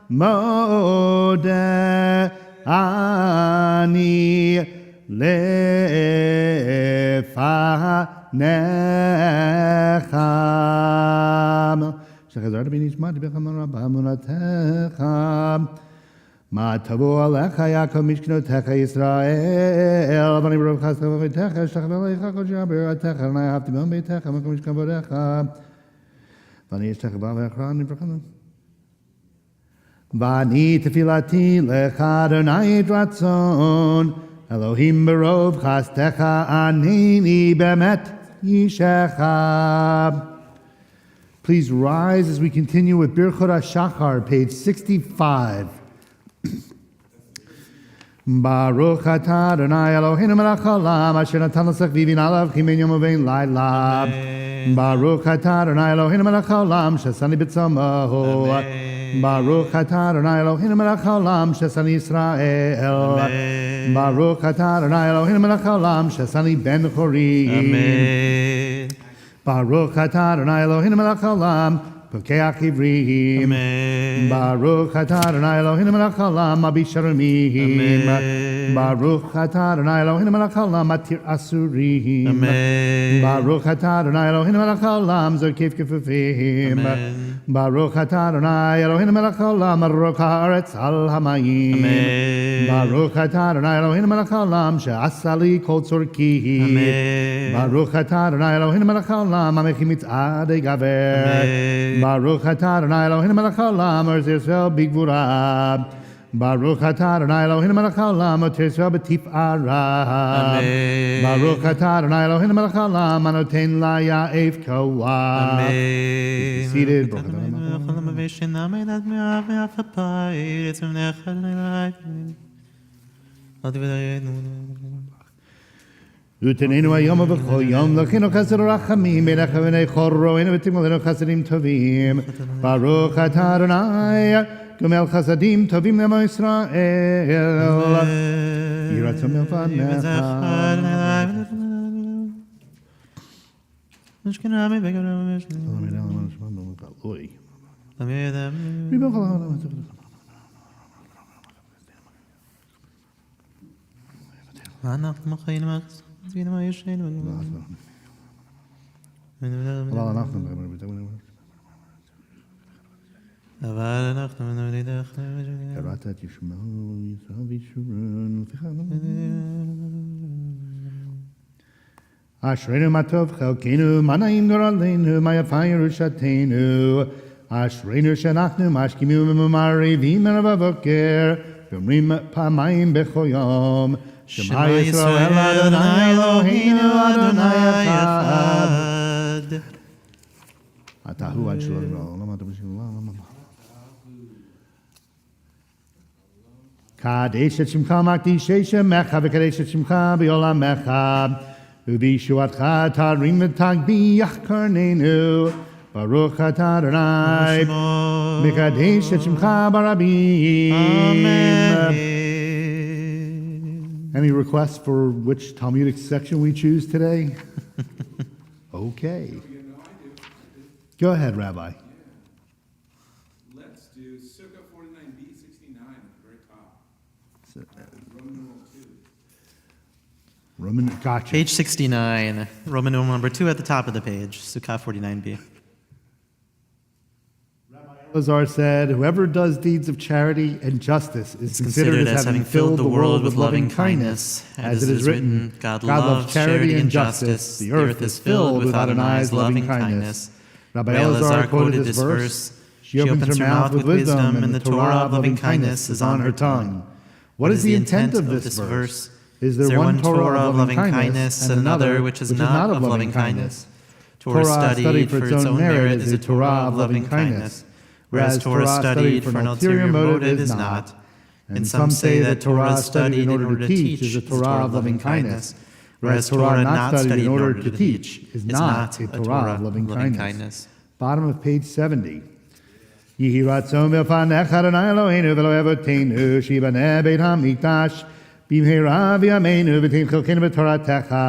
Mode Ani Lefanecham. Shechazar b'nishmat b'chamon rabba munatecha. Ma tavu alecha Yaakov mishkenotecha Yisrael. V'ani b'rov chasda v'vitecha shtach v'leicha kol jabir atecha. V'nai hafti b'on b'itecha makom mishkan v'orecha. V'ani yishtech v'avechra niv'rachanu. V'ani tefilati lecha Adonai et ratzon. Elohim b'rov chasdecha anini bemet yishecha. Please rise as we continue with Birchot HaShachar, page 65. Baruch atah Adonai Eloheinu melech haolam asher natan l'sech vivin alav chimin yom uvein layla. Baruch atah Adonai Eloheinu melech haolam shesani b'tzomahu. Baruch atah Adonai Eloheinu melech haolam shesani Yisrael. Baruch atah Adonai Eloheinu melech haolam shesani ben chorim. Baruch atah Adonai Eloheinu melech haolam Pokeach Ivrim. Baruch atah Adonai Eloheinu melech haolam Mabi Sharmim. Baruch atah Adonai Eloheinu melech haolam Matir Asurim. Baruch atah Adonai Eloheinu melech haolam Zerkif Kefufim. Baruch atah Adonai Eloheinu melech haolam Marok haaretz al hamayim. Baruch atah Adonai Eloheinu melech haolam She'asa li kol tzorki. Baruch atah Adonai Eloheinu melech haolam Amechi mitzad gaver. Baruch atah Adonai Eloheinu melech haolam Ozer Yisrael bigvura. Baruch atah Adonai Eloheinu melech haolam Oter Yisrael b'tifara. Baruch atah Adonai Eloheinu melech haolam Anoten la ya'ef koah. Seated. Utenenu hayom v'chol yom l'chinu chesed urachamim b'necha v'nei choroenu v'timolenu chesedim tovim. Baruch atah Adonai gomel chesedim tovim l'amo Yisrael. Yiratzon milfanecha. Ashreinu matov chelkenu, manayim goraleinu, mayafa Yerushatenu. Ashreinu shenachnu mashkimu v'mumarivim erev havoker, v'omrim pamayim b'chol yom. Shema Yisrael Adonai Eloheinu Adonai Echad. Atahu ad shalom. Kadesh et shimcha makdish shemecha v'kadesh et shimcha b'yolamecha. U'b'yishuatcha tarim v'tagbi yachkarnenu. Baruch atah Adonai Mekadesh et shimcha barabim. Amen. Any requests for which Talmudic section we choose today? Okay. Go ahead, Rabbi. Let's do Sukkah 49b, 69 at the very top. Roman numeral 2. Gotcha. Page 69, Roman numeral number 2 at the top of the page, Sukkah 49b. Elazar said, whoever does deeds of charity and justice is considered as having filled the world with loving kindness. As it is written, God loves charity and justice. The earth is filled with Adonai's loving kindness. Rabbi Elazar quoted this verse. She opens her mouth with wisdom, and the Torah of loving kindness is on her tongue. What is the intent of this verse? Is there one Torah of loving kindness and another which is not of loving kindness? Torah studied for its own merit is a Torah of loving kindness, whereas Torah studied for an ulterior motive is not. And some say that Torah studied in order to teach is a Torah of loving kindness, whereas Torah not studied in order to teach is not a Torah of loving kindness. Bottom of page 70. Yihi ratzon v'fanecha Adonai Eloheinu v'lo avotenu shibaneh beit hamikdash b'mheira v'yameinu v'timchelkenu b'toratecha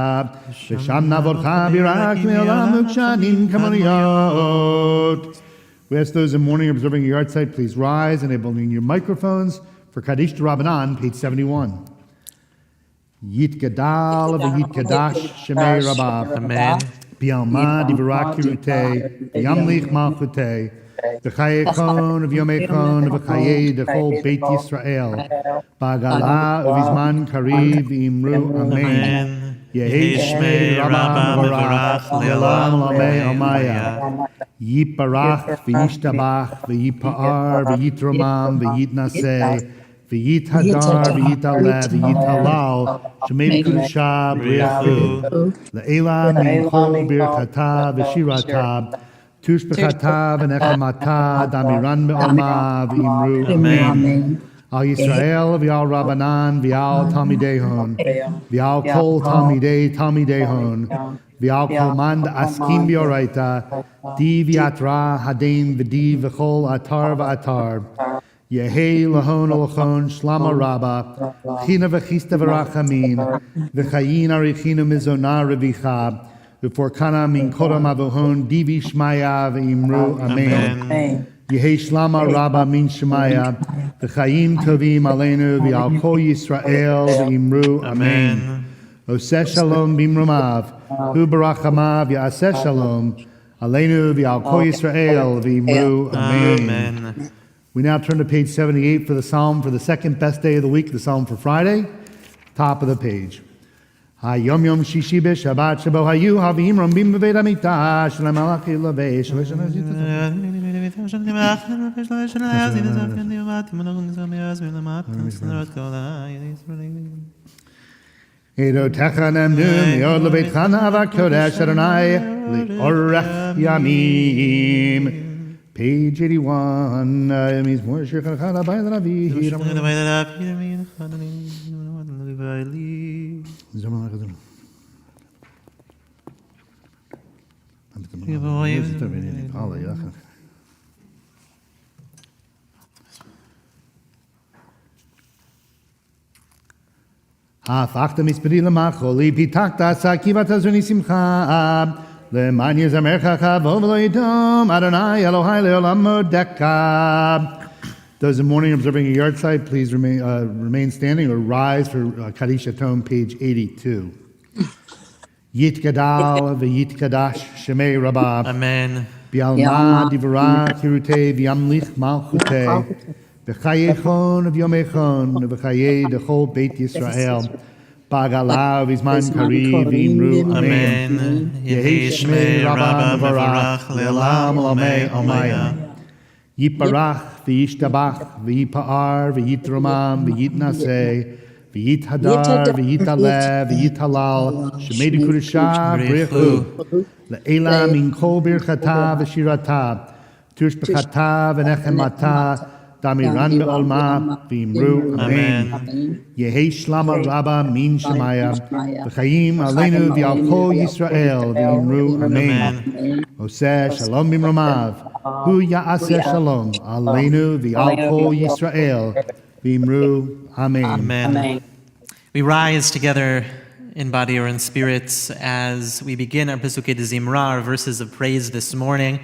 v'sham navodcha b'yirak me'olam u'kshanim kamoniyot We ask those in mourning observing a yard site, please rise, enabling your microphones for Kaddish Rabbanan, page 71. Yit Gadal v'yit Kadash Shemei Rabbav. Amen. Bialma Divarak Kirute, Biamlich Malchute, V'chaye Chon v'yomei Chon v'chaye Dechol Beit Yisrael, Ba'gala uvizman Kariv v'imru Amen. Yehi Shmei Rabba Mevarach Le'olam Lamei Amaya. Yiparach v'yishtabach v'yipa'ar v'yitromam v'yitnaseh v'yithadar v'yitaleh v'yitalal shemei b'kudusha b'rechu le'ela min kol birchata v'shirata tushbechata v'nechamata damiran be'olma v'imru amen. Al Yisrael v'al Rabbanan v'al Talmidehon v'al kol Talmidehon v'al kol man askim b'oraita di v'yatra hadin v'di v'chol atar v'atar Yehei lahon olachon shlama rabba china v'chista v'rachamim v'chayin arichinu mizona revicha v'forkana min kodam avohon divi shmaya v'imru amen. Yehei shlama rabba min shmaya v'chayim tovim aleinu v'al kol Yisrael v'imru amen. Oseh shalom bimrumav hu barachamav ya'aseh shalom aleinu v'al kol Yisrael v'imru amen. We now turn to page 78 for the psalm for the second best day of the week, the psalm for Friday, top of the page. Hayom yom shishi b'shabbat shabo hayu havim rambim b'veit hamikdash shalem alachi lavei Edo techanem num yod leveit chana v'kodesh Adonai li'orech yamim. Page 81, means more shirkachana by the Navi. Ha fakta mispedi lamacholi pitakta sakivata zuni simcha. Le'man yizamercha chavo v'lo yidom Adonai Elohai le'olam modeka. Those in mourning observing a yard site, please remain standing or rise for Kaddish Atom, page 82. Yit gadal v'yit kadash shemei rabab. Amen. Bialma divara kirute v'yamlich malchute. V'chaye chon v'yomei chon v'chaye dechol Beit Yisrael. Bagala v'izman kariv v'imru amen. Yehi shmei rabba mevarach le'olam lamei amaya. Yiparach v'yishtabach v'yipa'ar v'yitromam v'yitnaseh v'yithadar v'yitaleh v'yitalal shemei b'kudusha b'rechu le'ela min kol birchata v'shirata tushbechata v'nechemata Damiran be'olma v'imru amen. Yehei shlama rabba min shemaya v'chayim aleinu v'al kol Yisrael v'imru amen. Oseh shalom bimromav hu ya'aseh shalom aleinu v'al kol Yisrael v'imru amen. Amen. We rise together in body or in spirit as we begin our Pesukei de Zimra, our verses of praise this morning,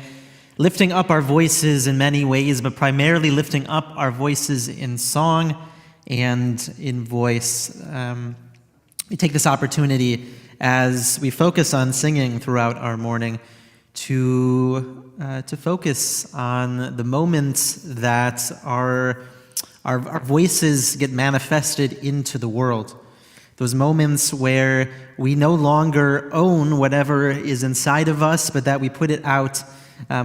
lifting up our voices in many ways, but primarily lifting up our voices in song and in voice. We take this opportunity as we focus on singing throughout our morning to focus on the moments that our voices get manifested into the world. Those moments where we no longer own whatever is inside of us, but that we put it out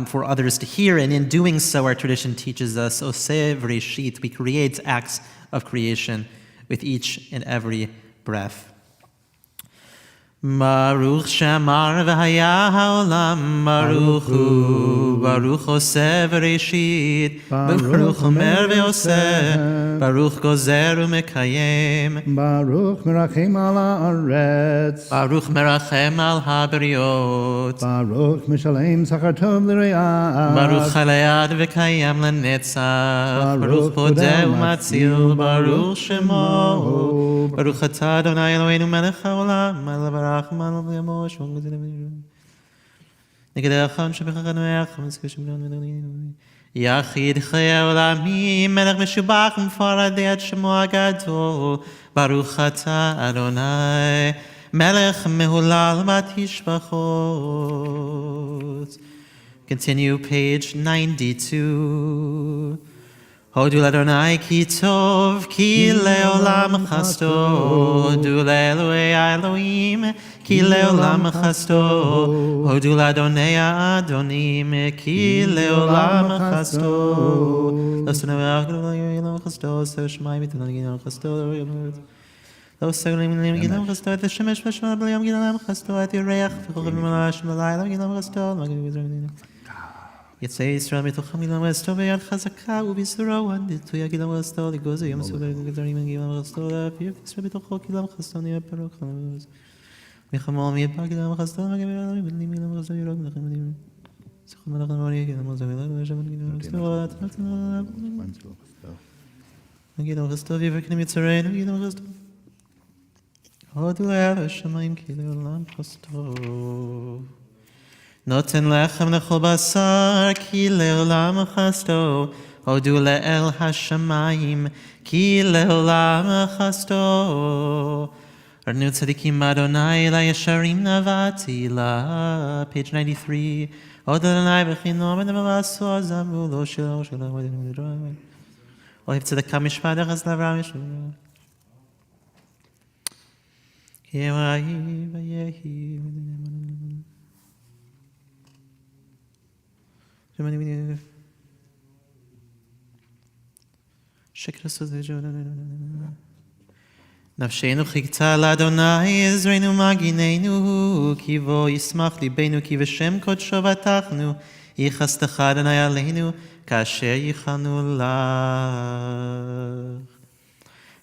for others to hear, and in doing so, our tradition teaches us, Oseh v'reshit, we create acts of creation with each and every breath. Baruch shamar v'haya ha'olam, Baruch hu, Baruch oseh v'reshit, Baruch omer v'oseh, Baruch gozer u'mekayem, Baruch merachem al haaretz, Baruch merachem al habriot, Baruch mishalem sachar tov l're'ah, Baruch halayad v'kayam l'netzach, Baruch podeh u'matzil, Baruch shemo, Baruch atah Adonai Eloheinu melech haolam, נגדך שבחרנך יחיד חיי עולמים מלך משובח ומפאר עד שמו הגדול ברוך אתה אדוני מלך מהולל ותשבחות. Continue page 92. הודו לאדוני כי טוב, כי לעולם חסדו. הודו לאלוהי האלוהים, כי לעולם חסדו. הודו לאדוני האדונים, כי לעולם חסדו. לא שנאו לעולם חסדו, עושה שמיים ותנון גילם חסדו. לא סגלים מילים גילם חסדו, את השמש ושמונה ביום גילם חסדו, את ירח וכוכב ממש בלילה גילם חסדו. יצא ישראל מתוכם גילם רסתו ביד חזקה ובזרוע נטוי הגילם רסתו לגוז יום סובר גזרים גילם רסתו להפיר ישראל בתוכו גילם חסדו נהיה פרוק חמוז מחמול מידבר גילם חסדו מגבר אלוהים בנים גילם רסתו ירוק מלכים מדהים זכות מלך נמורי גילם רסתו גילם רסתו גילם רסתו ויבקנים יצרנו גילם רסתו הודו לאל השמיים כי לעולם חסדו נותן לחם לכל בשר, כי לעולם חסדו. הודו לאל השמיים, כי לעולם חסדו. ארנו צדיקים אדוני, לישרים נבעתי לה. page 93. הודו לאדוני בחינום ונבלעשו, עזבו לו שלו. אוהב צדקה משפט יחס לאברהם ישו. כי אמרי ויהי. נפשנו חיכתה לאדוני עזרנו מגיננו כי בו ישמח ליבנו כי בשם קודשו בטחנו יחסדך אדוני עלינו כאשר ייחלנו לך.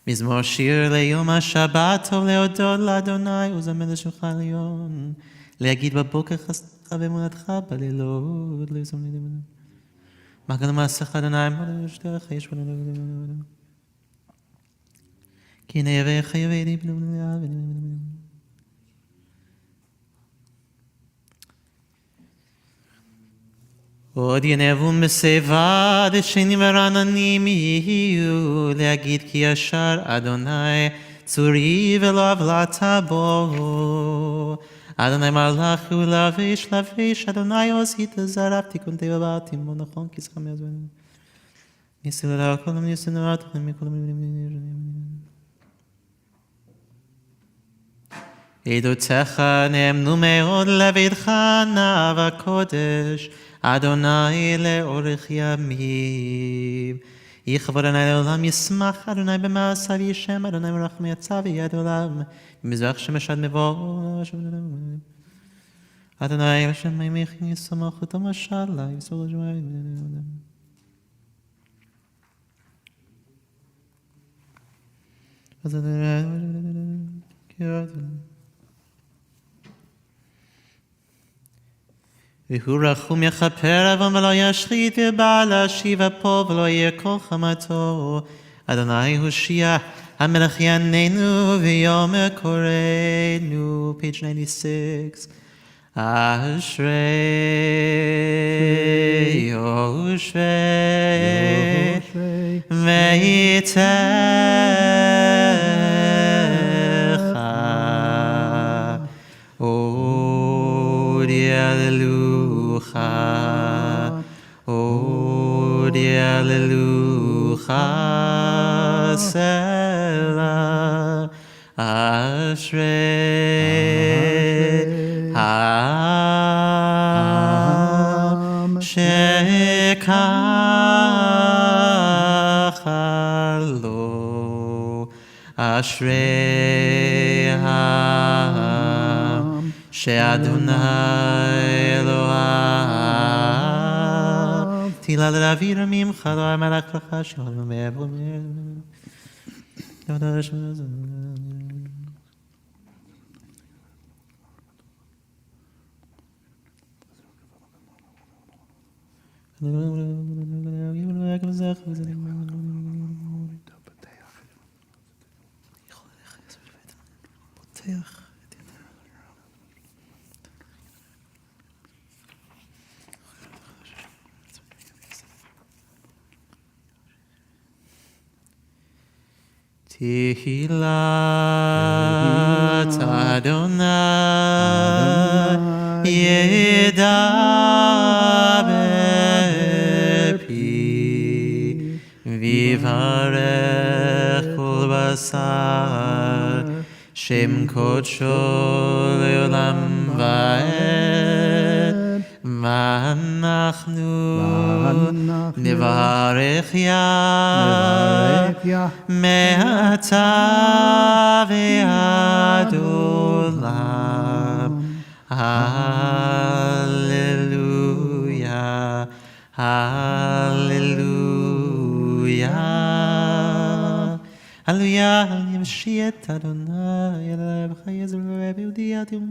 מזמור שיר ליום השבת טוב להודות לאדוני וזמר לשמך ליום להגיד בבוקר חסדך ואמונתך בלילות לזמני דמונה מגל מעשיך אדוני מודה ושתך יש בנו כי נאבך יבדי בנו עוד ינבום בשיבה דשנים ורעננים יהיו להגיד כי ישר אדוני צורי ולא עוולת בו אדוני מלך ולבש לבש אדוני עושית זרף תיקון טבע בתימו נכון כי זכם יעזבנו ניסו לרע כל הם ניסו נורא תוכנים מכל עדותיך נאמנו מאוד לביתך נא וקודש אדוני לאורך ימים יכבוד אדוני לעולם ישמח אדוני במעשיו ישם אדוני מרחם יצא ויד עולם במזרח שמש עד מבוא אדוני בשמיים יכין ישמח אותו משלה יסור לשמיים אז אדוני והוא רחום יכפר עוון ולא ישחית ובא להשיב אפו ולא יהיה כל חמתו אדוני הושיע המלך יעננו ויאמר קוראנו page 96 אשרי יושבי ביתך אודי Alleluia, Selah, Ashrei Ha'am Shekachalo, Ashrei Ha'am She'Adonai Eloah תהילה לאוויר ממך, לא המלך לך שלום מעבר תודה שמונה פותח Tehillat Adonai Yedaber Pi Vivarech Kol Basar Shem Kodsho Leolam Vaed V'anachnu Nevarech Yah Me'ata ve'ad olam. Hallelujah, hallelujah, hallelujah. Yemshiet Adonai Elai b'chayez v'revi u'diyatim.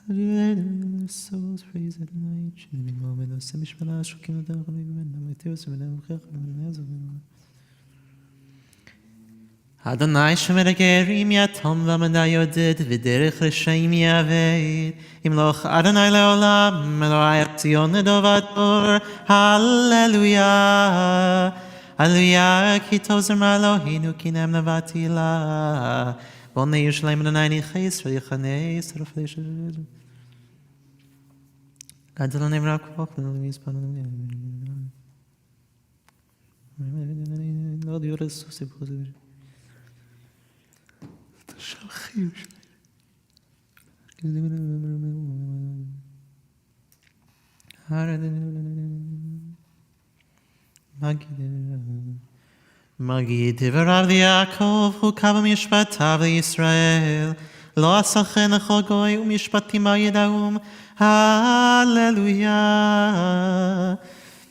Hallelujah, souls praise Adonai. Shem moment of semishmala shukim adam chalim v'menam v'teus v'menam v'chech Adonai shomer gerim yatom v'manayodid v'derech reshaim yaved imloch Adonai leolam Eloi Tzion ledovator. Hallelujah, hallelujah. Ki tov zerma Eloheinu ki nem navati la Bonei Yerushalayim Adonai nichais v'yichanei saruf leishad Gadol nem rakvok v'yizpan Lord Yoresu sepozir Magid Rav Yaakov Chukav Mishpatav Yisrael Lo Asachen Echol Goy Umishpatim Yedahum. Hallelujah,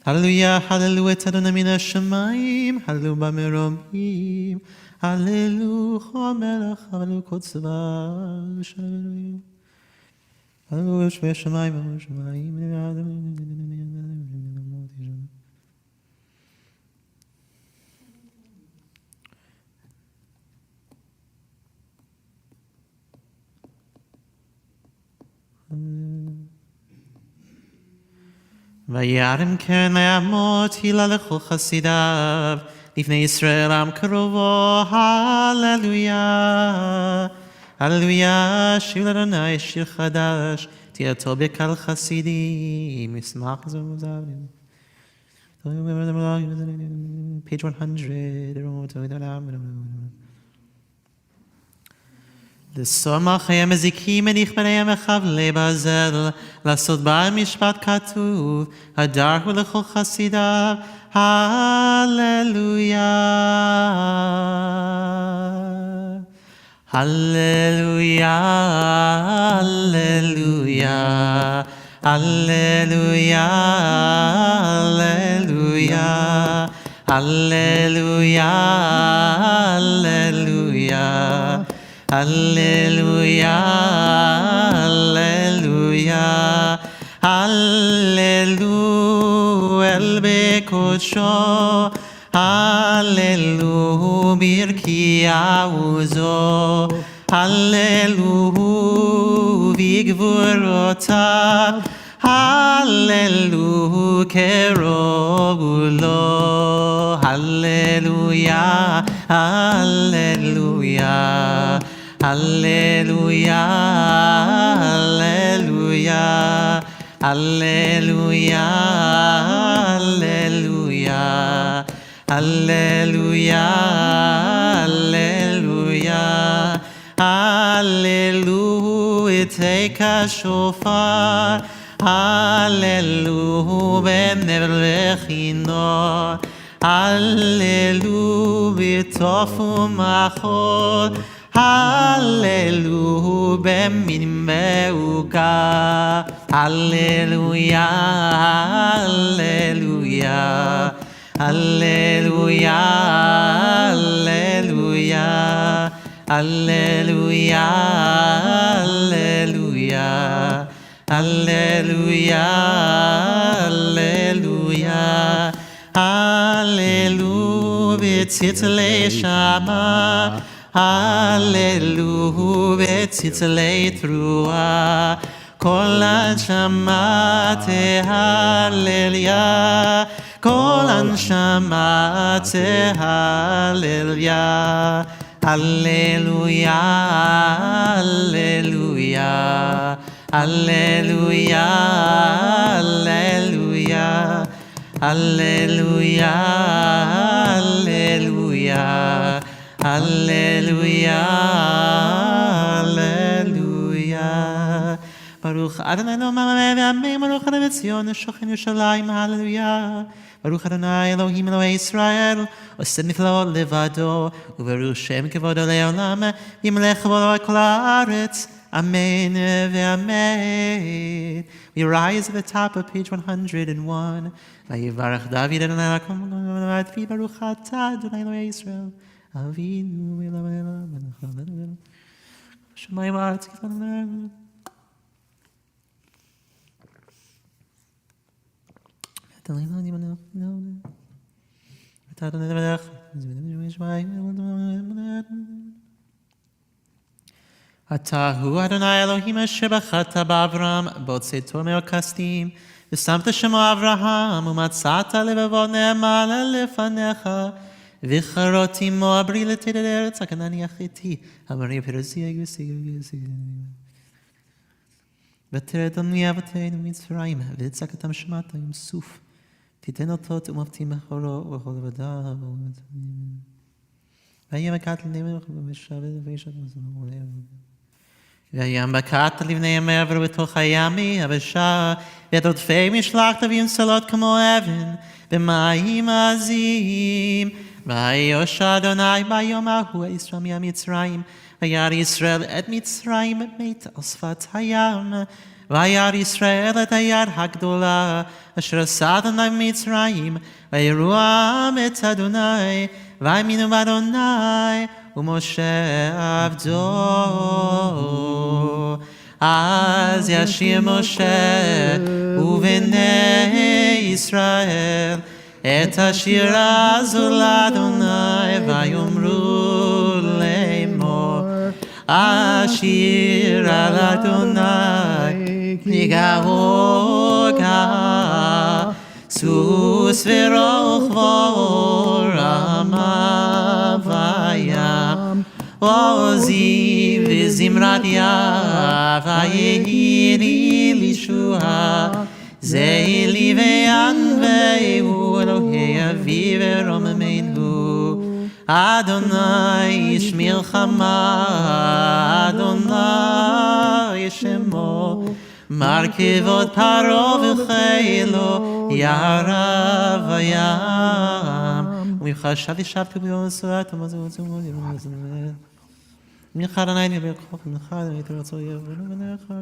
hallelujah, hallelujah. Adonai min hashamayim, hallelujah b'meromim. Hallelujah, Melech, hallelujah, Kol Tzva, Hallelujah, hallelujah, Shvei Shamayim, Vayarem keren le'amot hila lechol chasidav Lifnei Yisrael am karovo. Hallelujah, hallelujah. Shir l'Adonai shir chadash tiyato bekal chasidim. Yismach zomuzavim. Page 100. לשמח היה מזיקים מניח בניהם וחבלי ברזל, לעשות בעל משפט כתוב, הדר הוא לכל חסידיו. הללויה, הללויה, הללויה, הללויה, הללויה, הללויה, הללויה. Hallelujah, hallelujah, hallelujah, el bekodsho, hallelujah, birkiyauzo, hallelujah, vigvurotav, hallelujah, kerobulo, hallelujah, hallelujah. Hallelujah, hallelujah, hallelujah, hallelujah, hallelujah, hallelujah, hallelujah. Take a shofar, hallelujah, b'nevrechino, hallelujah, tofu machol. Hallelujah, b'minim be'uka. Hallelujah, hallelujah, hallelujah, hallelujah, hallelujah, hallelujah, hallelujah, hallelujah, hallelujah, b'tzitzlei shama. Hallelujah, b'tzitzlei trua, kol hanshama tehallel ya, כל הנשמה תהללויה, הללויה, הללויה, הללויה, הללויה, הללויה, הללויה, הללויה, הללויה. ברוך אדוני אלוהים ועמי, ברוך אדוני בציון שוכן ירושלים, הללויה. ברוך אדוני אלוהים אלוהי ישראל, עושה נפלאות לבדו, וברוך שם כבודו לעולם, ימלך כבודו על כל הארץ. Amen ve'amen. We rise at the top of page 101. Vayivarach David Adonai lakom v'advi baruch atah Adonai Elohei Yisrael Avinu v'elam v'elam Shemayim ha'aretz kifan אתה הוא אדוני אלוהים אשר בחרת באברהם בוצאת תור מהכסדים ושמת שמו אברהם ומצאת לבבו נאמן לפניך וחרות עמו הברית לתת ארץ הכנעני החיתי המרי הפרזי היבוסי ותרד עמי אבותינו מצרים וצעקתם שמעת עם סוף תיתן אותות ומבטים בכורו וכל עבדיו ויהיה מקט לנמר ושבת וישת מזמור וים בקעת לבני ימי בתוך הימי הבשה ואת עודפי משלחת וימצלות כמו אבן במים עזים ויושע אדוני ביום ההוא ישראל מהמצרים וירא ישראל את מצרים מת על שפת הים וירא ישראל את היד הגדולה אשר עשה אדוני במצרים ויראו העם את אדוני והאמינו באדוני ומשה עבדו. אז ישיר משה ובני ישראל את השיר הזו לאדוני ויאמרו לאמור השיר על אדוני נגהוגה סוס ורוכבו רמה וים עוזי וזמרת ויהי לי לישועה זה לי וענווהו אלוהי אבי ורוממנו אדוני איש מלחמה אדוני שמו מרכבות פרעה וחילו יערה וים וממך שבתי ביום הסורת ממך אדוני נביא כוח ממך אדוני תרצו יבנו בנך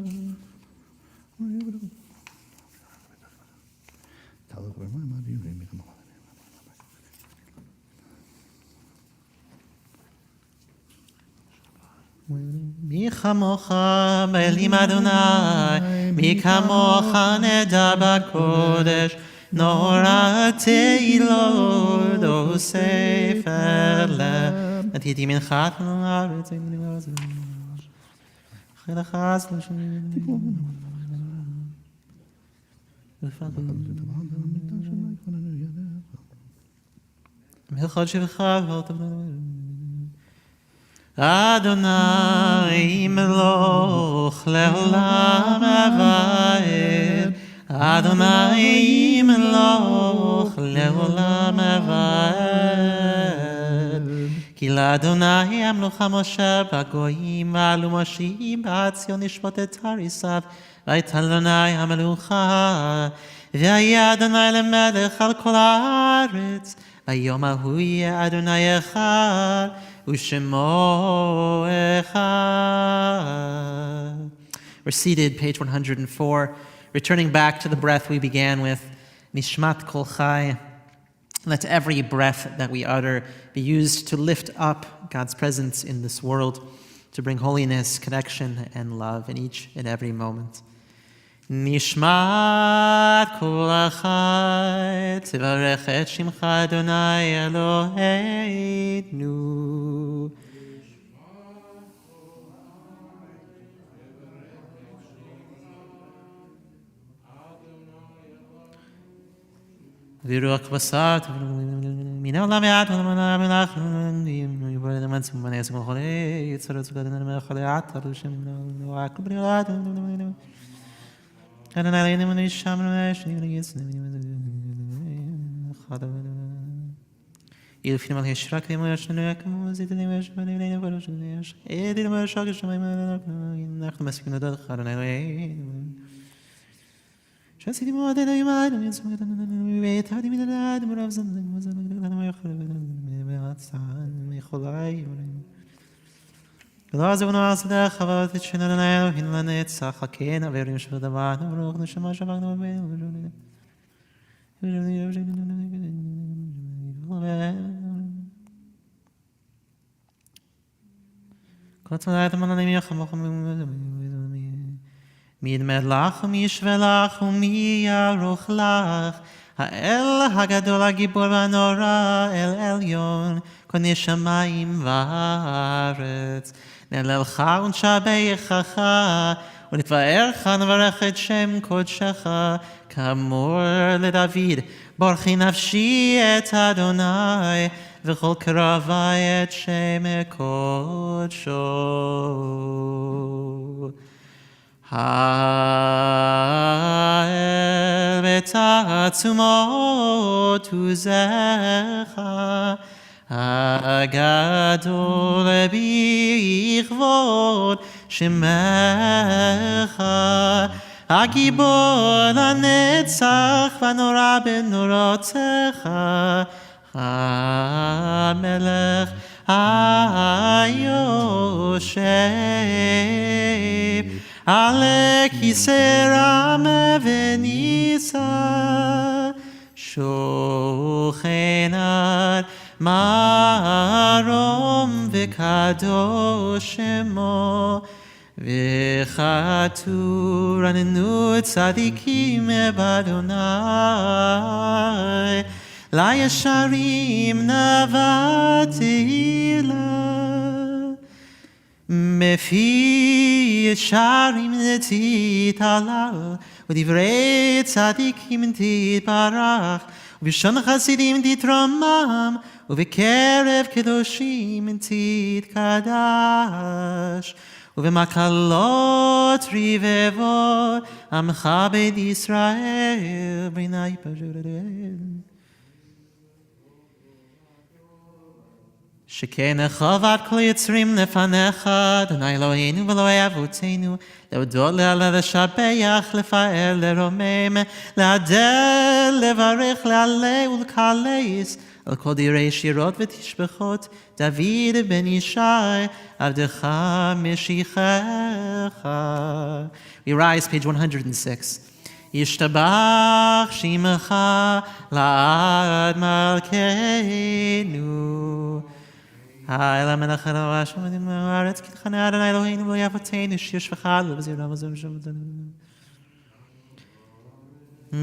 מי כמוך באלים אדוני מי כמוך נדע בקודש נורא תהילות אוסף אליו נתיתי מנחת לארץ אחרי לך אז מלכות שבך אדוני מלוך לעולם אבד אדוני מלוך לעולם אבד כי לאדוני המלוך המושב בגויים ועלו משיעים בעציון ישפוט את הריסיו ויתן לאדוני המלוכה והיה אדוני למלך על כל הארץ היום ההוא יהיה אדוני אחד ושמו אחד. We're seated, page 104, returning back to the breath we began with, Nishmat Kol Chai. Let every breath that we utter be used to lift up God's presence in this world, to bring holiness, connection, and love in each and every moment. Nishmat Kol Chai, Tvarech et Shimcha Adonai Eloheinu. ורוח בשר מן העולם ועד העולם מלך יברד המצום בנס כל חולי יצרות סגדן המחולי עטר שם נועק ברירת אדוני אלוהינו ונשם ונשני חד ילפים על ישרק לימו ישנו יקמו זית לימו ישנו לימו ישנו ידי לימו ישרק ישמיים אנחנו מספיקים לדעת אדוני אלוהינו שעשיתי מאוד אלוהים עד ויצמק ויתעבדי מדלת מרב זנזן ומזן מה יכול והצען מחולי ולא עזבנו על סדך חוות את שנו אדוני אלוהינו לנצח הכן עברים שבדבנו ברוך נשמה שבקנו כל צמדת המנהלים יחמוך מי ידמד לך ומי ישווה לך ומי יערוך לך האל הגדול הגיבור והנורא אל עליון קונה שמיים וארץ נהללך ונשבחך ונתפארך נברך את שם קודשך כאמור לדוד ברכי נפשי את אדוני וכל קרבי את שם קודשו האל בתעצומות עוזך הגדול בכבוד שמך הגיבור לנצח והנורא בנורותיך המלך היושב על כיסא רם ונישא שוכן על מרום וקדוש שמו וכתוב רננו צדיקים באדוני לישרים נבע תהילה מפי ישרים תתהלל ודברי צדיקים תתברך ובלשון חסידים תתרומם ובקרב קדושים תתקדש ובמקלות רבבות עמך בית ישראל בעיני פרל שכן חובת כל יצרים לפניך, אדוני אלוהינו ואלוהי אבותינו, להודות להלל, לשבח, לפאר, לרומם, להדר, לברך, להלל ולקלס, על כל דירי שירות ותשבחות, דוד בן ישי, עבדך משיחך. We rise, page 106. ישתבח שמך לעד מלכנו. האל המלך אלוהי השומרים בארץ כי תחנה אדוני אלוהינו ולא יפתנו שיר שפחה לו בזירה מזון שבתנו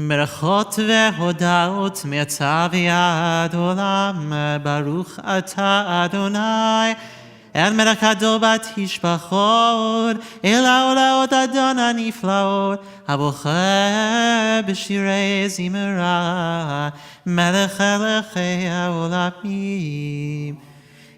ברכות והודעות מעתה ועד עולם ברוך אתה אדוני אל מלך גדול בתשבחות אל העולאות אדון הנפלאות הבוחר בשירי זמרה מלך מלכי העולמים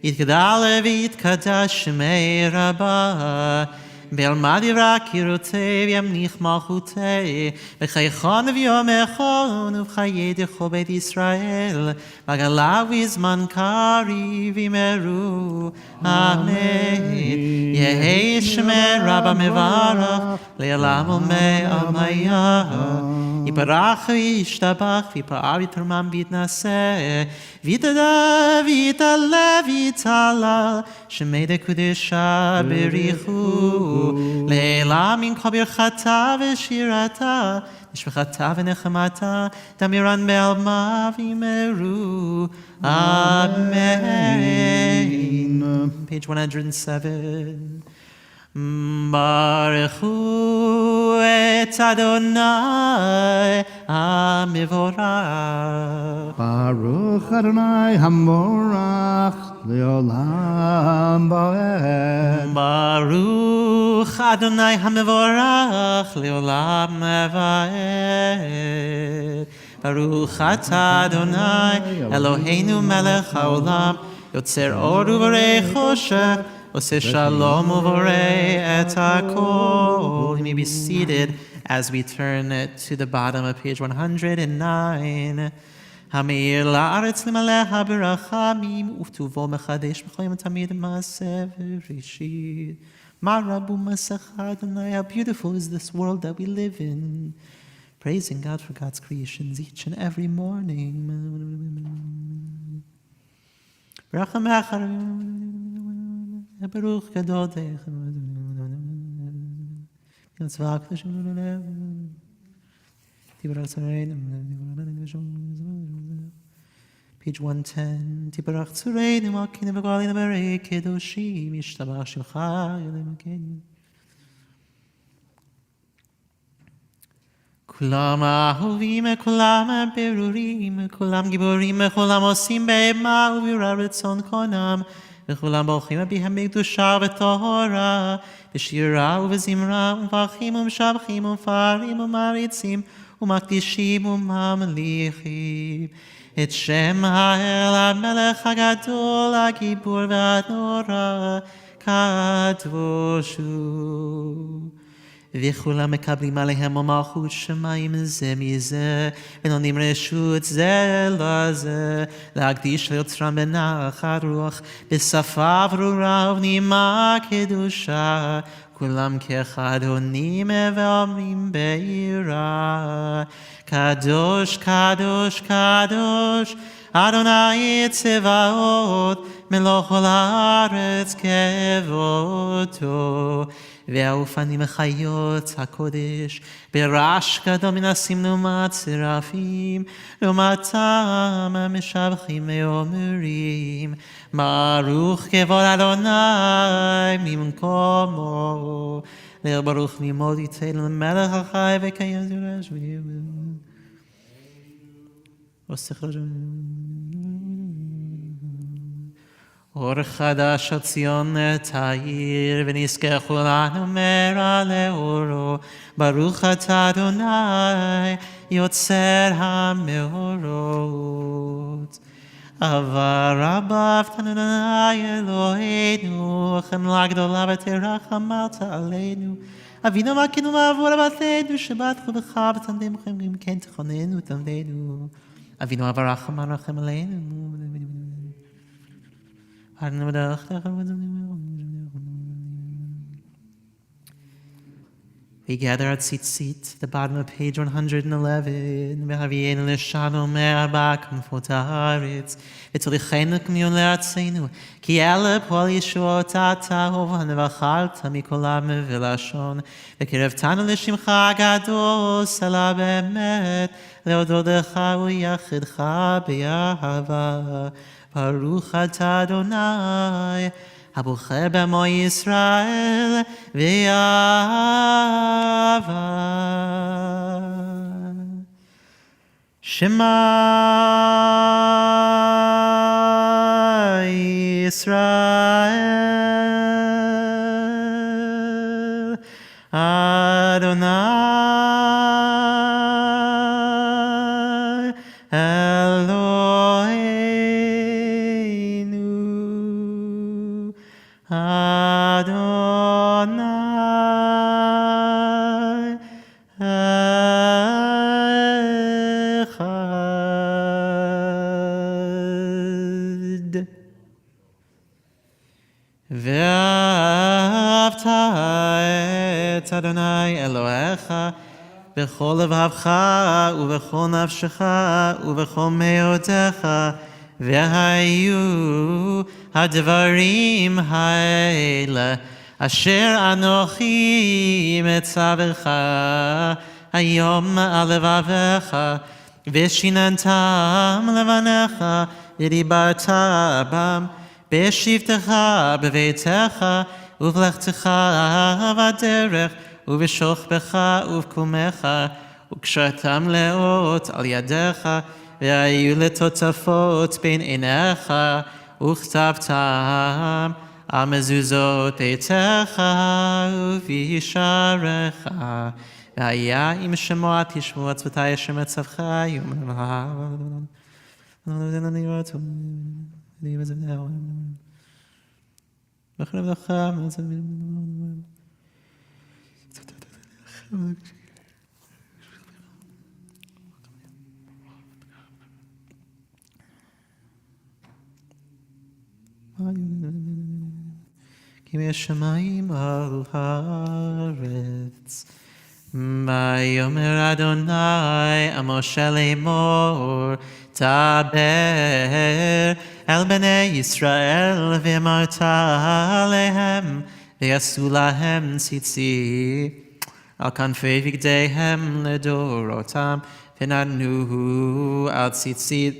יתגדל ויתקדש שמי רבה בעלמא דברה קירותי וימליך מלכותי בחייכון ויום אחד ובחיי דכל בית ישראל בגלה וזמן קריב ימרו אמן יהי שמי רבה מברך לעולם ולעלמיה יברך וישתבח ויפאר יתרומם ויתנשא ויתהדר ויתעלה ויתהלל שמי דקודשה בריחו לעילם מן כל ברכתה ושירתה נשבחתה ונחמתה תמירן בעלמא וימרו אמן. Page 107. ברכו את אדוני המבורך. ברוך אדוני המבורך לעולם ועד. ברוך אדוני המבורך לעולם ועד. Baruch atah Adonai, Eloheinu melech haolam, yotzer or uvorei choshech, oseh shalom uvorei et hakol. You may be seated as we turn to the bottom of page 109. Hameir la'aretz limaleha berachamim uftuvo mechadesh b'choyim tamid ma'aseh v'rishit. Marabu masecha Adonai, how beautiful is this world that we live in. Praising God for God's creations each and every morning. Baruch gadol Page 110. Tibarach tzureinu makinu v'galinu v'rei kedoshim yishtabach shimcha yolim makenu. Kulam ahovim kulam berurim kulam giborim kulam osim be'ema uvira retzon konam v'kulam bochim abihem b'kedusha v'tohora v'shira uv'zimra uv'achim uv'shavchim uv'farim uv'maritzim uv'makdishim uv'mamlichim את שם האל המלך הגדול, הגיבור והנורא, קדוש הוא. וכולם מקבלים עליהם מלכות שמיים זה מזה, ונותנים רשות זה לזה, להקדיש ליוצרם בנחת רוח, בשפה ברורה ובנימה קדושה, כולם כאחד עונים ואומרים ביראה. קדוש, קדוש, קדוש, אדוני צבאות, מלוא כל הארץ כבודו. והאופנים חיות הקודש, ברעש גדול מנסים לעומת צרפים, לעומתם המשבחים ואומרים, ברוך כבוד אדוני ממקומו. ברוך ממות ייתן למלך החי וקיים זרש ויבוא. אור חדש על ציון תאיר, ונזכה כולנו מהרה לאורו. ברוך אתה אדוני, יוצר המאורות. אהבה רבה אהבת אדוני אלוהינו, חמלה גדולה ותרחמת עלינו. אבינו מלכנו מעבור אבותינו, שבטחו בך ותלמידיכם, אם כן תכוננו תלמידינו. אבינו אב הרחם הרחם עלינו. We gather at tzitzit, the bottom of page 111. V'havienu l'shanu me'arba k'nfot haaretz, v'tzolichenu k'mion le'artzenu, ki ele pol yeshuot atah v'chalta mikol am v'lashon, v'kirevtanu l'shimcha gadol sela be'emet, le'odod lecha u'yachidcha be'ahava. Baruch atah Adonai, הבוחר בעמו ישראל ואהבה. שמע ישראל, אדוני ואהבת את אדוני אלוהיך בכל לבבך ובכל נפשך ובכל מאודך, והיו הדברים האלה אשר אנוכי מצווך היום על לבביך, ושיננתם לבניך ודיברת בם בשבתך בביתך ובלכתך בדרך ובשוכבך ובקומך, וקשרתם לאות על ידיך, והיו לטוטפות בין עיניך, וכתבתם על מזוזות ביתך ובישעריך, והיה אם שמוע תשמעו עצבותי אשר מצווך כי מהשמיים על הארץ. ויאמר אדוני משה לאמור דבר אל בני ישראל ואמרת עליהם ויעשו להם ציצית על כנפי בגדיהם לדורותם ונתנו על ציצית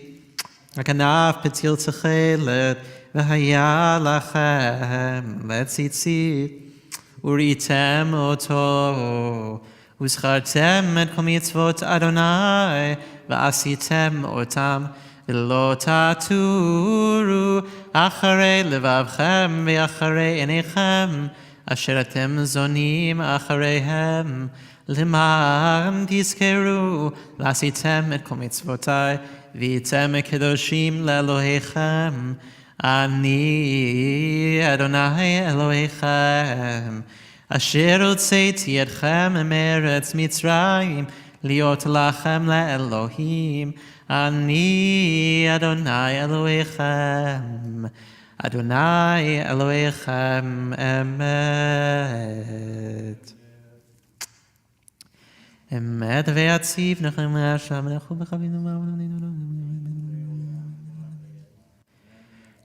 הכנף פתיל תכלת והיה לכם לציצית וראיתם אותו וזכרתם את כל מצוות אדוני ועשיתם אותם ולא תטורו אחרי לבבכם ואחרי עיניכם אשר אתם זונים אחריהם למען תזכרו ועשיתם את כל מצוותי והייתם קדושים לאלוהיכם אני אדוני אלוהיכם אשר הוצאתי אתכם מארץ מצרים להיות לכם לאלוהים אני אדוני אלוהיכם אדוני אלוהיכם אמת אמת ויציב נחם השם אנחנו בחבינו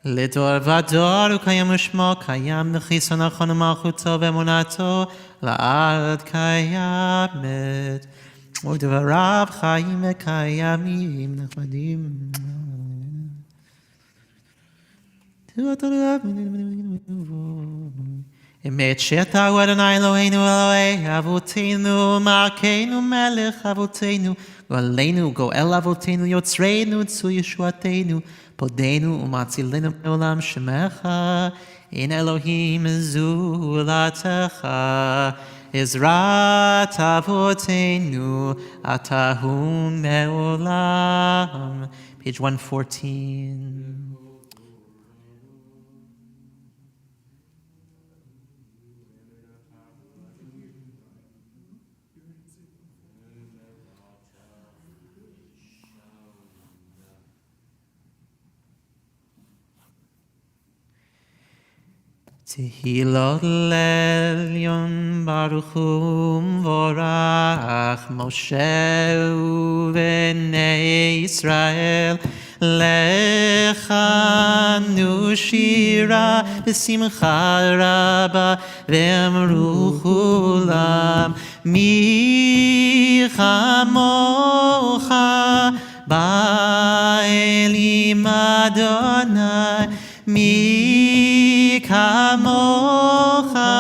לדור ודור הוא קיים ושמו קיים לחיסון נכון ומלכותו ואמונתו לעד קיימת ודבריו חיים וקיימים נחמדים אמת שאתה הוא אדוני אלוהינו אלוהי אבותינו מלכנו מלך אבותינו גואלנו גואל אבותינו יוצרנו צור ישועתנו פודנו ומצילנו מעולם שמך אין אלוהים זולתך עזרת אבותינו אתה הוא מעולם page 114 Tehilot l'Elyon Baruch Hu Vorach Moshe u'Bnei Yisrael Lechanu shira b'simcha rabba ve'amru chulam mi chamocha ba'elim Adonai mi kamocha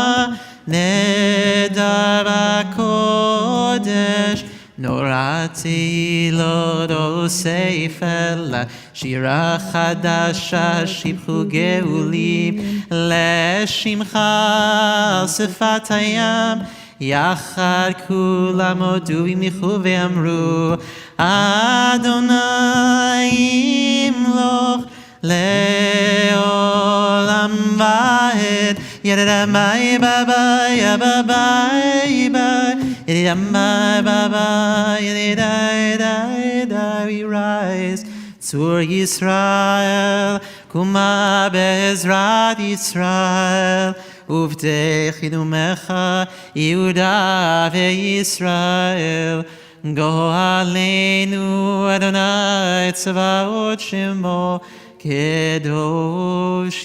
nedar kodesh norati lo dosef ela shira chadasha shibchu geulim leshimcha sefat hayam yachad kulam odu v'michu ve'amru Adonai imloch Le'olam va'ed Yedamai baba Yababai ba Yedamai baba Yedidai we rise Tzur Yisrael Kuma be'ezrat Yisrael Uvdei chinumecha Yehuda ve'Yisrael Go aleinu Adonai tzavaot shemo Kedosh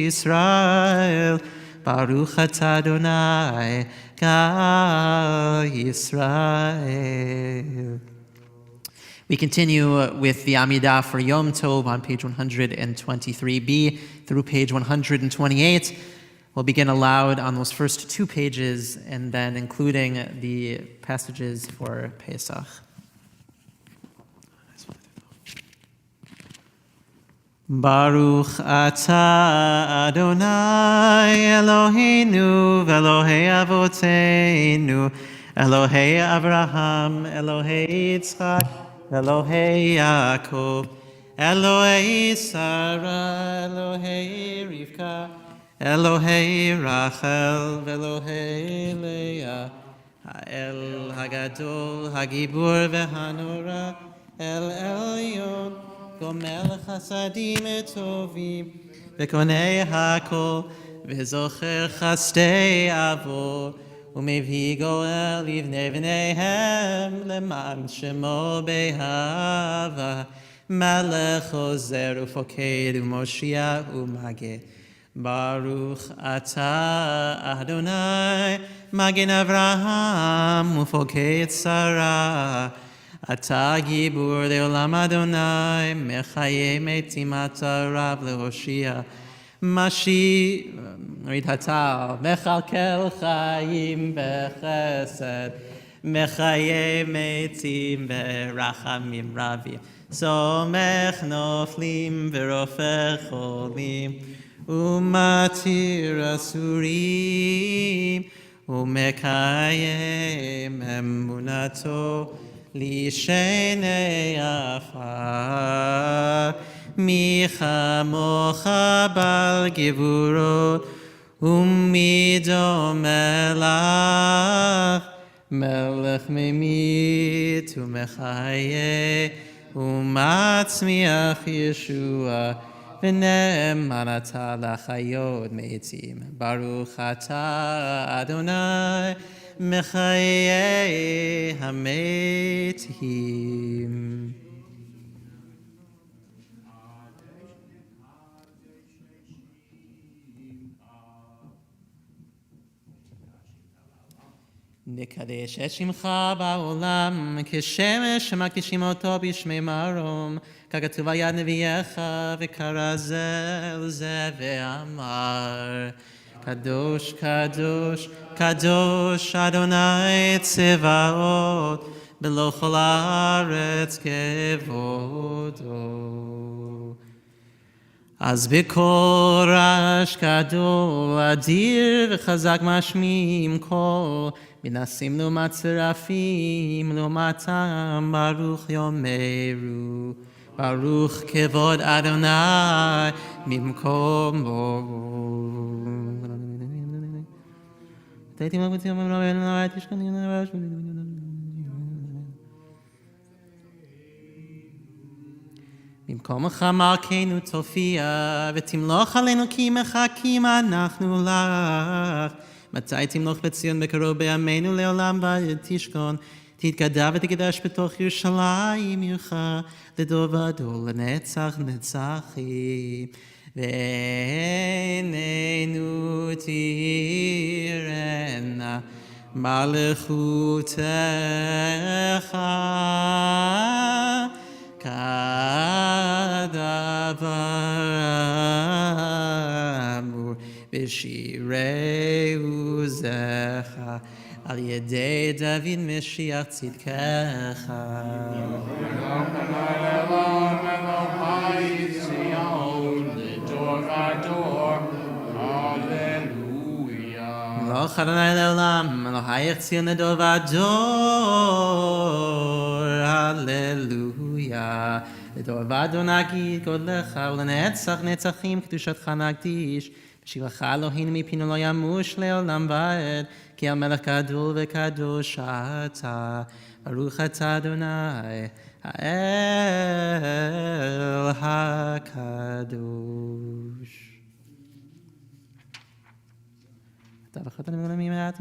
Yisrael Baruch atah Adonai Gal Yisrael. We continue with the Amidah for Yom Tov on page 123b through page 128. We'll begin aloud on those first two pages and then including the passages for Pesach. Baruch atah Adonai Eloheinu v'Elohei Avotenu Elohei Abraham, Elohei Yitzchak, Elohei Yaakov, Elohei Sarah, Elohei Rivka, Elohei Rachel, Elohei Leah, Ha'el Hagadol, Hagibur v'Hanora, El Elyon, Gomel Chasadim Tovim, V'konei Hakol, V'zocher Chastei Avo, ומביא גואל לבני בניהם למען שמו באהבה מלך עוזר ופוקד ומושיע ומגן ברוך אתה אדוני מגן אברהם ופוקד שרה אתה גיבור לעולם אדוני מחיי מתים אתה רב להושיע ראית הטל, מכלכל חיים בחסד, מחיי מתים ברחמים רבים, סומך נופלים ורופא חולים, ומתיר אסורים, ומקיים אמונתו לשני עפר. מי כמוך בעל גבורות ומי דומה לך מלך ממית ומחיה ומצמיח ישוע ונאמן אתה לחיות מתים ברוך אתה אדוני מחיי המתים. נקדש את שמך בעולם, כשמש שמקדישים אותו בשמי מרום, ככתוב על יד נביאך, וקרא זה אל זה ואמר, קדוש, קדוש, קדוש, אדוני צבאות, בלא כל הארץ כבודו. אז בקול רעש גדול, אדיר וחזק משמיעים קול, מנסים לעומת צרפים, לעומתם ברוך יאמרו, ברוך כבוד אדוני ממקומו. במקומך מלכנו תופיע, ותמלוך עלינו כי מחכים אנחנו לך. מתי תמלוך בציון בקרוב בימינו לעולם ועד תשכון, תתגדע ותקדש בתוך ירושלים עירך, לדור ודור לנצח נצחים. ועינינו תראנה מלכותך, כדבר אמור בשירי עוזך, על ידי דוד משיח צדקך. מלוך אדוני לעולם, אלוהיך ציון לדור ודור, הללויה. לדור ודור נגיד גודלך, ולנצח נצחים קדושתך נקדיש. בשירך אלוהינו מפינו לא ימוש לעולם ועד, כי המלך גדול וקדוש אתה. ברוך אתה אדוני, האל הקדוש. אתה בחרת למעלה מעט.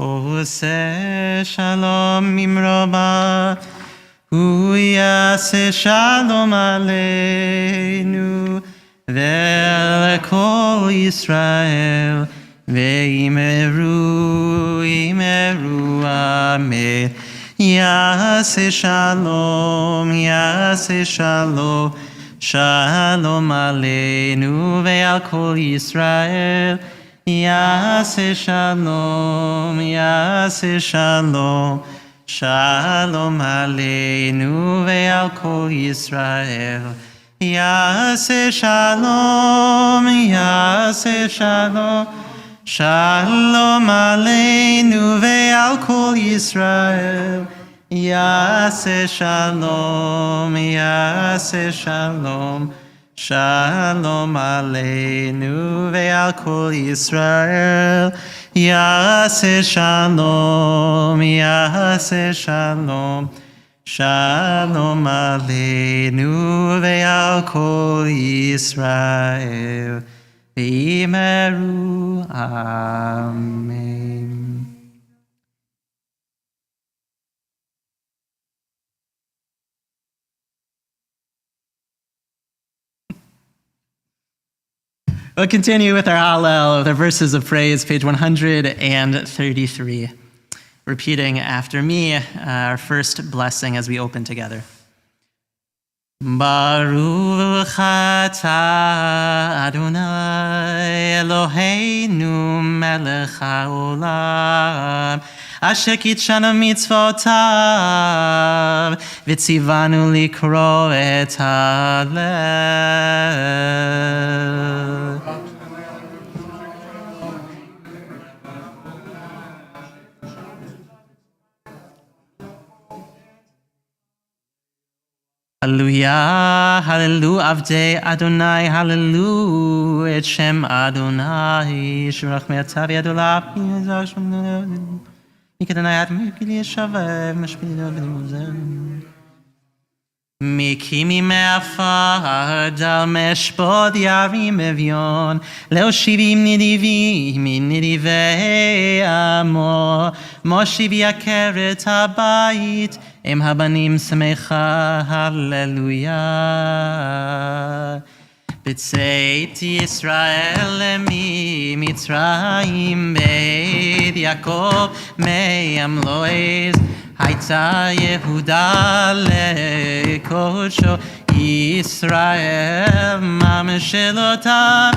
עושה שלום ממרובה, הוא יעשה שלום עלינו ועל כל ישראל, ואמרו אמן. יעשה שלום, יעשה שלום, שלום עלינו ועל כל ישראל. יעשה שלום, יעשה שלום, שלום עלינו ועל כל ישראל. יעשה שלום, יעשה שלום, שלום עלינו ועל כל ישראל. יעשה שלום, יעשה שלום, שלום עלינו ועל כל ישראל. יעשה שלום, יעשה שלום, שלום עלינו ועל כל ישראל. ואמרו אמן. We'll continue with our Hallel, the verses of praise, page 133. Repeating after me, our first blessing as we open together. Baruch atah Adonai Eloheinu melech haolam, asher kitshanu mitzvotav v'tzivanu likro et halel. Hallelujah, hallelujah, avdei Adonai, hallelujah, et shem Adonai, shurach me'atav yadolav, mikadonai adonai, kili yeshavev, meshpilidot v'nimuzem. Miki me'afar dal meshbod yarim evion, leoshivim nidivim nidivei amo, moshiv yakeret habayit, Em habanim samecha, hallelujah. B'tzeit Yisrael mi Mitzrayim beit Yaakov me'am lo'ez, hayta Yehuda le'kodsho Yisrael mamshelotav,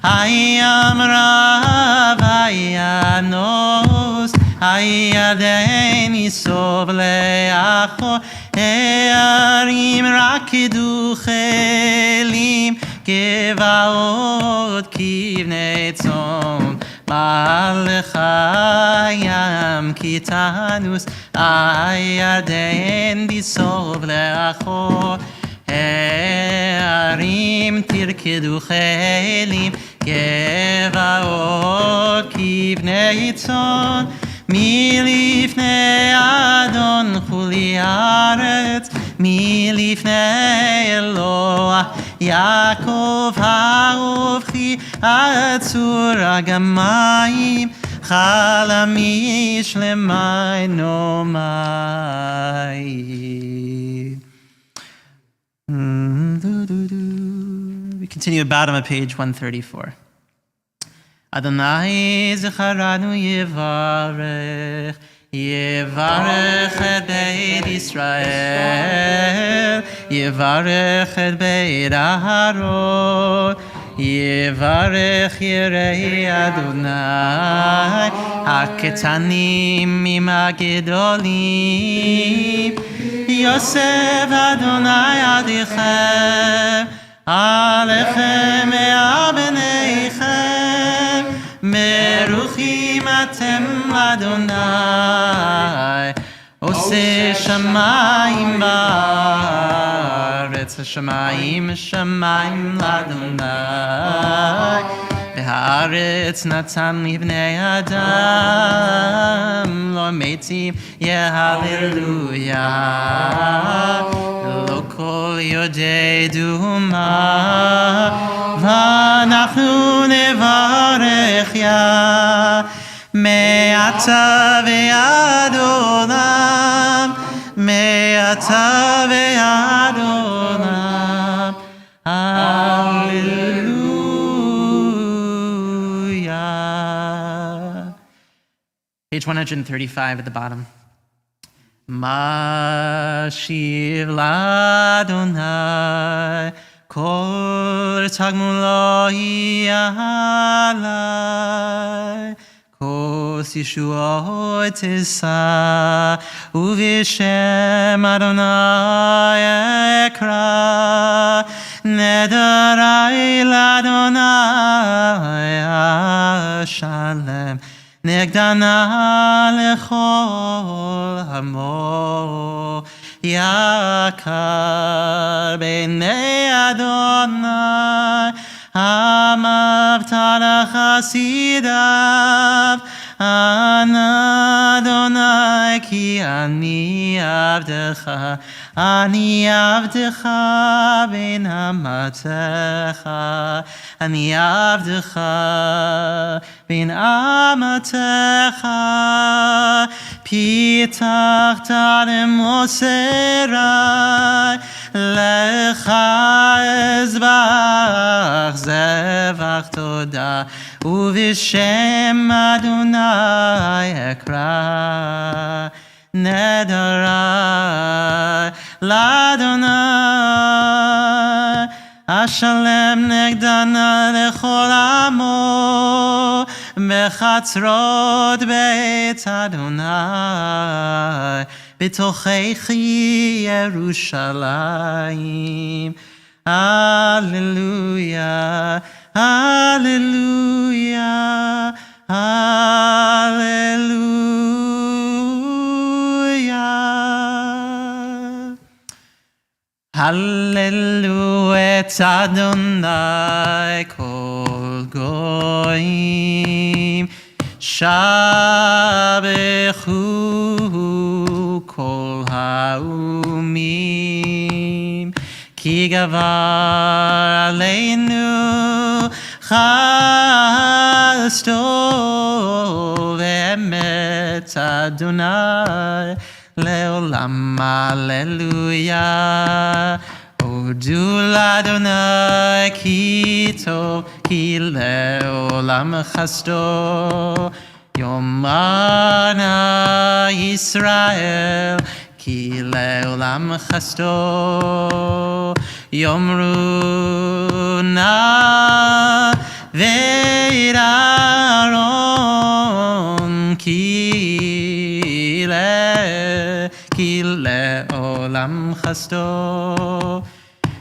hayam rav hayanos, Hayadei misov le'acho, E'arim rakedu chelim, Gevaot kivnei tzon, Malchayam kitanus, Hayadei misov le'acho, E'arim tirkedu chelim, Gevaot kivnei tzon, Milifnei Adon chuli haaretz, milifnei Eloah Yaakov ha'ovchi atzur hagamayim, chalamish lemay nomay. We continue at bottom of page 134. Adonai zecharanu yevarech, yevarech et beit Yisrael, yevarech et beit Aharon, yevarech yirei Adonai, haketanim imagedolim, Yosef Adonai adichem, alechem me'abeneichem, Meruchim atem Adonai, Ose shamayim ba'aretz, shamayim shamayim l'Adonai, V'haaretz natan livnei Adam, Lo metim yehallelujah, Lo kol yodei duma, V'anachnu nevarech ya, מעתה ועד עולם, מעתה ועד עולם. Hallelujah. Page 135 at the bottom. Mashiv l'Adonai kol tagmulo alai kos yeshuot tisa uvishem Adonai ekra nederai l'Adonai ashalem negdana lechol hamo yakar b'nei Adonai amavta l'chasidav ana Adonai ki ani avdecha ben amatecha ani avdecha ben amatecha pitachta lemoserai lecha ezbach zevach toda uvishem Adonai ekra nederai l'Adonai ashalem negdana lechol amo bechatzrot beit Adonai betochechi Yerushalayim. Hallelujah, hallelujah, hallelujah. Hallelujah Adonai kol goyim shabechu kol haumim ki gavar aleinu chasto ve'emet Adonai leolam. Hallelujah. Odu l'Adonai ki tov ki leolam chasto yomana Yisrael ki leolam chasto yomru na ve'aron ki leolam chasto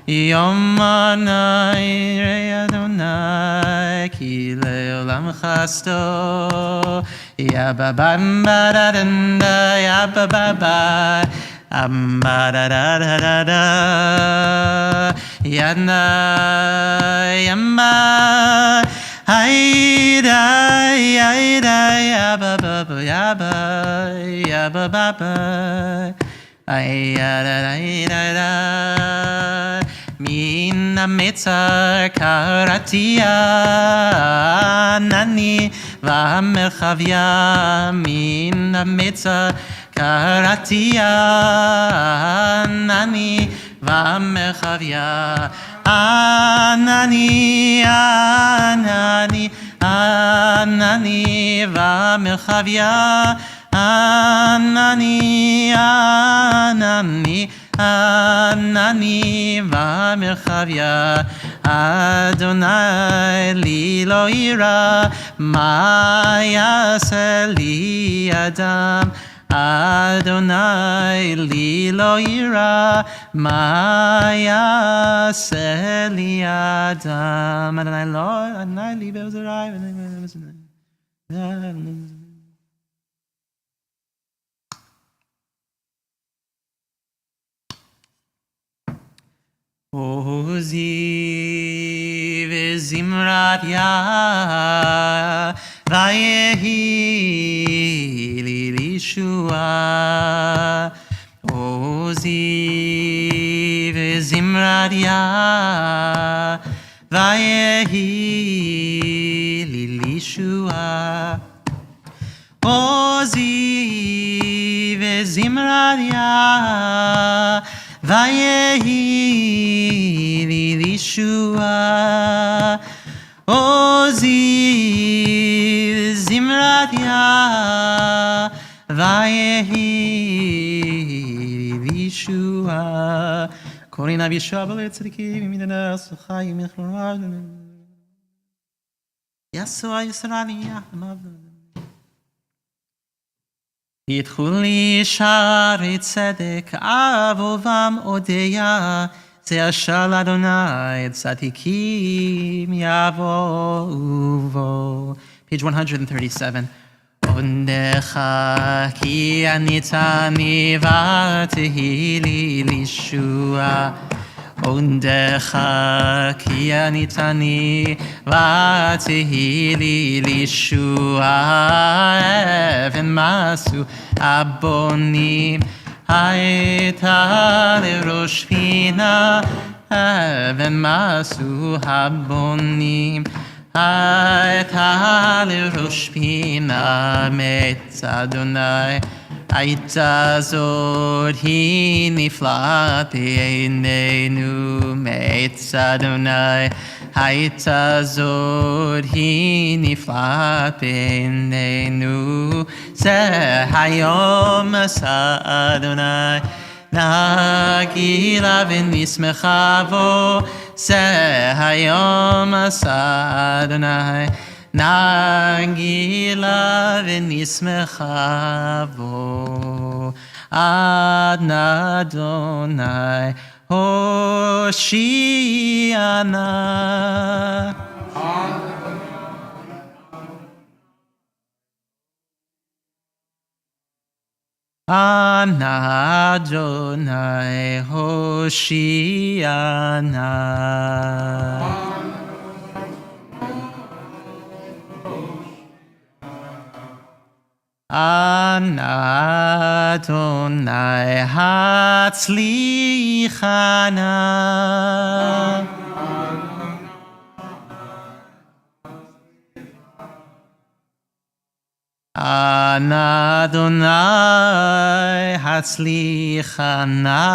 yomana Adonai ki leolam chasto yababam badadanda yabababa da yana yamba hayda yabababa yabababa ayada min ametzar karatia nani v'merchavia min ametzar karatia nani v'merchavia anani v'merchavia anani v'merchavia Adonai li lo ira ma yaseh li adam Adonai li lo ira ma yaseh li adam Adonai lo Adonai li be'ozerai Ozi v'zimrat ya v'yehi li lishua Ozi v'zimrat ya v'yehi li lishua בזמרתיה, ויהי לי לישועה. עוזי בזמרתיה, ויהי לי לישועה. קוראים נביא ישועה לצדיקים, מדבר חיים יחלו. יסוע יסרני יחמד. ידחו לי שערי צדק, אבובם אודיה, זה אשר לאדוני צדיקים יבואו בו. Page 137. עונדך כי עניתני ותהי לי לישועה. עונדך כי עניתני ותהי לי לישועה. אבן מסו הבונים הייתה לראש פינה. אבן מסו הבונים הייתה לראש פינה. מת אדוני הייתה זאת היא נפלאת בעינינו. מת אדוני הייתה זאת היא נפלאת בעינינו. זה היום עשה אדוני נגילה ונשמחה בו. זה היום עשה אדוני נגילה ונשמחה בו. עד אדוני הושיע נא. אנא אדוני הושיע נא. אנא אדוני הצליחה נא. אנא אדוני הצליחה נא.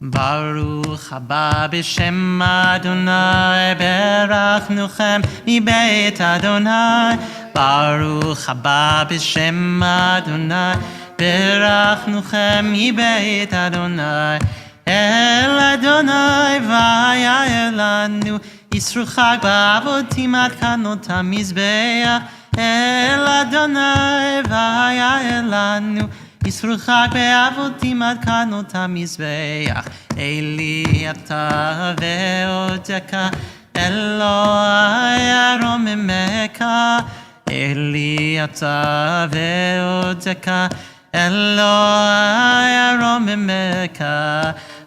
ברוך הבא בשם אדוני, ברכנוכם מבית אדוני. ברוך הבא בשם אדוני, ברכנוכם מבית אדוני. אל אדוני והיה לנו, ישרו חג בעבודים התקנות המזבח. אל אדוני והיה לנו, ישרו חג בעבודים התקנות המזבח. אלי אתה ועודך, אלוהי ארוממך. אלי אתה ועודך, אלוהי ארוממך.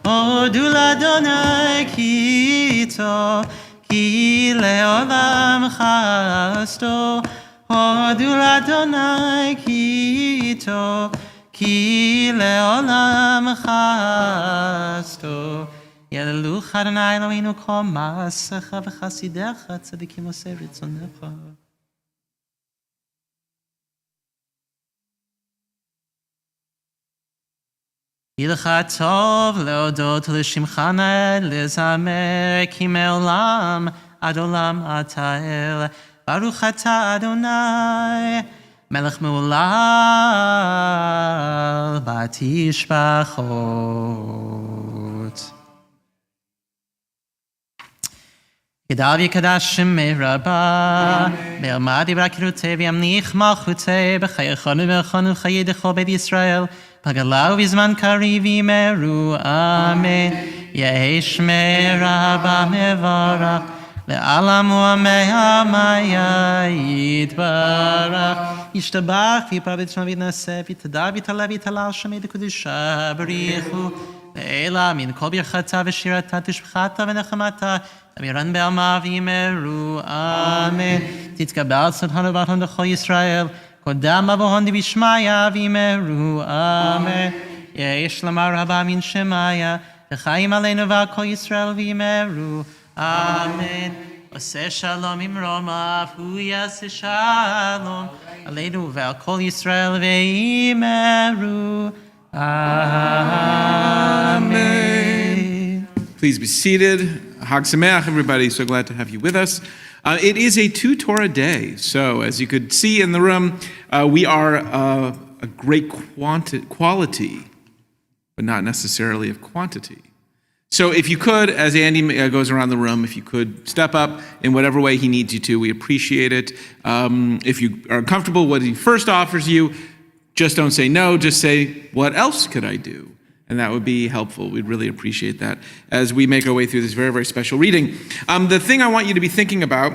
הודו לאדוני כי טוב, כי לעולם חסדו. הודו לאדוני כי טוב, כי לעולם חסדו. יהללוך אדוני אלוהינו כל מעשיך וחסידיך צדיקים עושי רצונך. יהי לך טוב להודות לשמך נאה, לזמר כי מעולם עד עולם אתה אל. ברוך אתה אדוני מלך מהולל בתשבחות. גדל ויקדש שמי רבה, בעלמא דברי קירותי וימליך מלכותי, בחייכנו וברכנו חיי דכל בית ישראל, בגלה ובזמן קריב יאמרו אמן. יהי שמי רבה מברך, לעלם ועמי עמיה יתברך. ישתבח ויפרט שמו ויתנשא ויתהדר ויתעלה ויתהלל שמי דקדושה בריחו. לעילה מן כל ברכתה ושירתה תשבחתה ונחמתה, אמירן בעלמא ויאמרו אמן. תתקבל צאתנו וברכנו לכל ישראל, קודם אבוהן דבשמיא ויאמרו אמן. יהי שלמה רבה מן שמיא, וחיים עלינו ועל כל ישראל ויאמרו אמן. Aseh shalom imromav, hu yaseh shalom. Aleinu ve'al kol Yisrael ve'imeru. Amen. Please be seated. Hag Sameach, everybody. So glad to have you with us. It is a 2 Torah day. So as you could see in the room, we are a great quality, but not necessarily of quantity. So if you could, as Andy goes around the room, if you could step up in whatever way he needs you to, we appreciate it. If you are comfortable with what he first offers you, just don't say no, just say, what else could I do? And that would be helpful. We'd really appreciate that as we make our way through this very, very special reading. The thing I want you to be thinking about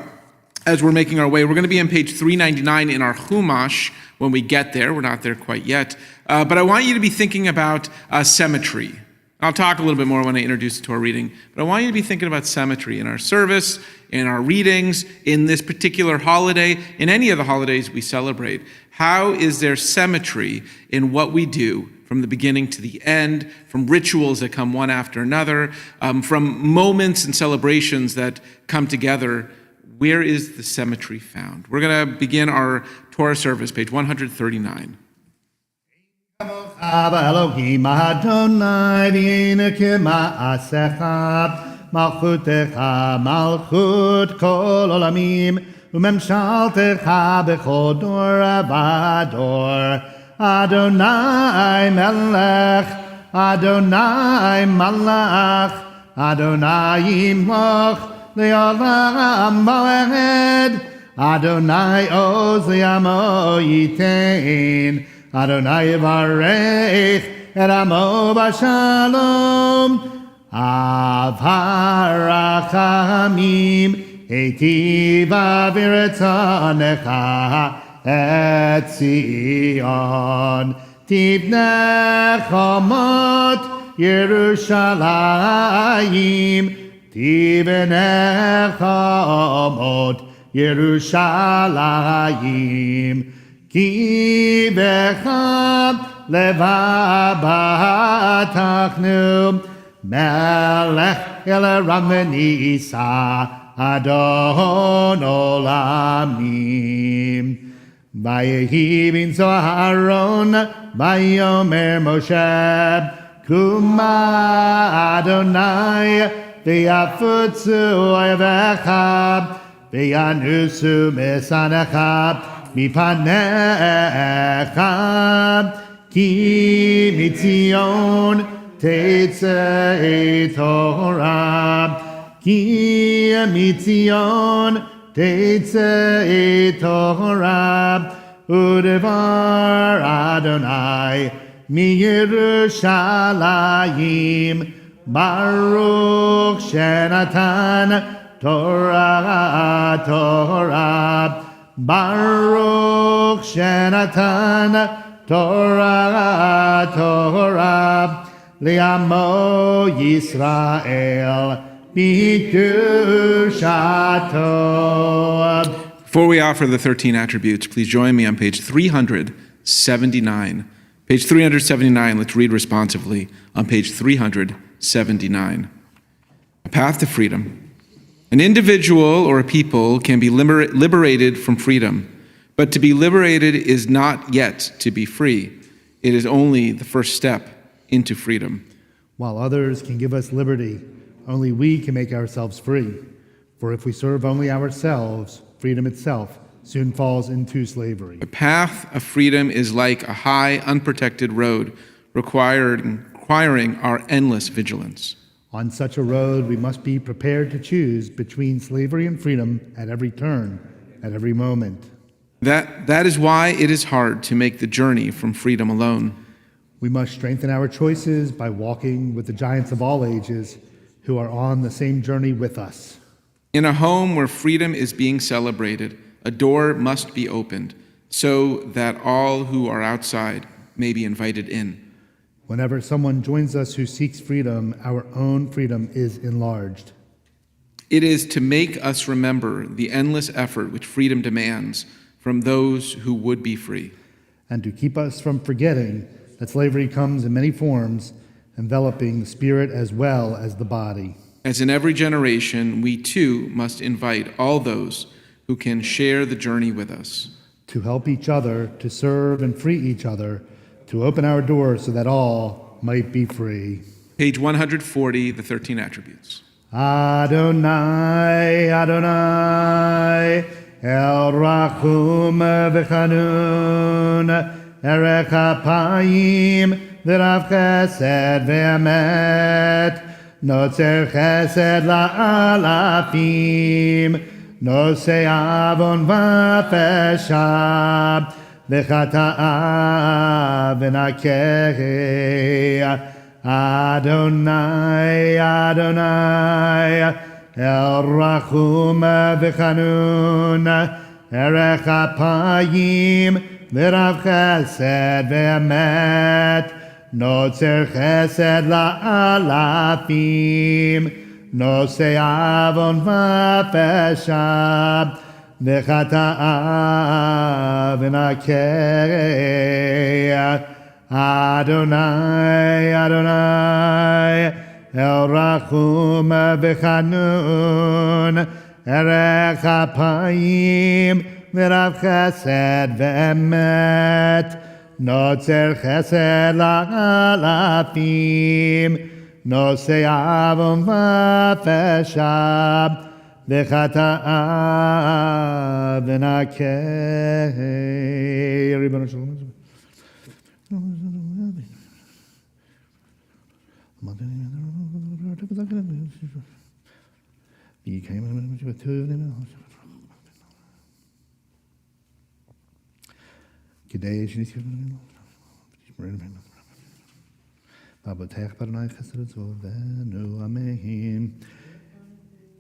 as we're making our way, we're going to be on page 399 in our Chumash when we get there. We're not there quite yet. But I want you to be thinking about symmetry. I'll talk a little bit more when I introduce it to our reading. But I want you to be thinking about symmetry in our service, in our readings, in this particular holiday, in any of the holidays we celebrate. How is there symmetry in what we do from the beginning to the end, from rituals that come one after another, from moments and celebrations that come together? Where is the symmetry found? We're going to begin our Torah service, page 139. Elohim Adonai v'yineke ma'asecha malchutecha malchut kol olamim umemshaltecha b'chol dor v'dor Adonai melech Adonai malach Adonai yimloch le'olam va'ed Adonai oz li'amo yitein Adonai Varech et Amo Bashalom Avarachamim Eitiva Viretzanecha Et Zion Tibnech Hamot Yerushalayim Tibnech Hamot Yerushalayim Ki becham levabatachnu melech el ramvenisa adon olamim. Vayehi bin Zoharon vayomer Moshe kuma Adonai v'yafutzu oyevecha v'yanusu mesanecha Mipanecha ki mitzion tetzei Torah ki mitzion tetzei Torah udevar Adonai mi Yerushalayim Baruch shenatan Torah Baruch shenatan Torah li'amo Yisrael b'kedushato. Before we offer the 13 attributes, please join me on page 379. Page 379, let's read responsively on page 379. A path to freedom. An individual or a people can be liberated from freedom, but to be liberated is not yet to be free. It is only the first step into freedom. While others can give us liberty, only we can make ourselves free. For if we serve only ourselves, freedom itself soon falls into slavery. The path of freedom is like a high, unprotected road, requiring our endless vigilance. On such a road, we must be prepared to choose between slavery and freedom at every turn, at every moment. That is why it is hard to make the journey from freedom alone. We must strengthen our choices by walking with the giants of all ages who are on the same journey with us. In a home where freedom is being celebrated, a door must be opened so that all who are outside may be invited in. Whenever someone joins us who seeks freedom, our own freedom is enlarged. It is to make us remember the endless effort which freedom demands from those who would be free. And to keep us from forgetting that slavery comes in many forms, enveloping the spirit as well as the body. As in every generation, we too must invite all those who can share the journey with us. To help each other, to serve and free each other, to open our doors so that all might be free. Page 140, the 13 attributes. Adonai, Adonai, El Rachum v'Chanun, Erech Hapayim, v'Rav Chesed v'Emet, Notzer Chesed la'alafim, Nosei Avon v'Feshab, v'Chata'a v'Nakeh, Adonai, Adonai, El Rachum v'Chanun, Erech Hapayim, v'Rav Chesed v'Emet, Notzer Chesed la'alafim, Nosei Avon v'Feshab, v'Chata'a v'Nakeh, Adonai, Adonai, El Rachum v'Chanun, Erech Hapayim, v'Rav Chesed v'Emet, Notzer Chesed la'alafim, Nosei Avon v'Feshab, v'Chata'a v'Nakeh. Ribbon Shalom.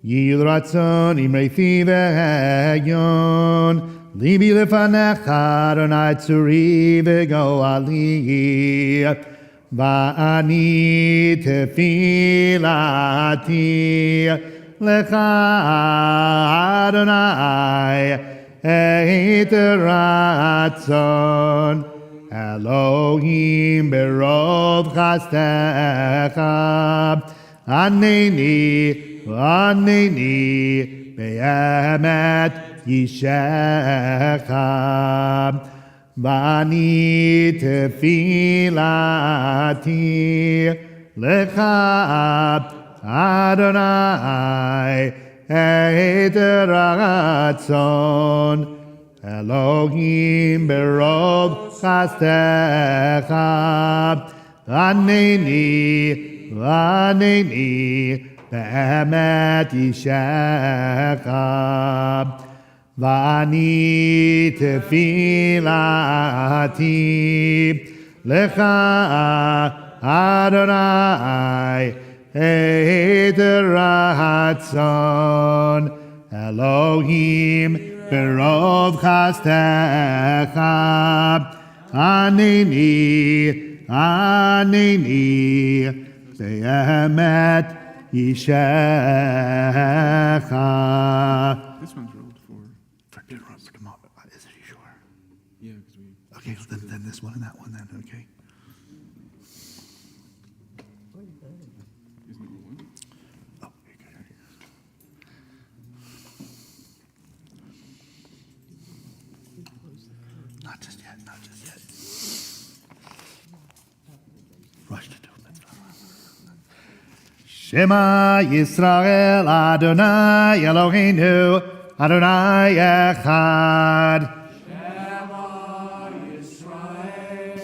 Yil ratzon imrei fi v'hegyon, libi lefanecha Adonai tzuri v'goali, va'ani tefilati lecha Adonai, eit ratzon Elohim berov chastecha, aneni be'emet yishecha, v'ani tefilati lecha Adonai, eit ratzon Elohim berov chastecha, aneni be'emet yishecha, v'ani tefilati lecha Adonai, eit ratzon Elohim berov chastecha, aneni be'emet yishecha. This one's rolled for tomorrow. Is it sure? Yeah, because we. Okay, so then this one and that one then, okay. Is number one? Oh, okay, good. Not just yet. Rush to do it. Shema Yisrael Adonai Eloheinu Adonai Echad. Shema Yisrael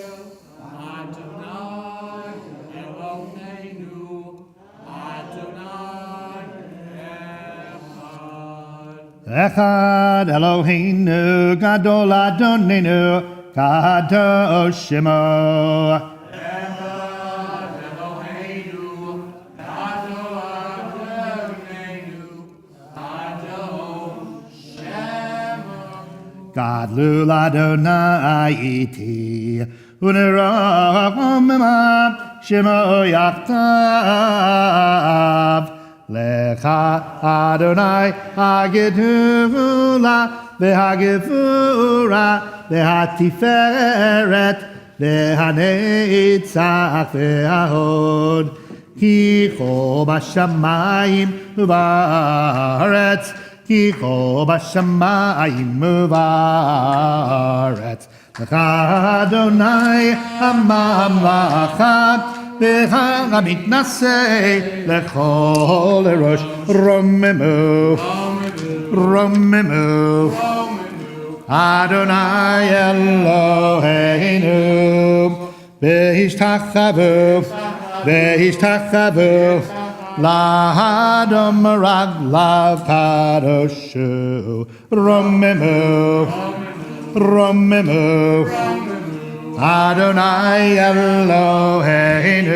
Adonai Eloheinu Adonai Echad. Echad Eloheinu Gadol Adonenu Kadosh Shemo. Gadlul Adonai iti, unerachomema shemo yachtav. Lecha Adonai hagedula v'hagevura v'hatiferet v'hanetzach v'hahod. כי כה בשמיים ובארץ, כי כה בשמיים ובארץ. לך אדוני הממלכה, לך המתנשא לכל ראש. רוממו, רוממו, אדוני אלוהינו, והשתחוו, והשתחוו לאדום רגליו קדושו. רוממו, רוממו, אדוני אלוהינו,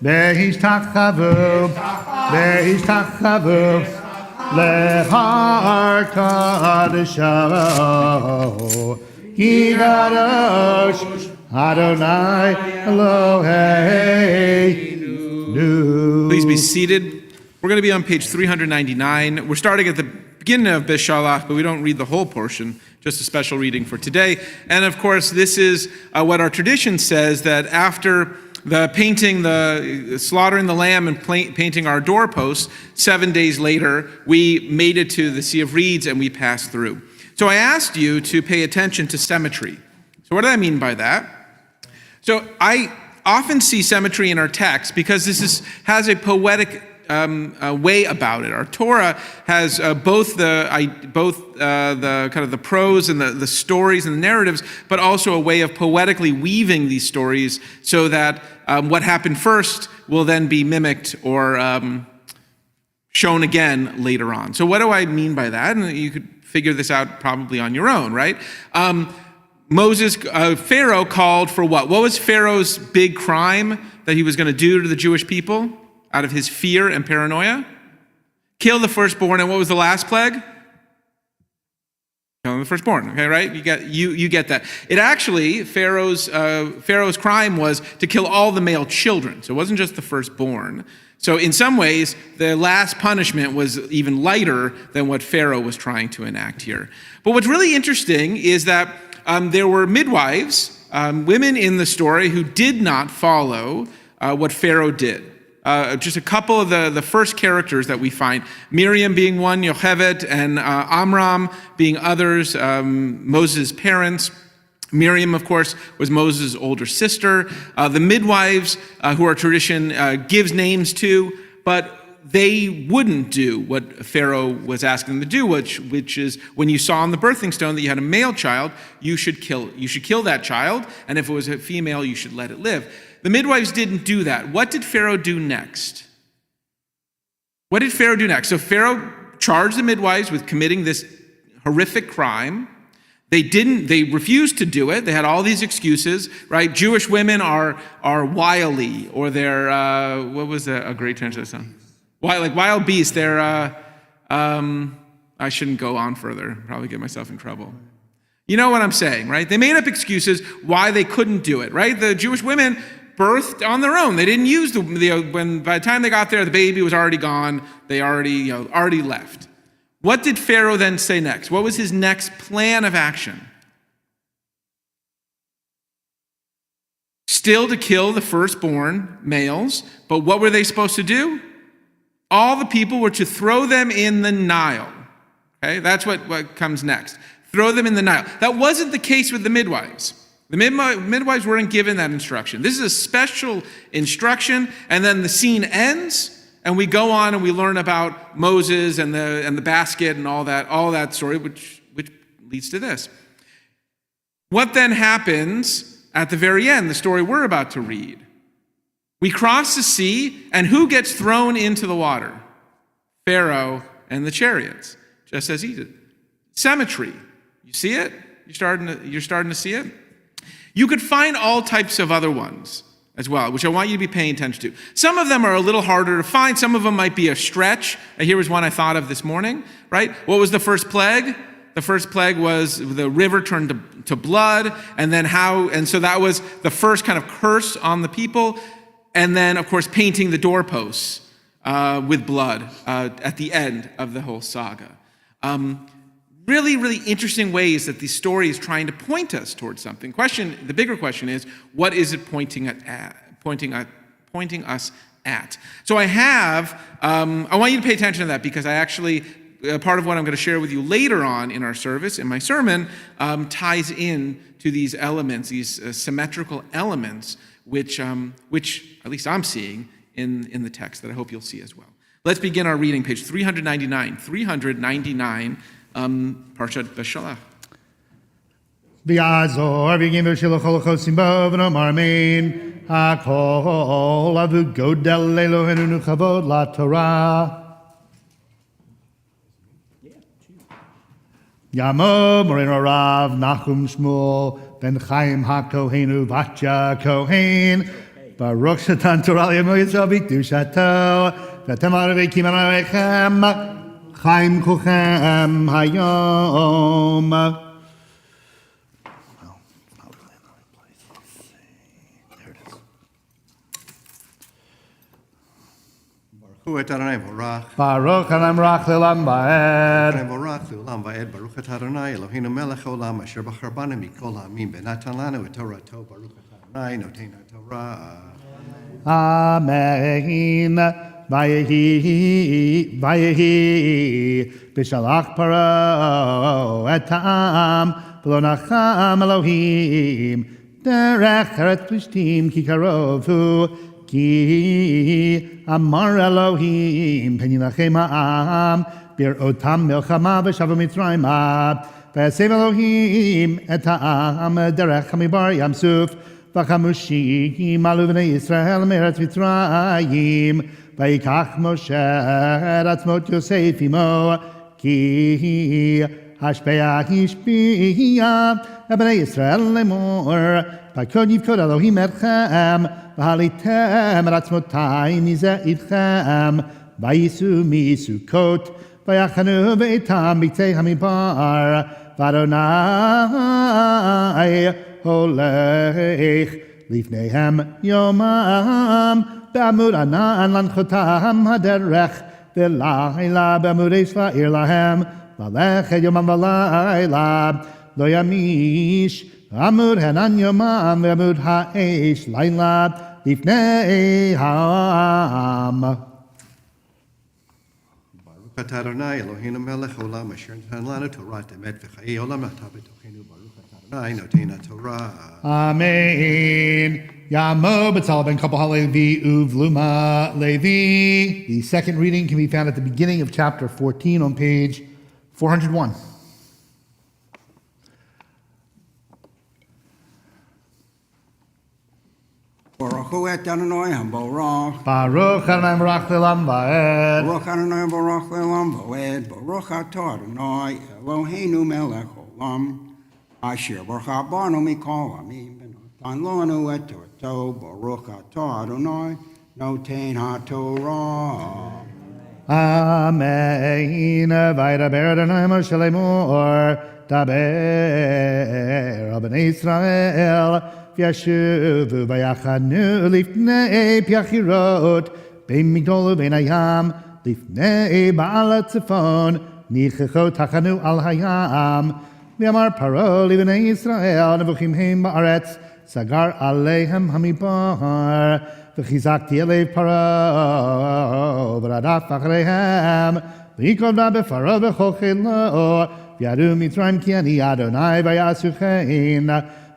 והשתחוו, והשתחוו להר קדושו. כי קדוש Adonai Eloheinu. Please be seated. We're going to be on page 399. We're starting at the beginning of Beshalach, but we don't read the whole portion, just a special reading for today. And of course, this is what our tradition says, that after the painting, the slaughtering the lamb and painting our doorposts, 7 days later, we made it to the Sea of Reeds and we passed through. So I asked you to pay attention to symmetry. So what do I mean by that? So I often see symmetry in our text because this has a poetic way about it. Our Torah has both the kind of the prose and the stories and the narratives, but also a way of poetically weaving these stories so that what happened first will then be mimicked or shown again later on. So what do I mean by that? And you could figure this out probably on your own, right? Pharaoh called for what? What was Pharaoh's big crime that he was going to do to the Jewish people out of his fear and paranoia? Kill the firstborn. And what was the last plague? Killing the firstborn. Okay, right? You get that. It actually, Pharaoh's crime was to kill all the male children. So it wasn't just the firstborn. So in some ways, the last punishment was even lighter than what Pharaoh was trying to enact here. But what's really interesting is that there were midwives, women in the story who did not follow what Pharaoh did. Just a couple of the first characters that we find, Miriam being one, Yocheved, and Amram being others, Moses' parents. Miriam, of course, was Moses' older sister. The midwives, who our tradition gives names to, but they wouldn't do what Pharaoh was asking them to do, which is when you saw on the birthing stone that you had a male child, you should kill that child, and if it was a female, you should let it live. The midwives didn't do that. What did Pharaoh do next? What did Pharaoh do next? So Pharaoh charged the midwives with committing this horrific crime. They refused to do it. They had all these excuses, right? Jewish women are wily, or they're, what was a great translation? Like wild beasts. They're, I shouldn't go on further, probably get myself in trouble. You know what I'm saying, right? They made up excuses why they couldn't do it, right? The Jewish women birthed on their own. They didn't use when by the time they got there, the baby was already gone. They already left. What did Pharaoh then say next? What was his next plan of action? Still to kill the firstborn males, but what were they supposed to do? All the people were to throw them in the Nile. Okay, that's what comes next. Throw them in the Nile. That wasn't the case with the midwives. The midwives weren't given that instruction. This is a special instruction, and then the scene ends, and we go on and we learn about Moses and the basket and all that story, which leads to this. What then happens at the very end, the story we're about to read? We cross the sea, and who gets thrown into the water? Pharaoh and the chariots, just as he did. Symmetry. You see it? You're starting to see it? You could find all types of other ones as well, which I want you to be paying attention to. Some of them are a little harder to find. Some of them might be a stretch. Here was one I thought of this morning, right? What was the first plague? The first plague was the river turned to blood, and so that was the first kind of curse on the people. And then, of course, painting the doorposts with blood at the end of the whole saga. Really, really interesting ways that the story is trying to point us towards something. The bigger question is, what is it pointing pointing us at. So I want you to pay attention to that, because I actually, part of what I'm going to share with you later on in our service, in my sermon, ties in to these elements, these symmetrical elements, which at least I'm seeing in the text, that I hope you'll see as well. Let's begin our reading, page 399. 399, Parshat Beshalach. V'yazor v'yigim v'shilach ol chosim bo v'nomar amen. Hakol avu godel Eloheinu chavod la Torah. Yamo Moreno Rav Nachum Shmuel Ben Chaim HaKohenu Vatya Kohen Baruch Shatan Torah Yemo Yisrael B'Kedushato V'Temar V'Kim Aravechem Chaim Kochem Hayom. Baruch Adonai Borach. Baruch Adonai Borach Le'olam Va'ed. Adonai Borach Le'olam Va'ed. Baruch Adonai Eloheinu Melech Olam Asher Bachar Banu Mikol Ha'amim Benatan Lanu Et Torato. Baruch Adonai Noten HaTorah. Amen. Vayehi B'Shalach Paro Et Ha'am V'lo Nacham Elohim Derech Eretz Plishtim Ki Karov Hu Ki Amar Elohim Pen Yilachem Ha'am Bir'otam Milchama V'Shavu Mitzrayim V'Yasev Elohim Et Ha'am Derech Hamidbar Yam Suf V'Chamushim Alu B'nei Yisrael Me'eretz Mitzrayim V'Yikach Moshe Atzmot Yosef Imo Ki Hashpeach Hishpiyah B'nei Yisrael Lemor V'Kod Yivkod Elohim Etchem V'Halitem Atzmotayim Yizeh Idchem V'Yisu Misukot V'Yachanu V'Etam B'Tzei Hamidbar V'Adonai Holech Lifneihem Yomam B'Amud Anan Lanchotam Haderech V'Layla B'Amud Eish La'ir Lahem V'Alech Yomam V'Layla Lo Yamish Amud Hanan Yomam V'Amud Ha'esh Layla Lifnei Ham. Baruch Adonai Eloheinu Melech Olam Asher Natan Lanu Torah Emet V'Chayei Olam Atah B'Tochenu. Baruch Adonai Noten HaTorah. Amen. Yamo B'Tzal Ben Kapal Levi Uvluma Levi. The second reading can be found at the beginning of chapter 14 on page 401. Baruch Adonai Haborach. Baruch Adonai Borach Le'olam Va'ed. Baruch Adonai Baruch Le'olam Va'ed. Baruch Atah Adonai Eloheinu Melech Olam Asher Bachar Banu Mikol Ha'amim Benatan Lanu Et Torato. Baruch Atah Adonai Noten HaTorah. Amen. Vaydaber Adonai Moshe Lemor. Daber B'nei Yisrael. V'yashuvu v'yachanu lifnei piachirot bein migdol u'bein hayam lifnei ba'al hatzifon nichechot hachanu al hayam v'yamar Paro livnei Yisrael nevuchim heim ba'aretz sagar aleihem hamidbar v'chizakti elev Paro v'radaf achreihem v'yikol b'Paro v'chol chelo v'yadu Mitzrayim ki ani Adonai v'yasu chein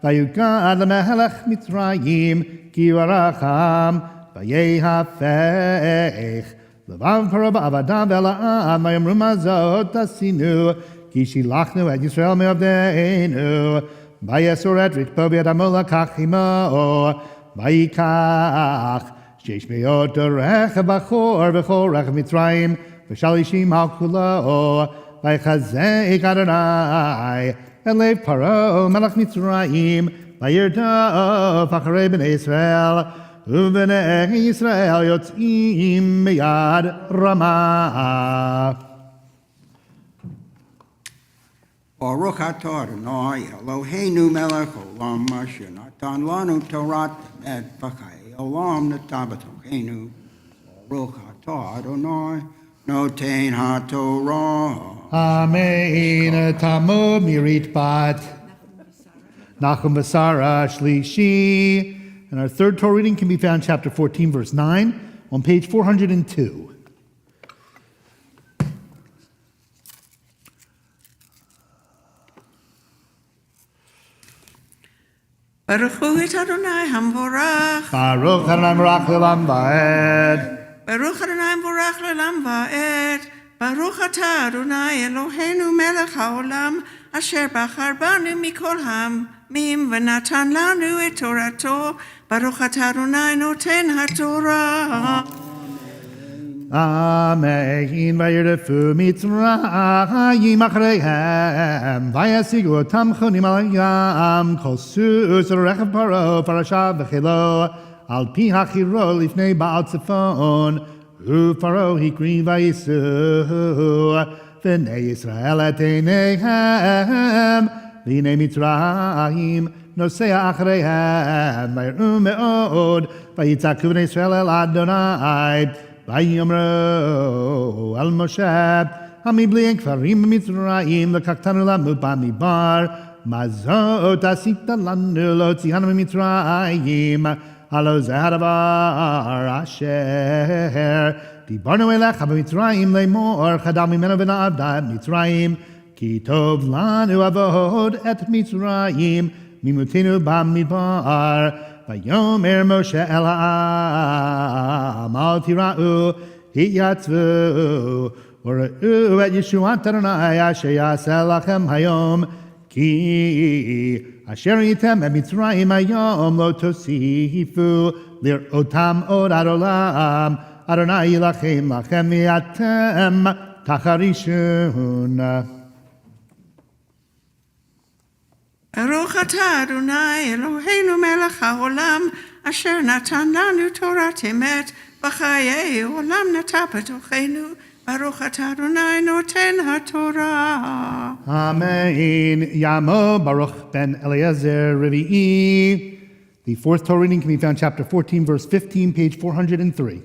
Vayugad lemelech Mitzrayim ki varacham vayehafech levav Paro ba'avadav ela'am vayomru mazot asinu ki shilachnu et Yisrael me'avdeinu vayesor et rikbo v'yadamo lakach imo vayikach sheish me'ot rechav bachor v'chol rechav Mitzrayim v'shalishim al kulo vaychazek Adonai Elev Paro Melech Mitzrayim Vayirdav Acharei B'nei Yisrael U'B'nei Yisrael Yotzim B'yad Ramah. Baruch Atah Adonai Eloheinu Melech Olam Asher Natan Lanu Torah Emet V'Chayei Olam Natan B'Tochenu. Baruch Atah Adonai Noten HaTorah. Amen. Tamud Mirit Bat Nachum Basara Shlishi And our third Torah reading can be found chapter 14, verse 9, on page 402. Baruch hu et Adonai hamvorach. Baruch Adonai Merach Le'olam Va'ed. Baruch Adonai hamvorach le'olam va'ed. Baruch atah Adonai Eloheinu melech haolam asher bachar banu mikol hamim v'natan lanu et Torato. Baruch atah Adonai noten haTorah. Amen. Vayirdefu Mitzrayim achreihem. Vayasigu otam chonim al hayam. Kol sus rechav paro parashav v'chelo. Al pi hachiro lifnei Baal Tzefon. Hu Pharaoh hikri vayisu. V'nei Yisrael et eineihem. V'nei Mitzrayim. Nosea achreihem. Vayir'u me'od. Vayitzaku v'nei Yisrael el Adonai. Vayomro al Moshe, Hamibli and Kfarim Mitzrayim, the Kaktanu Lamu Bamibar, Mazot Asita Lanu Lotzihanam Mitzrayim, Halo Zahadavar Asher, Dibarno Elech Mitzrayim Lemor, Chadam Mimeno V'na'avdad Mitzrayim, Ki Tov Lanu Avod et Mitzrayim, Mimutinu Bamibar, Vayomer Moshe el ha'am al tira'u hiyatzvu Ure'u et Yeshuat Adonai asher yaseh lachem hayom Ki asher yitem et Mitzrayim hayom lo tosifu lir'otam od ad olam Adonai yilachem lachem v'yatem tacharishun. Baruch atah Adonai Eloheinu melech haolam asher natan lanu Torah emet v'chayei olam nata b'tochenu. Baruch atah Adonai noten haTorah. Amen. Yamo Baruch ben Eliezer Revi'i. The fourth Torah reading can be found chapter 14, verse 15, page 403.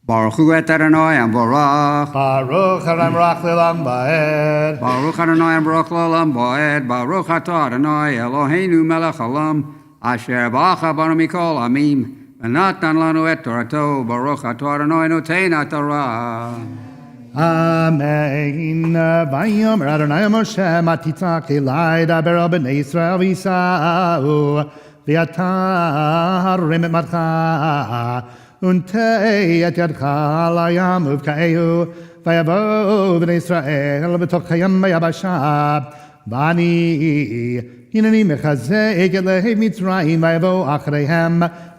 Baruch hu et Adonai hamvorach. Baruch Adonai Merach Le'olam Va'ed. Baruch Adonai hamvorach le'olam va'ed. Baruch atah Adonai Eloheinu melech haolam asher bachar banu mikol hamim v'natan lanu et Torato. Baruch atah Adonai noten haTorah. Amen. Vayomer Adonai Moshe matitzak elai daber al bnei Yisrael v'yisau v'yata harem et matcha untei et yadcha layam uvkaehu vayavo bnei Yisrael b'toch hayam v'yabasha v'ani hineni mechazek et lehev Mitzrayim vayavo achreihem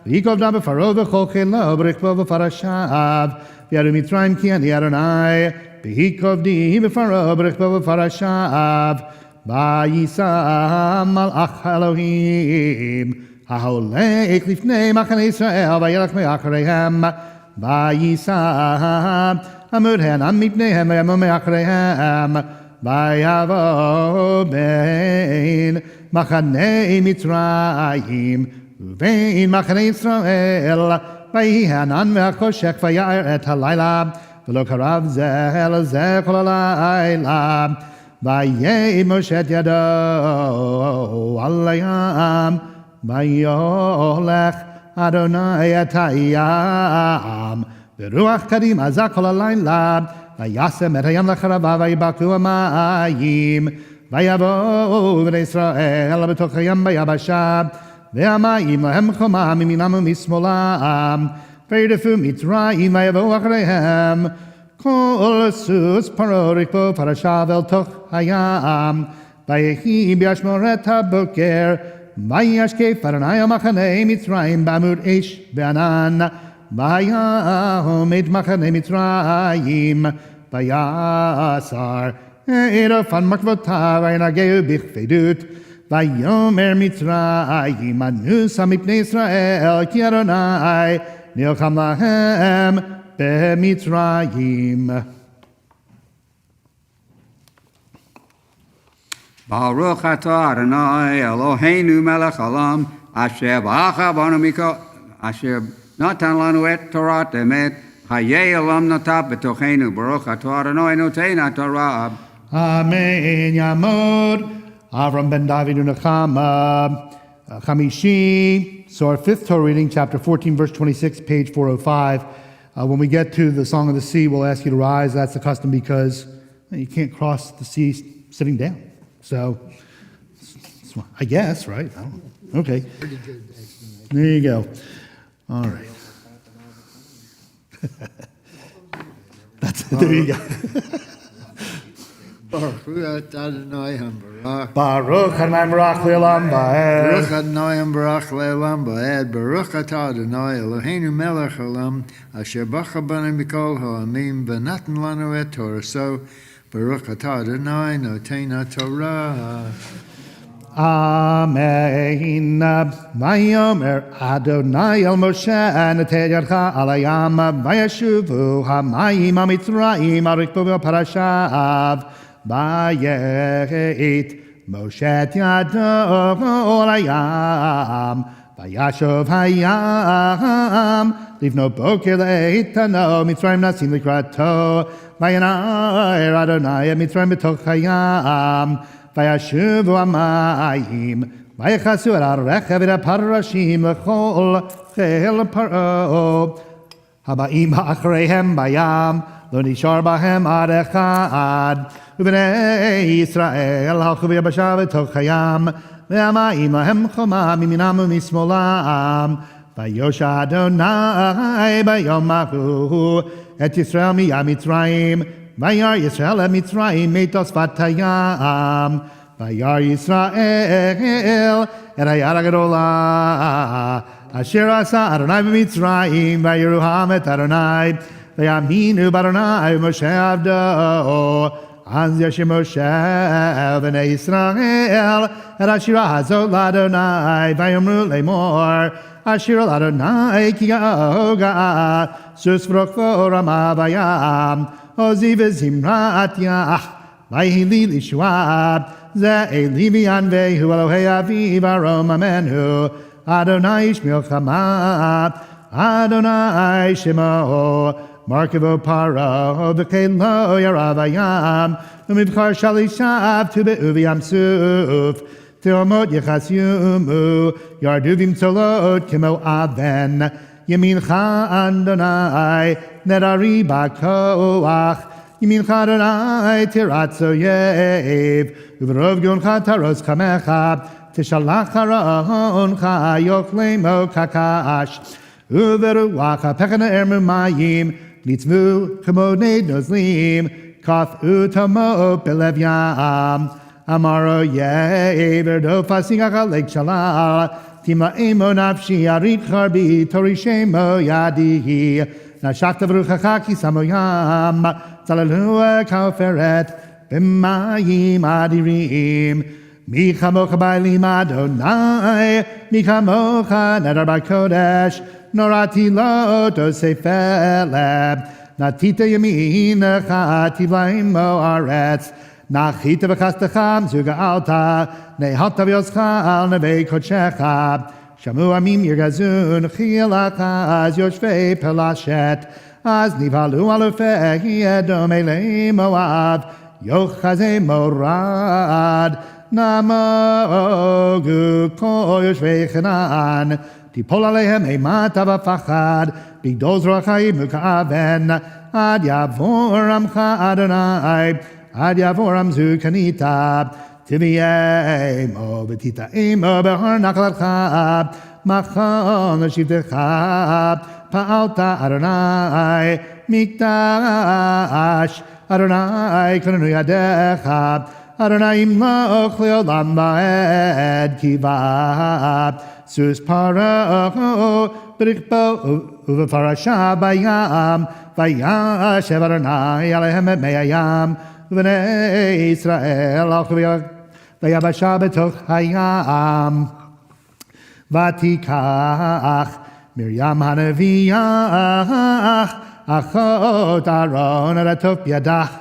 v'yikov da b'Pharaoh v'chol chelo b'rikbo v'farashav V'yaru Mitzrayim ki ani Adonai, v'hikovdi b'Pharaoh b'rechbo v'farashav, v'yisam malach Elohim, ha'holech lifnei machane Yisrael, v'yelach me'achareihem, v'yisam amud hanam mipneihem, v'yamo me'achareihem, v'yavo bein machane Mitzrayim, u'vein machane Yisrael, Vayihanan ve'achoshech vaya'er et halayla v'lo karav zeh el zeh kol halayla vayei Moshe et yado al hayam vayolech Adonai et hayam v'ruach kadim azak kol halayla vayasem et hayam lecharava vayibaku hamayim vayavo b'nei Yisrael b'toch hayam vayabasha Ve'amayim lahem choma miminam u'mismolam V'yirdefu Mitzrayim v'yavo achreihem Kol sus paro rikbo parashav el toch hayam V'yehi b'yashmoret haboker V'yashkef Adonai machane Mitzrayim b'amud esh v'anan V'yahom et machane Mitzrayim V'yasar Erofan makvotav v'ynageu b'chvedut Vayomer Mitzrayim anusa mipnei Yisrael ki Adonai nilcham lahem b'Mitzrayim. Baruch atah Adonai Eloheinu melech haolam asher bachar banu mikol asher natan lanu et Torah emet חיי עולם נטע בתוכנו, ברוך אתה אדוני נותן התורה. Amen. Yamod. Avram ben David Unachama. Chamishi. So our fifth Torah reading, chapter 14, verse 26, page 405. When we get to the Song of the Sea, we'll ask you to rise. That's the custom because you can't cross the sea sitting down. So, I guess, right? I don't know. Okay. Pretty good explanation. There you go. All right. There you go. Baruch Adonai Hambarach. Baruch Adonai Barach Le'olam Baruch Va'ed. Adonai Hambarach Le'olam Va'ed. Baruch Atah Adonai Eloheinu Melech Olam Asher Bacha Banu Mikol Ha'amim V'natan Lanu Et Torah. So Baruch Atah Adonai Noten HaTorah. Amen. Vayomer Adonai el Moshe Nateh Yadcha al Hayam Vayashuvu Hamayim HaMitzrayim Arikbu Parashav Vayet Moshe et Yado al Hayam Vayashuv Hayam Livno Boker Leitano Mitzrayim Nasim Likrato Vayanayir Adonai Mitzrayim B'toch Hayam Vayashuvu Hamayim Vayachasu el Arechev et Parashim L'chol Chel Paro Habaim Ha'achreihem Bayam Lo Nishar Bahem Ad Echad U'bnei Yisrael Halchu v'yabasha v'toch Hayam Ve'hamayim Lahem Choma Miminam u'mismolam Vayosha Adonai Bayom Ahu Et Yisrael miyam Mitzrayim Vayar Yisrael et Mitzrayim Meitos Vatayam Vayar Yisrael et Hayar HaGadola Asher Asa Adonai b'Mitzrayim Vayeruham et Adonai Vayaminu b'Adonai Moshe Avdo Az Yashim Moshe V'nei Yisrael Et Ashira Hazot L'Adonai Vayomru Le'mor Ashira L'Adonai Ki Ya'oga Sus V'rokvo Rama Vayam Ozi v'zimrat yah, v'hili lishuab, ze'eli v'yanvehu Elohei aviv arom amenu, Adonai ishmil chama, Adonai shemo, Markevo paro, v'kelo yarav hayam, u'mivchar shalishav tu be'u v'yamsuf, Teomot yechasyumu, yarduvim tzolot kemo aven, Yemincha Adonai Nerari Bakoach Yemincha Adonai Tiratzo Yev Uvrov Yoncha Taros Kamecha Tishalach Haroncha Yochlemo Kakash Uveruacha Pechana Ermu Mayim Nitzvu Chemodnei Nozlim Kaf Utamo Belev Yam Amaro Yev Erdo Fasingach Lake Shalal Tima emo nafshi arit charbi tori shemo yadihi nashakta v'ruchacha ki samoyam tzalalu kaoferet b'mayim adirim mi chamocha ba'elim Adonai mi chamocha nedar b'kodesh norati lo tosei feleb natita yaminecha tivlaim mo'aretz Nachita v'chastacham zuga alta nehata v'yoschal nevei kodshecha shamu amim yirgazun chilachaz yoshvei pelashet az nivalu alufei edom elei moav yochazei morad namogu ko yoshvei chenan tipol aleihem eimata v'fachad bigdol zrochayim u'ka'aven ad yavor amcha Adonai Ad Yavoram Zukanita, Tiviemo, Betita Emo, Behar Nakalatcha, Machon, Shivtecha, Pa'alta Adonai, Mikdash, Adonai, Konanu Yadecha, Adonai Imloch Leolam Ba'ed Kiva, Sus Paro, Berikbo, Uvafarasha Bayam, Vayashev Adonai, Alehem et Me'ayam, V'nei Yisrael v'yabasha b'toch hayam v'tikach Miriam hanaviyach achot Aaron aratov yadach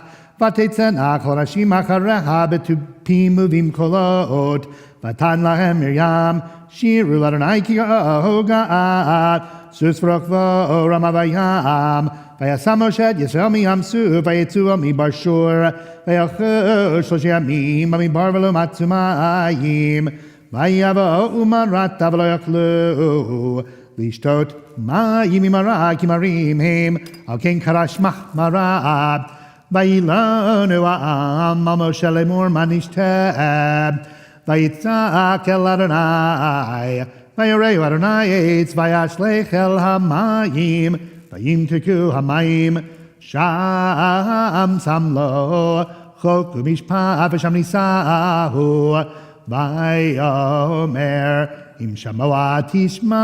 v'tetzanach horashim achareha b'tupim uvim kolot Vatan lahem Miriam, Shiru l'Adonai ki ga'at, Sus v'rokvo ramavayam, Vayasam Moshe et Yisrael miyam su, Vayetzu mi bar shur, Vayachu shloshi yamim, Bamidbar v'lo matzumayim, Vayavo umarata v'lo yaklu, Lishtot ma'im imara kimarim him, Al ken karash mahmarab, Vayilonu ha'am, Al Moshe lemur manishtab, Vayitzak el Adonai, Vayareu Adonai eitz, Vayashlech el hamayim, Vayimteku hamayim, Sham samlo, Chok u'mishpat v'sham nisahu, Vayomer, Im shamoa tishma,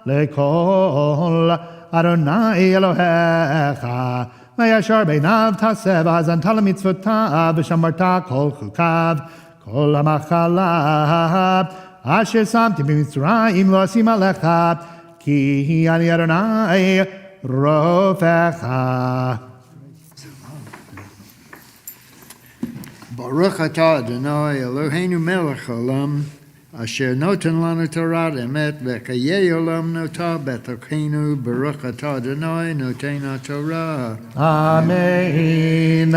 Lekol Adonai Elohecha, Vayashar beinav tasev, Hazan talam mitzvotav, V'shamarta kol chukav, Kol hamachalab, Asher samti b'mitzrayim lo asim alecha, Ki ani Adonai rofecha. Baruch atah Adonai Eloheinu melech haolam, asher noten lanu Torah emet v'chayei olam notah betokeinu. Baruch atah Adonai noten haTorah. Amen.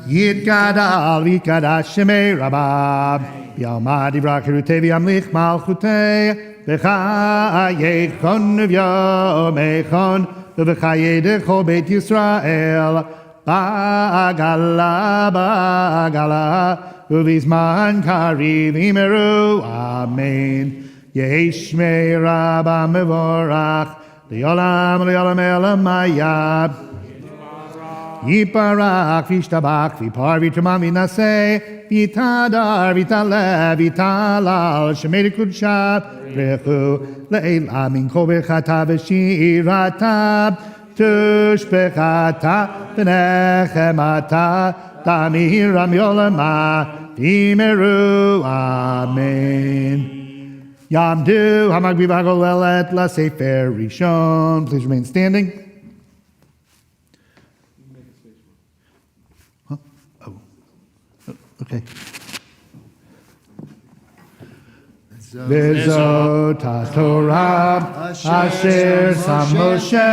Yitgadal v'yitgadash shemei rabab, Yalmad yivrak hirutei v'yamlich malchutei, V'chayechon v'yomechon, V'chayedechol beit Yisrael, Ba'agala, Uvizman kariv imeru. Amen. Yehi shmei rabba mevorach, Le'olam elam hayab. Yiparach v'ishtabach v'ipar v'tumam v'naseh, V'itadar v'italev v'talal shemei kudshav, Rechu le'elam min kol bechata v'shirata, Tushbechata v'nechemata, Tamiram yolama v'imeru. Amen. Yamdu hamagbiv hagolelet l'sefer rishon. Please remain standing. Huh? Oh. Okay. Vezot HaTorah asher sam Moshe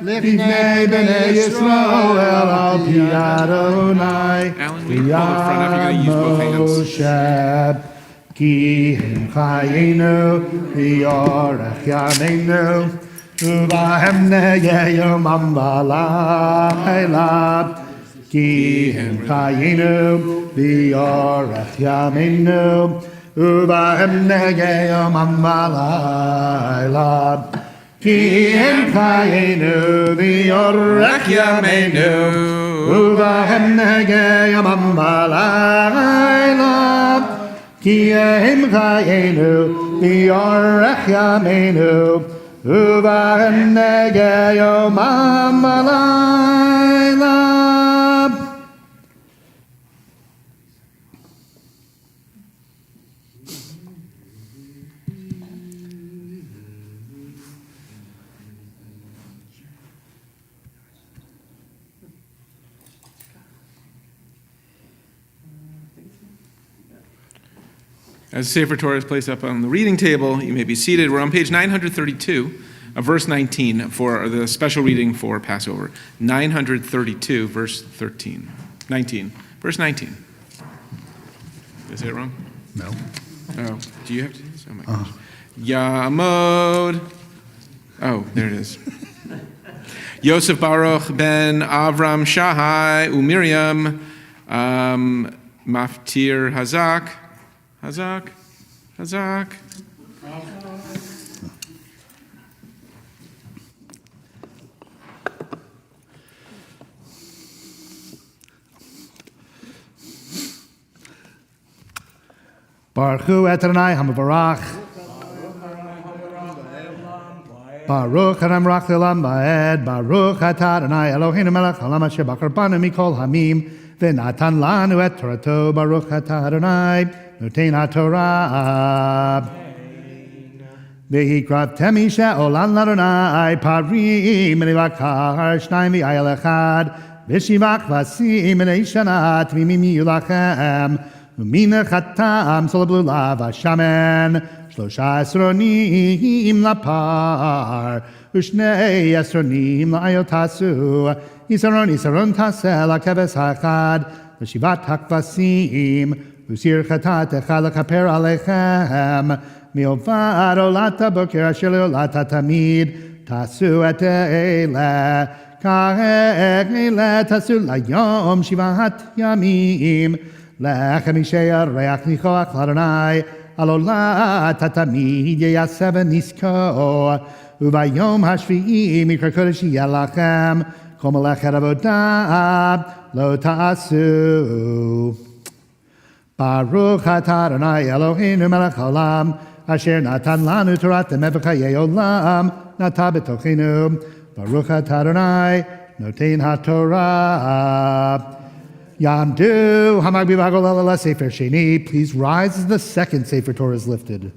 lifnei bnei Yisrael al pi Adonai Alan, will you pull in front after you're going to use both hands? Moshe ki hem chayenu v'yorech yameinu uvahem negeyom amvalayla ki hem chayenu v'yorech yameinu Uvahem negeyom amvalayla, Ki hem chayenu v'yorech yameinu. Uvahem negeyom amvalayla, Ki hem chayenu v'yorech yameinu. Uvahem negeyom amvalayla. As the Sefer Torah is placed up on the reading table, you may be seated. We're on page 932, verse 19, for the special reading for Passover. 932, verse 19. Verse 19. Did I say it wrong? No. Oh, do you have to? Oh my gosh. Yamod. Oh, there it is. Yosef Baruch ben Avram Shahai Umiriam Maftir Hazak. Hazak. Baruch hu et Adonai hamavarach. Baruch Adonai le'olam va'ed. Baruch atah Adonai Eloheinu melech haolam asher bachar banu mikol hamim v'natan lanu et torato. Baruch atah Adonai noten haTorah. V'hikravtem isha olam l'Adonai parim elivakar shnayim v'ayel echad v'shivach vasim elei shana tmimim yulachem ומן החתם סול הבלולב השמן, 13 עשרונים לפר, ושני עשרונים לאיות תעשו, עשרון תעשה לכבש האחד, ושבעת הכבשים, וסיר חטאת אחד לכפר עליכם, מעובד עולת הבוקר אשר לעולת התמיד, תעשו את אלה, כאלה תעשו ליום 7 ימים, לחם ישרח ניחוח לאדוני, על עולת התמיד יעשה ונזכו, וביום השביעי מקרא קודש יהיה לכם, כל מלאכת עבודה לא תעשו. ברוך אתה אדוני אלוהינו מלך העולם, אשר נתן לנו תורת אמת וחיי עולם, נטע בתוכנו. ברוך אתה אדוני נותן התורה. Yamdu Hamagbi Bagolala Sefer Sheni. Please rise as the second Sefer Torah is lifted.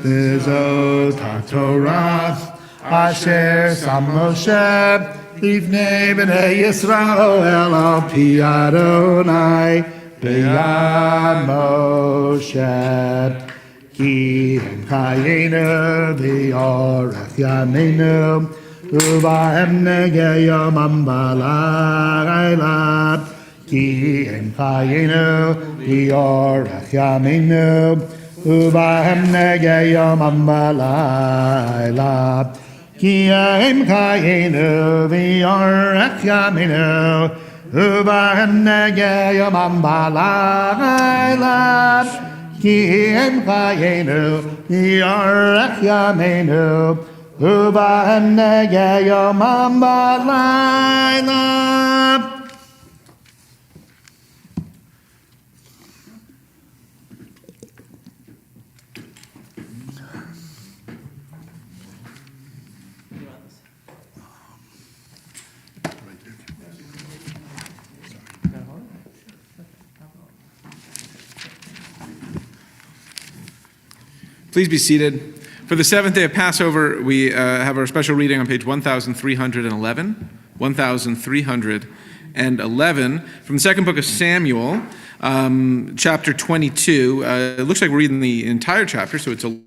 Zot HaTorah Asher Sam Moshe Livnei B'nei Yisrael Al Pi Adonai B'yad Moshe Ki Hem Chayenu V'yorech Yameinu U'Bahem Negei Yomam B'Layla Ki Hem Chayenu V'yorech Yameinu U'Bahem Negei Yomam B'Layla Ki Hem Chayenu V'yorech Yameinu U'Bahem Negei Yomam B'Layla Ki Hem Chayenu V'yorech Yameinu U'Bahem Negei Yomam B'Layla. Please be seated. For the seventh day of Passover, we have our special reading on page 1311. 1311 from the second book of Samuel, chapter 22. It looks like we're reading the entire chapter, so it's a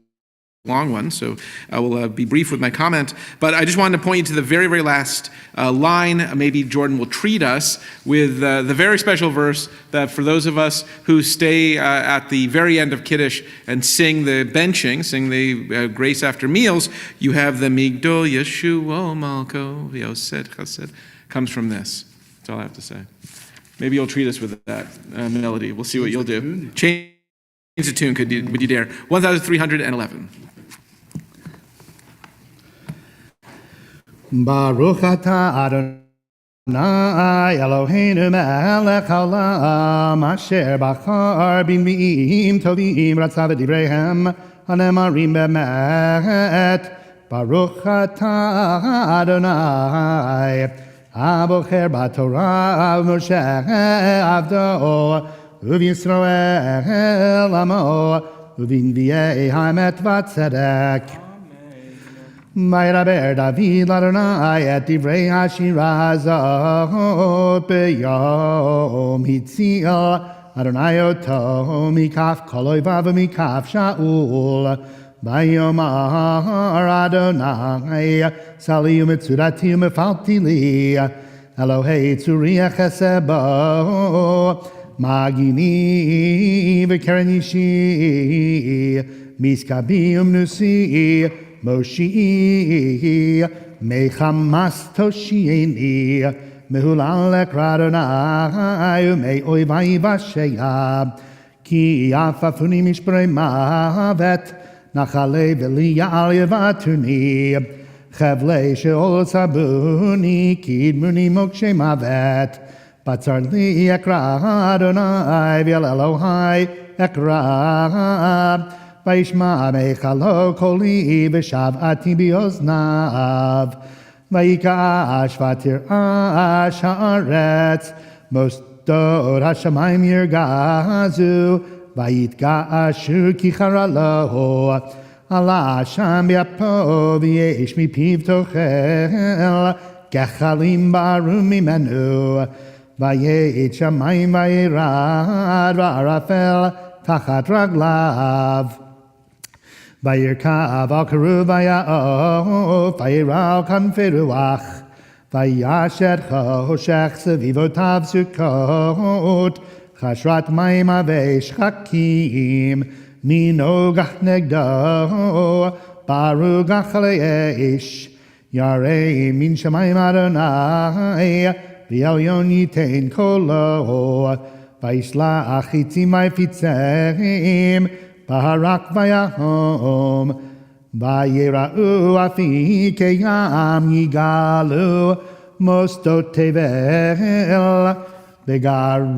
long one, so I will be brief with my comment. But I just wanted to point you to the very, very last line. Maybe Jordan will treat us with the very special verse that for those of us who stay at the very end of Kiddush and sing the benching, sing the grace after meals, you have the Migdol Yeshuo Malko V'Yosed Chesed. Comes from this. That's all I have to say. Maybe you'll treat us with that melody. We'll see what you'll do. Change the tune, would you dare? 1311. Baruch atah Adonai Eloheinu melech haolam asher bachar b'nvi'im tovim ratzav v'divreihem hanemarim be'emet. Baruch atah Adonai abocher b'torah Moshe avdo u'v'Yisrael amo u'v'nvi'ei ha'emet v'tzedek. Ma'iraber David l'Adonai et divrei hashira hazot b'yom hitzil Adonai oto mikaf kol oivav mikaf Shaul vayomar Adonai sali u'metzurati u'mefalti li Elohei tzuri chesed bo magini v'keren ishi miskabi u'mnusi Moshi mechamas toshieni mehulal ekradonai me oivai vasheya ki afafuni mishprei mavet nachale veli al yevatuni chavle sheol sabuni kidmuni mokshe mavet batzar li ekradonai v'el Elohai ekrad Vayishma mechalo koli v'shav'ati bioznav Vayikash v'tir'ash ha'aretz Mosdod hashamayim yirgazu Vayitgashu ki charalo Ala sham bi'apo v'yesh mipiv tochel גחלים בערו ממנו, ויט שמים וירד, וערפל תחת רגליו. וירכב על כרוב ויעוף, וירא על כנפי רוח, וישת חושך סביבותיו סוכות, חשרת מים ושחקים, מנוגח נגדו, בארו גחלי אש, ירא מן שמיים אדוני, ועליון ייתן קולו, וישלח חיצים ויפיצם, ברק ויהום, ויראו אפיקי ים יגאלו, מוסדות תבל, בגרת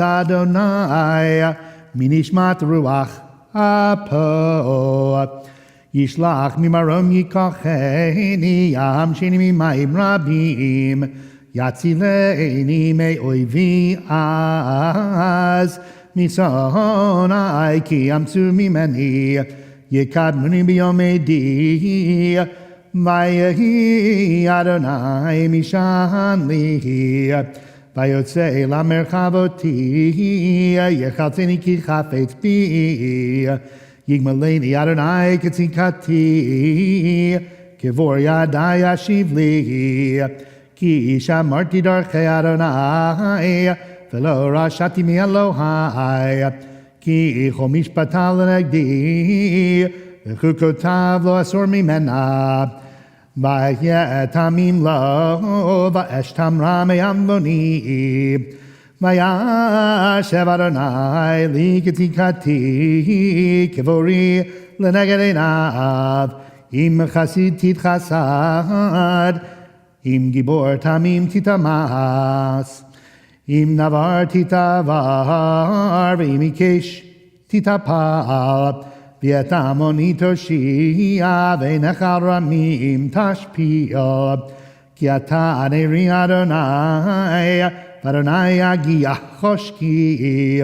אדוני, מנשמת רוח אפו. ישלח ממרום ייקחני, ימשני ממים רבים, יצילני מאויבי אז, משונאי כי ימצאו ממני, יקדמוני ביום עדי, ויהי אדוני משען לי, ויוצא למרחבותי, יחלצני כי חפץ בי, יגמלני אדוני כצדקתי, כבור ידי ישיב לי, כי שמרתי דרכי אדוני, ולא רשעתי מאלוהי, כי כל משפטיו לנגדי, וחוקותיו לא אסור ממנה. ויתמים לו, ואש תמרה מעמבוני, וישב אדוני לי כצדקתי, כבורי לנגד עיניו, אם חסיד תתחסד, אם גיבור תמים תתמס. אם נבר תתעבר, ואם עיקש תתפל, ואת עמוני תושיע, ונחל רמים תשפיל. כי אתה נרי אדוני, ואדוני יגיע חושקי,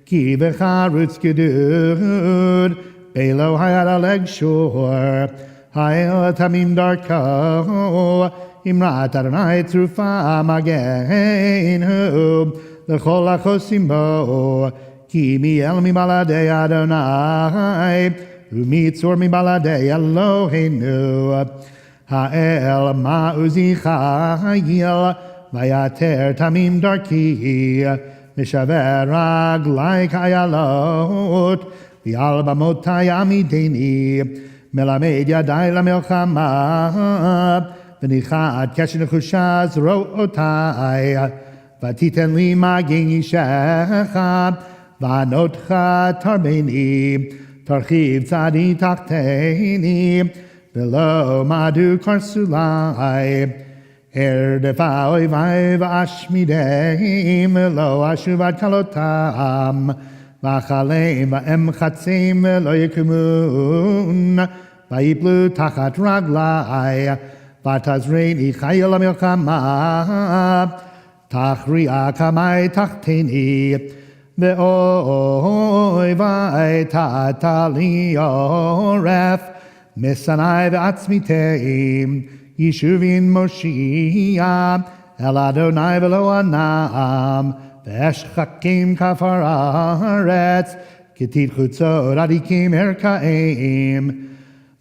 כי בחרוץ גדוד, באלוהי הדלג שור, האל תמים דרכו, אמרת אדוני צרופה מגנו, לכל החוסים בו, כי מיאל מבלעדי אדוני, ומצור מבלעדי אלוהינו. האל מעוזי חיל, ויתר תמים דרכי, משבר רגלי כאיילות, ועל במותי עמידני, מלמד ידי למלחמה, וניחת קשר נחושה זרועותי, ותיתן לי מגן אישך, וענותך תרבני, תרחיב צעדי תחתני, ולא מדו קרסולי. ארדפה אויבי ואשמידם, ולא אשוב עד כלותם, ואכלם והם חצים ולא יקומון, ויפלו תחת רגלי, ותזרני חיל למלחמה, תכריע קמי תחתני, ואויבי תתה לי עורף, משנאי ועצמיתם, יישובין מושיע, אל אדוני ולא אנם, ואשחקים כפר הארץ, כתית חוצות עדיקים ערכאים.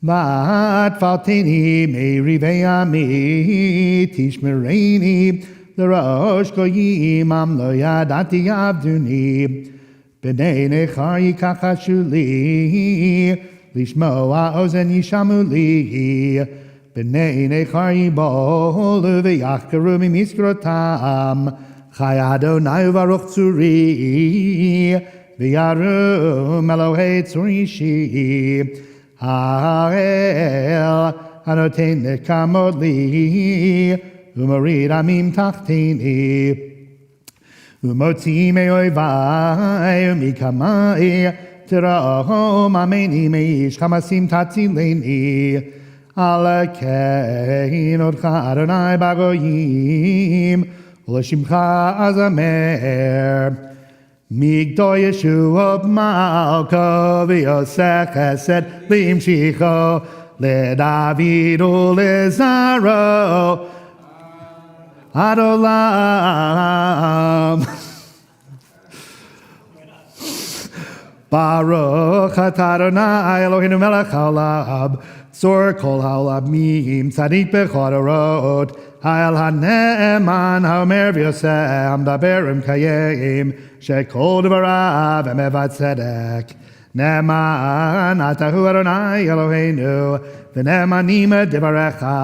ותפלתני מריבי עמי, תשמרני לראש גויים, עם לא ידעתי יעבדוני. בני נכר יכחשו לי, לשמוע אוזן ישמעו לי. בני נכר יבולו ויחקרו ממשכרותם, חי אדוני וברוך צורי, וירום אלוהי צור אישי. האל הנותן נקמות לי, ומוריד עמים תחתני, ומוציא מאויבי ומקמי, תרום עמני מאיש חמסים תצילני. על כן אותך אדוני בגויים, ולשמך אזמר. מגדול ישוע במלכו, ויעשה חסד להמשיכו, LeDavid uLezaro Adolam. Baruch atah Adonai Eloheinu melech haolam, tzor kol haolamim, tzadik bechol harot, ha'el ha'ne'eman ha'omer v'yoseh, ha'mdaber imkayim, shekol dvarav emevad tzedek. Ne'eman atahu Adonai Eloheinu, v'ne'emanim devarecha,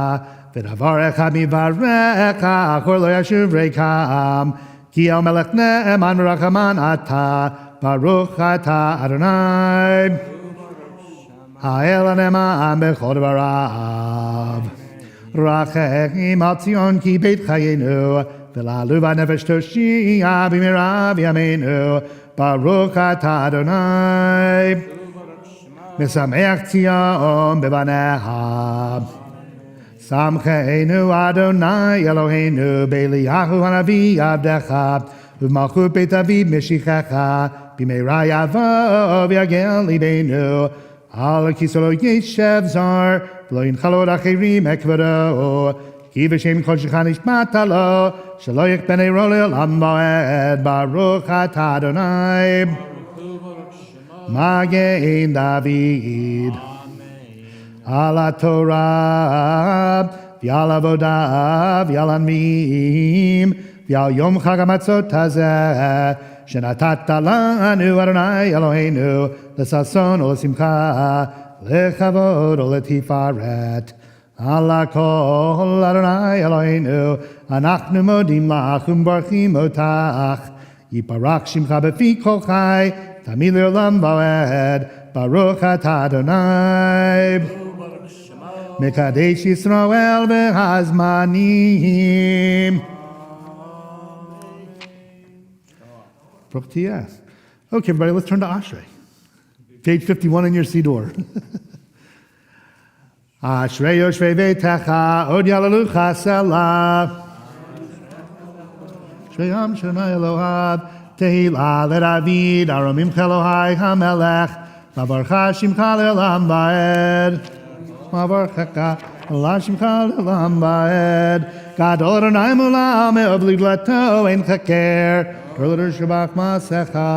v'davarecha mivarecha, achor lo yashuv reikam, ki el melech ne'eman v'rachaman atah, Baruch atah Adonai, ha'el ha'ne'eman bechol dvarav. Rachem al Tzion ki beit chayenu, v'la'alu v'nefesh toshia b'mirav yameinu. Baruch atah Adonai, mesameach Tzion b'baneha. Samcheinu Adonai Eloheinu, be'eliyahu hanavi abdecha, u'malchut beit David meshichecha, b'meira yavo v'yagel libenu. Al kisolo yeshev zar, v'lo yinchalod acherim ekvado, ki v'shem kol shechan ishmata lo, shelo yichbenei ro le'olam va'ed. Baruch atah Adonai, Magen David. Al Torah, v'al avodah, v'al anvim, v'al yom chag hamatzot hazeh, שנתת לנו אדוני אלוהינו לששון ולשמחה, לכבוד ולתפארת. על הכל אדוני אלוהינו, אנחנו מודים לך ומברכים אותך. יפרח שמך בפי כל חי, תמיד לעולם ועד. ברוך אתה אדוני, מקדש ישראל והזמנים. Okay, everybody, let's turn to Ashrei. Page 51 in your Siddur. Ashrei Yoshvei Beitecha, Od Yalalucha Selah. Ashrei Am Shonai Elohav, Tehillah LeDavid, Aromim Elohai HaMelech, Mavarcha Shimcha Le'olam Va'ed. Mavarchecha Allah Shimcha Le'olam Va'ed. Gadol Adonai Mulam Me'od Liglato Ein Chaker. Torah Shabbat Masecha,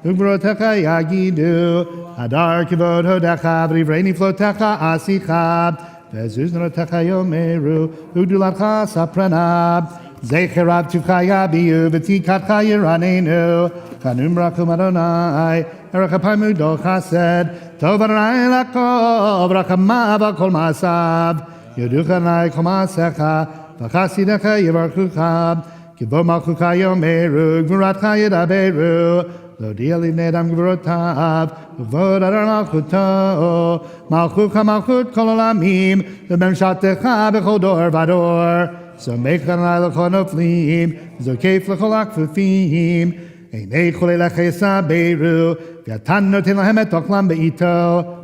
Ugbarotecha Yagidu, Hadar Kivod Hodecha, V'rivreini Flotecha Asicha, V'zuznotecha Yomeru, Ugdulatcha Saprena, Zecherav Tuvcha Yabiu, V'tikatcha Yiranenu, Chanum Rachum Adonai, Erechapaimu Do Chased, Tov Adonai Lakov, Rachamav Kol Masav, Yoducha Adonai Kol Masecha, V'chasidecha Yivarchucha, Kibo Malchucha Yomeru, Gvuratcha Yedaberu, Lo Dieli Nedam Gvurotav, Uvod Adar Malchuto, Malchucha Malchut Kol Olamim, V'ben Shatecha B'chol Dor Vador, Somech Adonai L'chol Noflim, Zokef L'chol Akfufim, Einei Chol Elecha Yesaberu, V'yatan Noten Lahem Et Ochlam Be'ito,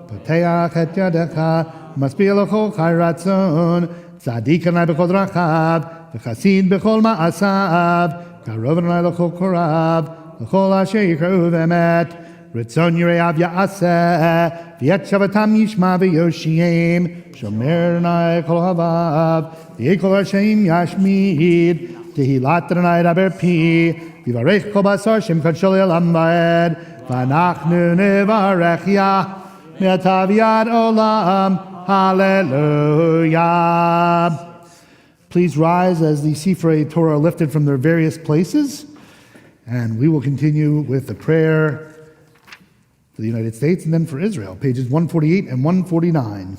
Poteach Et Yadecha, Maspil L'chol Chai Ratzon, Tzadik Adonai B'chol Drachav, V'chasid b'chol ma'asav, Karov Adonai l'chol korav, l'chol asher yikra'u v'emet, Ritzon yire'av ya'aseh, V'yet shavatam yishma v'yoshiem, Shomer Adonai kol havav, V'yekol Hashem yashmid, Tehillat Adonai daber pi, V'varech kol basar shem kadshol elam va'ed, V'anachnu nevarech yah, Me'ata v'yad olam, Hallelujah. Please rise as the Sifrei Torah are lifted from their various places, and we will continue with the prayer for the United States and then for Israel, pages 148 and 149.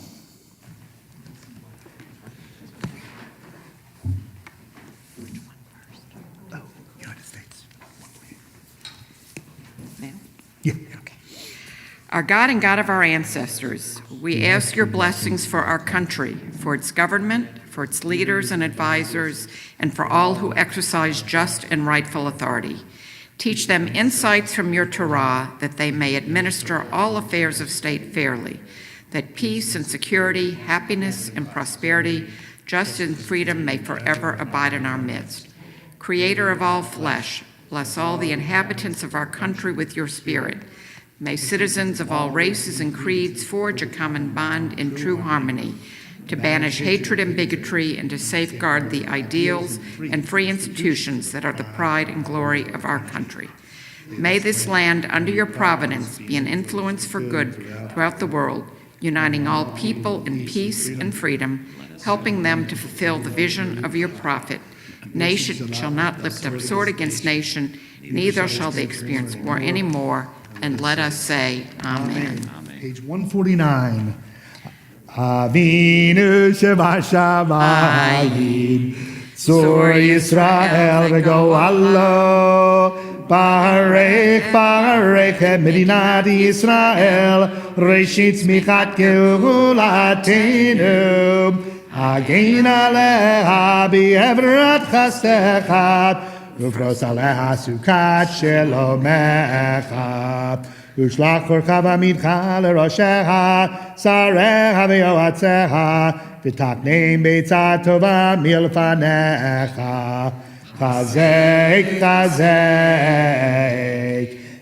Oh, United States. Yeah. Okay. Our God and God of our ancestors, we ask your blessings for our country, for its government, for its leaders and advisors, and for all who exercise just and rightful authority. Teach them insights from your Torah that they may administer all affairs of state fairly, that peace and security, happiness and prosperity, justice and freedom may forever abide in our midst. Creator of all flesh, bless all the inhabitants of our country with your spirit. May citizens of all races and creeds forge a common bond in true harmony to banish hatred and bigotry and to safeguard the ideals and free institutions that are the pride and glory of our country. May this land, under your providence, be an influence for good throughout the world, uniting all people in peace and freedom, helping them to fulfill the vision of your prophet. Nation shall not lift up sword against nation, neither shall they experience war anymore. And let us say, Amen. Page 149. Avinu Shebashamayim, Zor Yisrael V'Go'alo, Barech et Medinat Yisrael, Reshit Tzmichat Ge'ulatenu, Hagein Aleha B'Evrat Chastecha, Ufros Aleha Sukat Shelomecha, Ushlach Orcha V'Amidcha L'Rosheha, Sareha V'Yoatzeha, V'Takneim Beitzah Tova Milfanecha, Chazek, Chazek,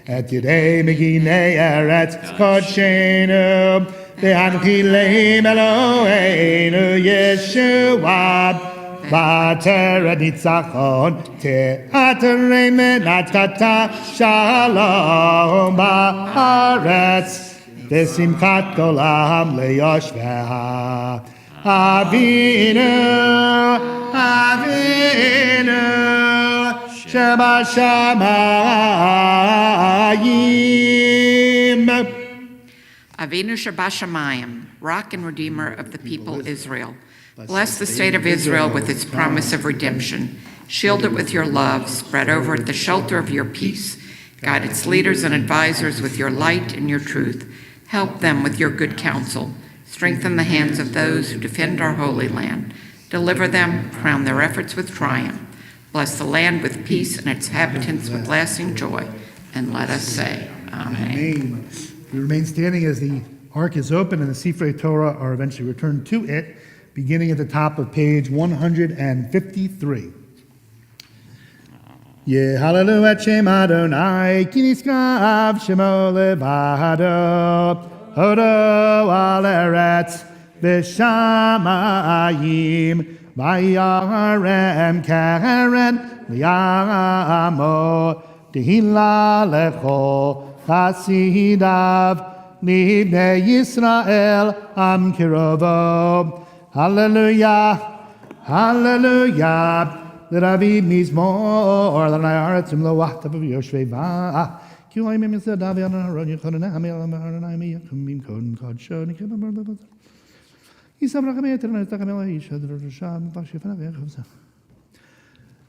Et Yidei Meginei Eretz Kodshenu, V'Hanchileim Eloheinu Yeshua, V'Ateret Nitzachon, Te'aterei Menatata Shalom Ba'aretz, V'Simchat Olam Le'yoshveha. Avinu, Avinu, Shebashamayim. Avinu Shebashamayim, rock and redeemer of the people Israel. Bless the state of Israel with its promise of redemption. Shield it with your love. Spread over it the shelter of your peace. Guide its leaders and advisors with your light and your truth. Help them with your good counsel. Strengthen the hands of those who defend our holy land. Deliver them, crown their efforts with triumph. Bless the land with peace and its inhabitants with lasting joy. And let us say, Amen. We remain standing as the ark is open and the Sifrei Torah are eventually returned to it, beginning at the top of page 153. Yehalelu et Shem Adonai, ki niskav shemo levado, hodo al eretz v'shamayim, vayarem keren liyamo, tehila lecho chasidav, libnei Yisrael am kirovo. Hallelujah, hallelujah. L'Ravi mizmor, l'Anai haratzim lo wachtav yoshveva. Ki oim im yisad avi anaron yichon anami alam haranai mi yakum im kodem kodsho nikabam bardavot. Yisab rachamei eterna yitakam yishad rasham vashifana v'yachavza.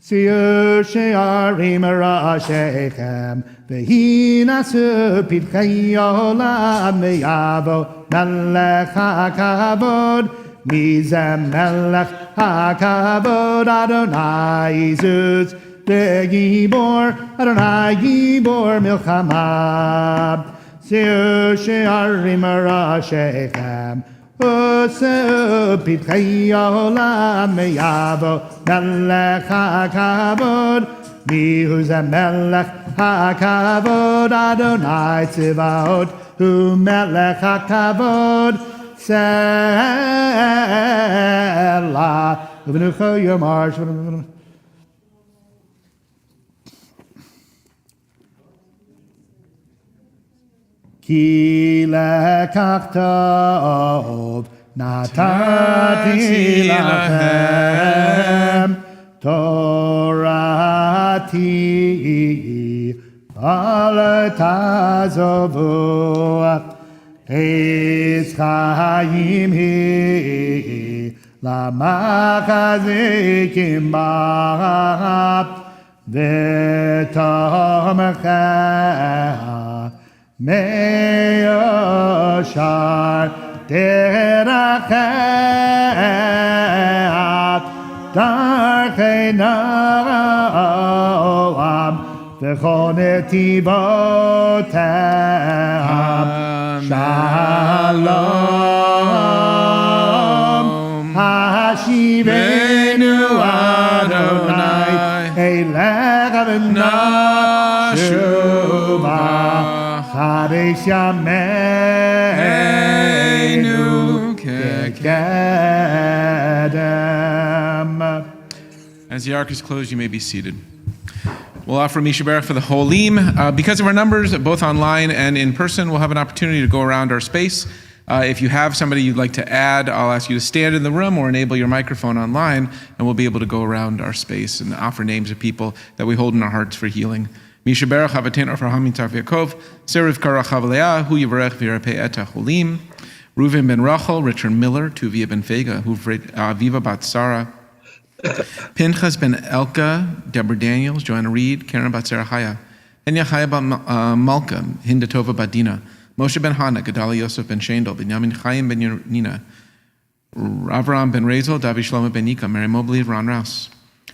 Siur she'arim ra'ashechem v'hi nasu pidchei olam v'yavo melech ha'kavod mizem melech ha'kavod Adonai Zuz v'gibor Adonai gibor milchama Siur she'arim ra'ashechem Osu pidchei olam yavo melech ha'kavod mihu ze melech ha'kavod Adonai tzivaot hu melech ha'kavod Selah Uvenucho yomar Ki lekach tov natati lachem Torati al tazovu Eitz chayim hi lamachazikim b'hap v'tomcheha me'oshar teracheh darchei noam v'chol netivoteha Shalom Hashivenu Adonai Elecha v'nashuva Kadesh Yameinu Kekedem. As the ark is closed, you may be seated. We'll offer Mishaberach for the Holim. Because of our numbers, both online and in person, we'll have an opportunity to go around our space. If you have somebody you'd like to add, I'll ask you to stand in the room or enable your microphone online, and we'll be able to go around our space and offer names of people that we hold in our hearts for healing. Mishaberach Havaten Avraham Yitzhak Yaakov, Serif Karach Havalea, Hu Yivarech V'Yirapeh Et HaCholim, Reuven ben Rachel, Richard Miller, Tuvia ben Vega, Aviva bat Sarah, Pinchas ben Elka, Deborah Daniels, Joanna Reed, Karen bat Serachaya, Henya Chaya bat Malka, Hinda Tova bat Dina, Moshe ben Hana, Gedali Yosef ben Shendel, Benyamin Chaim ben Nina, Avram ben Razel, Davi Shlomo ben Nika, Mary Mobley, Ron Rouse,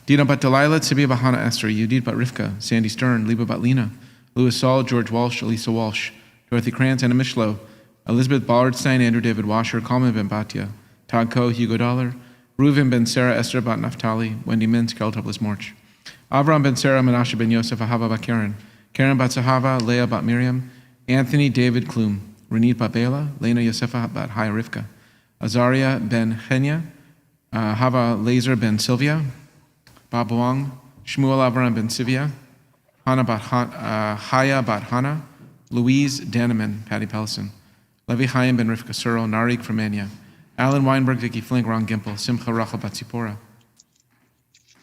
Dina bat Delilah, Tzibia bat Hana Esther, Yudit bat Rivka, Sandy Stern, Liba bat Lena, Louis Saul, George Walsh, Elisa Walsh, Dorothy Krantz, Anna Mishlo, Elizabeth Ballardstein, Andrew David Washer, Kalman ben Batia, Todd Coe, Hugo Dollar, Reuven ben Sarah, Esther bat Naphtali, Wendy Mintz, Carol Tuplis Morch, Avram ben Sarah, Menashe ben Yosef, Ahava bat Karen, Karen bat Sahava, Leah bat Miriam, Anthony David Klum, Renit bat Bela, Lena Yosefa bat Haya Rivka, Azaria ben Chenya, Hava Laser ben Sylvia, Bob Wong, Shmuel Avram ben Sivia, Hannah bat Haya bat Hannah, Louise Daneman, Patty Pellison, Levi Chaim ben Rivka Searle, Narik from Anya, Alan Weinberg, Vicky Flink, Ron Gimple, Simcha Rachel bat Zipporah,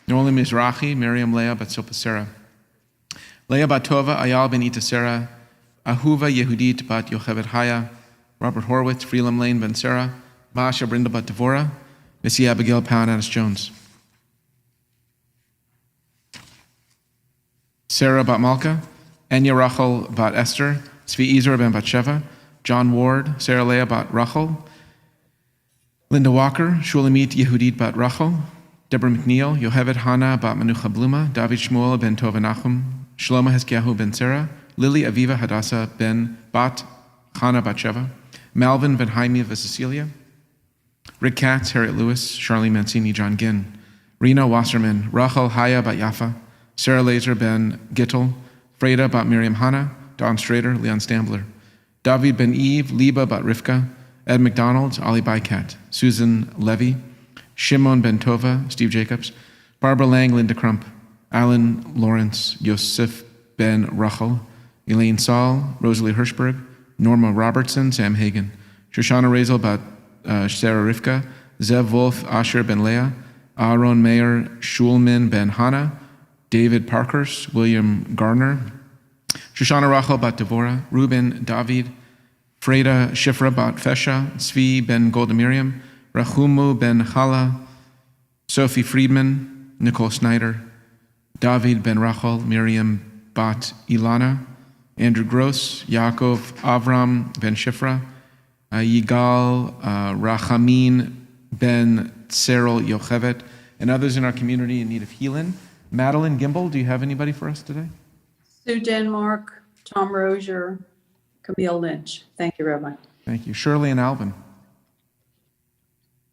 Norli Mizrahi, Miriam Leah bat Silpa Sarah, Leah bat Tova, Ayal ben Ita Sarah, Ahuva Yehudit bat Yocheved Haya, Robert Horwitz, Freelam Lane ben Sarah, Basha Brinda bat Devora, Missy Abigail Pound, Anis Jones, Sarah bat Malka, Enya Rachel bat Esther, Tzvi Ezer ben Batsheva, John Ward, Sarah Leah bat Rachel, Linda Walker, Shulamit Yehudit bat Rachel, Deborah McNeil, Yocheved Hannah bat Manucha Bluma, David Shmuel ben Tova Nachum, Shlomo Hezkiyahu ben Sarah, Lily Aviva Hadassah ben Bat Chana Batsheva, Malvin ben Jaime Cecilia, Rick Katz, Harriet Lewis, Charlene Mancini, John Ginn, Rena Wasserman, Rachel Haya bat Yafa, Sarah Laser ben Gittel, Freda bat Miriam Hanna, Don Strader, Leon Stambler, David ben Eve, Liba bat Rivka, Ed McDonald, Ali Bycat, Susan Levy, Shimon ben Tova, Steve Jacobs, Barbara Lang, Linda Crump, Alan Lawrence, Yosef ben Rachel, Elaine Saul, Rosalie Hirschberg, Norma Robertson, Sam Hagen, Shoshana Razel bat Sarah Rivka, Zev Wolf, Asher ben Leah, Aaron Mayer, Shulman ben Hannah, David Parkhurst, William Garner, Shoshana Rachel bat Devorah, Reuben David, Freda Shifra bat Fesha, Tzvi ben Golda Miriam, Rahumu ben Chala, Sophie Friedman, Nicole Snyder, David ben Rachel, Miriam bat Ilana, Andrew Gross, Yaakov Avram ben Shifra, Yigal Rachamin ben Tserel Yochevet, and others in our community in need of healing. Madeline Gimbel, do you have anybody for us today? Sue Denmark, Tom Rozier, Camille Lynch. Thank you, Rabbi. Thank you. Shirley and Alvin?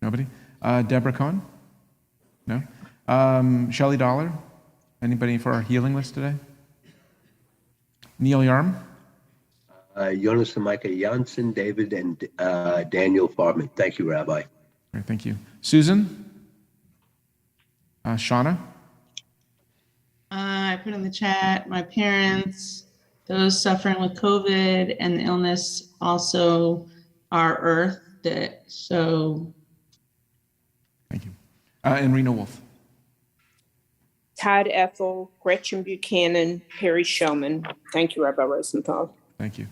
Nobody? Deborah Cohen? No? Shelley Dollar? Anybody for our healing list today? Neil Yarm? Jonas and Micah Janssen, David, and Daniel Farman. Thank you, Rabbi. All right, thank you. Susan? Shauna? I put in the chat my parents, those suffering with COVID and the illness, also our Earth. So. Thank you. And Rena Wolf? Todd Ethel, Gretchen Buchanan, Perry Showman. Thank you, Rabbi Rosenthal. Thank you.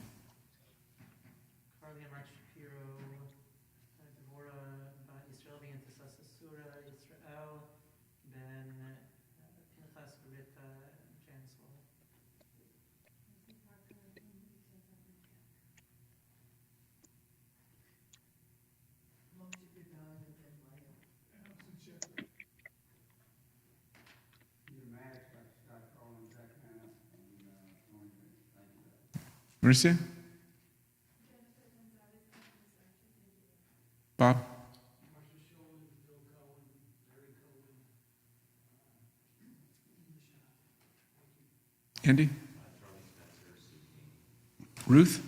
Marcia? Bob? Andy? Ruth?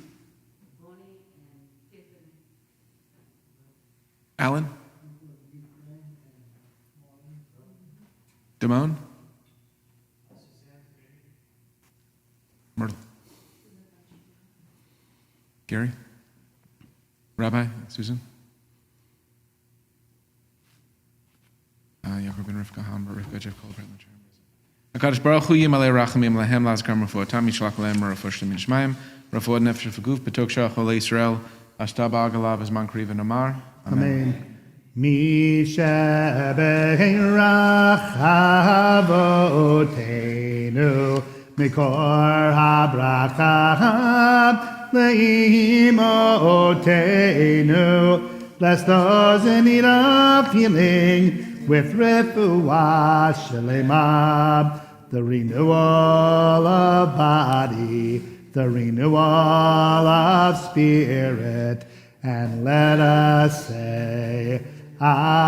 Alan? Damone? Myrtle? Gary? Rabbi? Susan? Yaakov ben Rivka, Ham, Rivka, Jeff Cole, Brent, HaKadosh Baruch Hu Yimalei Rachamim Lahem Lazkar Refuah Tam Yishlach Lahem Refuah Shlemin Shmayim Refuah Nefesh V'Guf B'Tok Shach Olei Yisrael Ashta Ba'agalav Azman Kriv V'Nomar Amen. Mi shebeirach avotenu mikor habracha leimotenu. Bless those in need of healing with refuah shelema, the renewal of body, the renewal of spirit, and let us say Amen.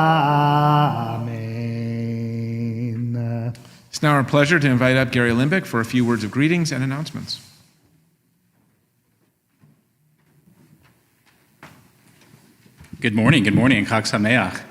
It's now our pleasure to invite up Gary Limbeck for a few words of greetings and announcements. Good morning, and Chag Sameach.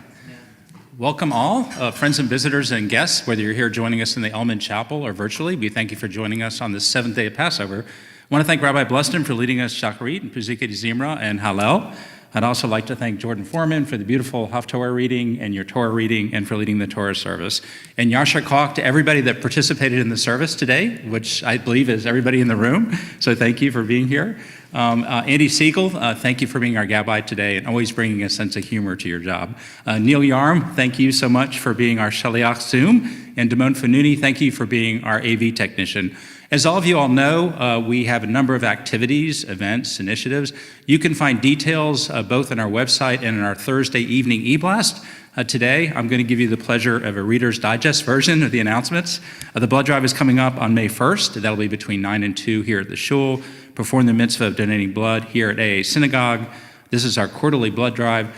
Welcome all, friends and visitors and guests, whether you're here joining us in the Elman Chapel or virtually. We thank you for joining us on this seventh day of Passover. I want to thank Rabbi Bluston for leading us Shacharit and Pezukei Zimra and Hallel. I'd also like to thank Jordan Foreman for the beautiful Haftorah reading and your Torah reading and for leading the Torah service. And Yashar Koch to everybody that participated in the service today, which I believe is everybody in the room. So thank you for being here. Andy Siegel, thank you for being our Gabbai today and always bringing a sense of humor to your job. Neil Yarm, thank you so much for being our Shaliach Zoom. And Damon Fanuni, thank you for being our AV technician. As all of you all know, we have a number of activities, events, initiatives. You can find details both on our website and in our Thursday evening e-blast. Today, I'm going to give you the pleasure of a Reader's Digest version of the announcements. The blood drive is coming up on May 1st. That'll be between 9 and 2 here at the shul. Perform the mitzvah of donating blood here at AA Synagogue. This is our quarterly blood drive.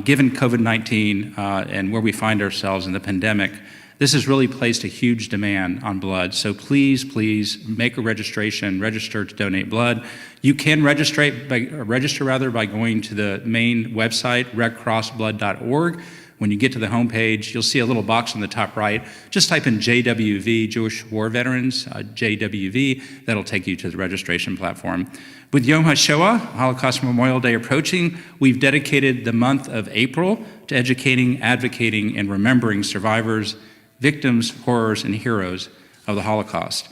Given COVID-19 and where we find ourselves in the pandemic, this has really placed a huge demand on blood. So please make a registration, register to donate blood. You can register by going to the main website, redcrossblood.org. When you get to the homepage, you'll see a little box on the top right. Just type in JWV, Jewish War Veterans, JWV. That'll take you to the registration platform. With Yom HaShoah, Holocaust Memorial Day approaching, we've dedicated the month of April to educating, advocating, and remembering survivors, victims, horrors, and heroes of the Holocaust.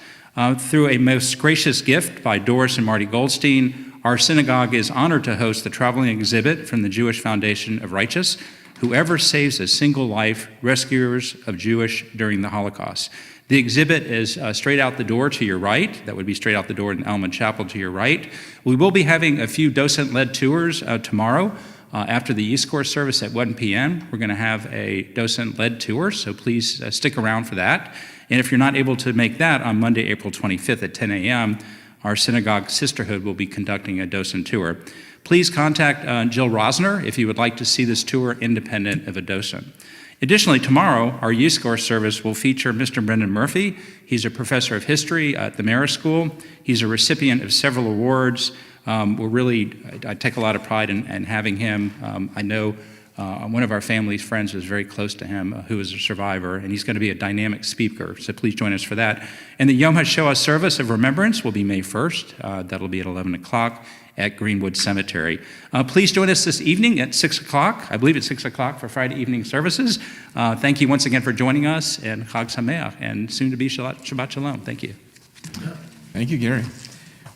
Through a most gracious gift by Doris and Marty Goldstein, our synagogue is honored to host the traveling exhibit from the Jewish Foundation of Righteous, Whoever Saves a Single Life, Rescuers of Jewish During the Holocaust. The exhibit is straight out the door to your right. That would be straight out the door in Elman Chapel to your right. We will be having a few docent-led tours tomorrow. After the East Course service at 1 p.m., we're going to have a docent-led tour, so please stick around for that. And if you're not able to make that, on Monday, April 25th at 10 a.m., our synagogue sisterhood will be conducting a docent tour. Please contact Jill Rosner if you would like to see this tour independent of a docent. Additionally, tomorrow, our East Course service will feature Mr. Brendan Murphy. He's a professor of history at the Marist School. He's a recipient of several awards. I take a lot of pride in having him. I know one of our family's friends was very close to him, who is a survivor, and he's going to be a dynamic speaker, so please join us for that. And the Yom HaShoah service of remembrance will be May 1st. That'll be at 11 o'clock at Greenwood Cemetery. Please join us this evening at 6 o'clock. I believe it's 6 o'clock for Friday evening services. Thank you once again for joining us, and Chag Sameach, and soon to be Shabbat Shalom. Thank you. Thank you, Gary.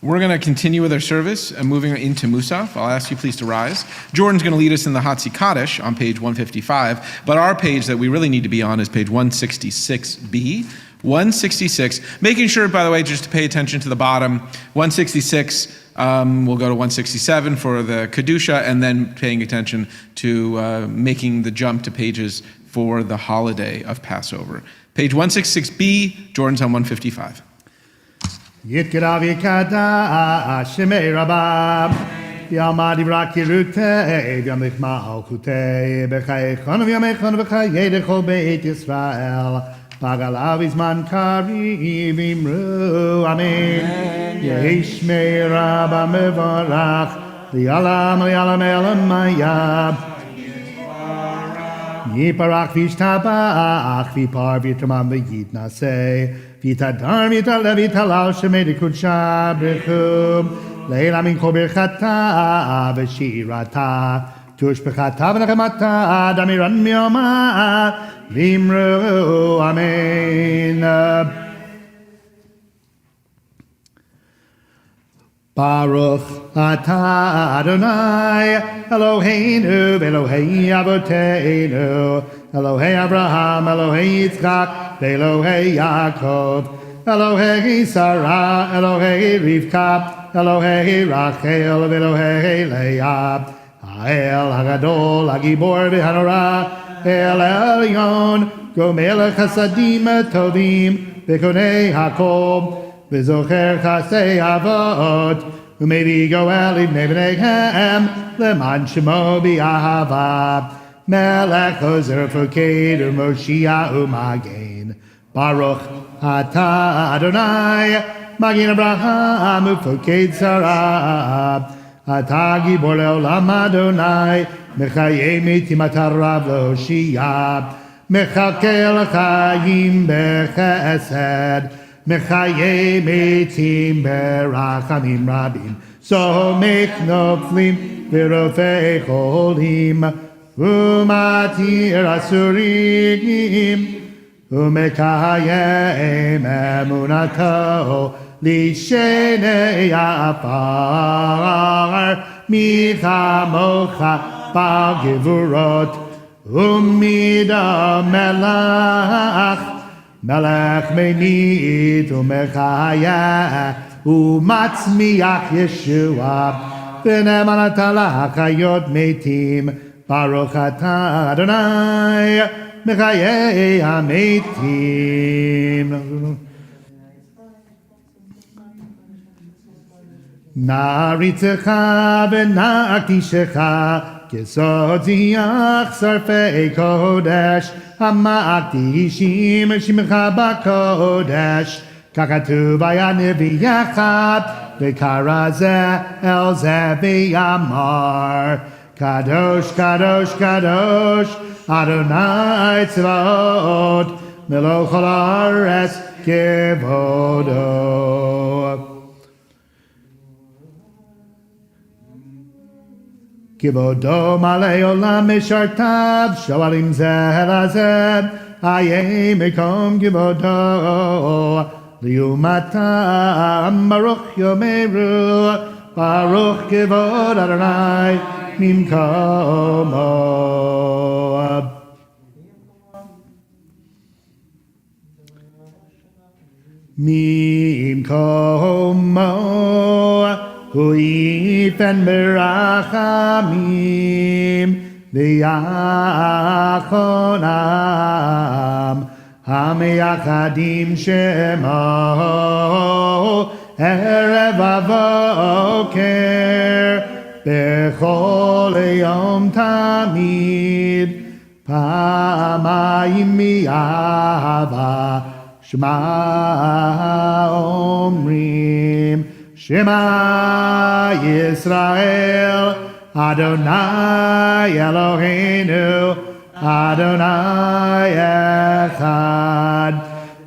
We're going to continue with our service, moving into Musaf. I'll ask you please to rise. Jordan's going to lead us in the Hatzi Kaddish on page 155, but our page that we really need to be on is page 166b. 166, making sure, by the way, just to pay attention to the bottom, 166, we'll go to 167 for the Kedusha, and then paying attention to making the jump to pages for the holiday of Passover. Page 166b, Jordan's on 155. Yitkarav yikada shemei rabab yamad ivrak yirutei v'yamich ma'alkutei b'chayechon v'yamechon v'chayei dechol beit Yisrael Pagalav izman karim imru amen Yeshmei rabba mevarach li'alam li'alam elam mayab Yiparach vishtabach vipar vitamam v'yitnaseh vitadar vitalev vitalal shemei dekudsha b'chum leila min kol birchata v'shirata tush b'chata v'nechemata damiran miomah v'imru amen. Baruch atah Adonai Eloheinu v'Elohei Avoteinu Elohei Abraham Elohei Yitzchak v'Elohei Yaakov Elohei Sarah Elohei Rivka Elohei Rachel v'Elohei Leah Ha'el Hagadol Hagibor v'Hanora El Elyon Gomel Chasadim Tovim v'Konei Hakol V'zocher chasei avot, u'mevi goel ibnei b'neihem, leman shemo b'ahava, melech ozer foked u'moshiach u'magen. Baruch atah Adonai, magen Abraham u'foked Sarah, atah gibor le'olam Adonai, mechayei metim atarav le'hoshiyah, mechakel chayim b'chesed, Mechaye metim berachamim rabim, so make noflim v'rofei cholim, umatir asurim, umekayem emunato lishenei afar, michamocha b'gevurot, umida melach, Melech meinit umechaya umatzmiach Yeshua v'ne'eman ata l'chayot metim Baruch atah Adonai mechayei hametim. Na'aritzecha v'na'akdishecha Kesod ziach sarfei kodesh Ha'ma'akdishim shimcha ba'kodesh Kakatuv ha'nevi yachad V'kara zeh el zeh v'yamar Kadosh, kadosh, kadosh Adonai tzvaot Meloch ha'aretz kevodo. Kivodo malei olam mishartav shoalim zeh lazeh ayei mekom kivodo liumatam baruch yomeru baruch kivod Adonai mimkomo. Mimkomo Huifen berachamim v'yachonam hameyachadim shemo erev avoker bechol yom tamid pamayim mi'ahava shema omrim Shema Yisrael, Adonai Eloheinu, Adonai Echad.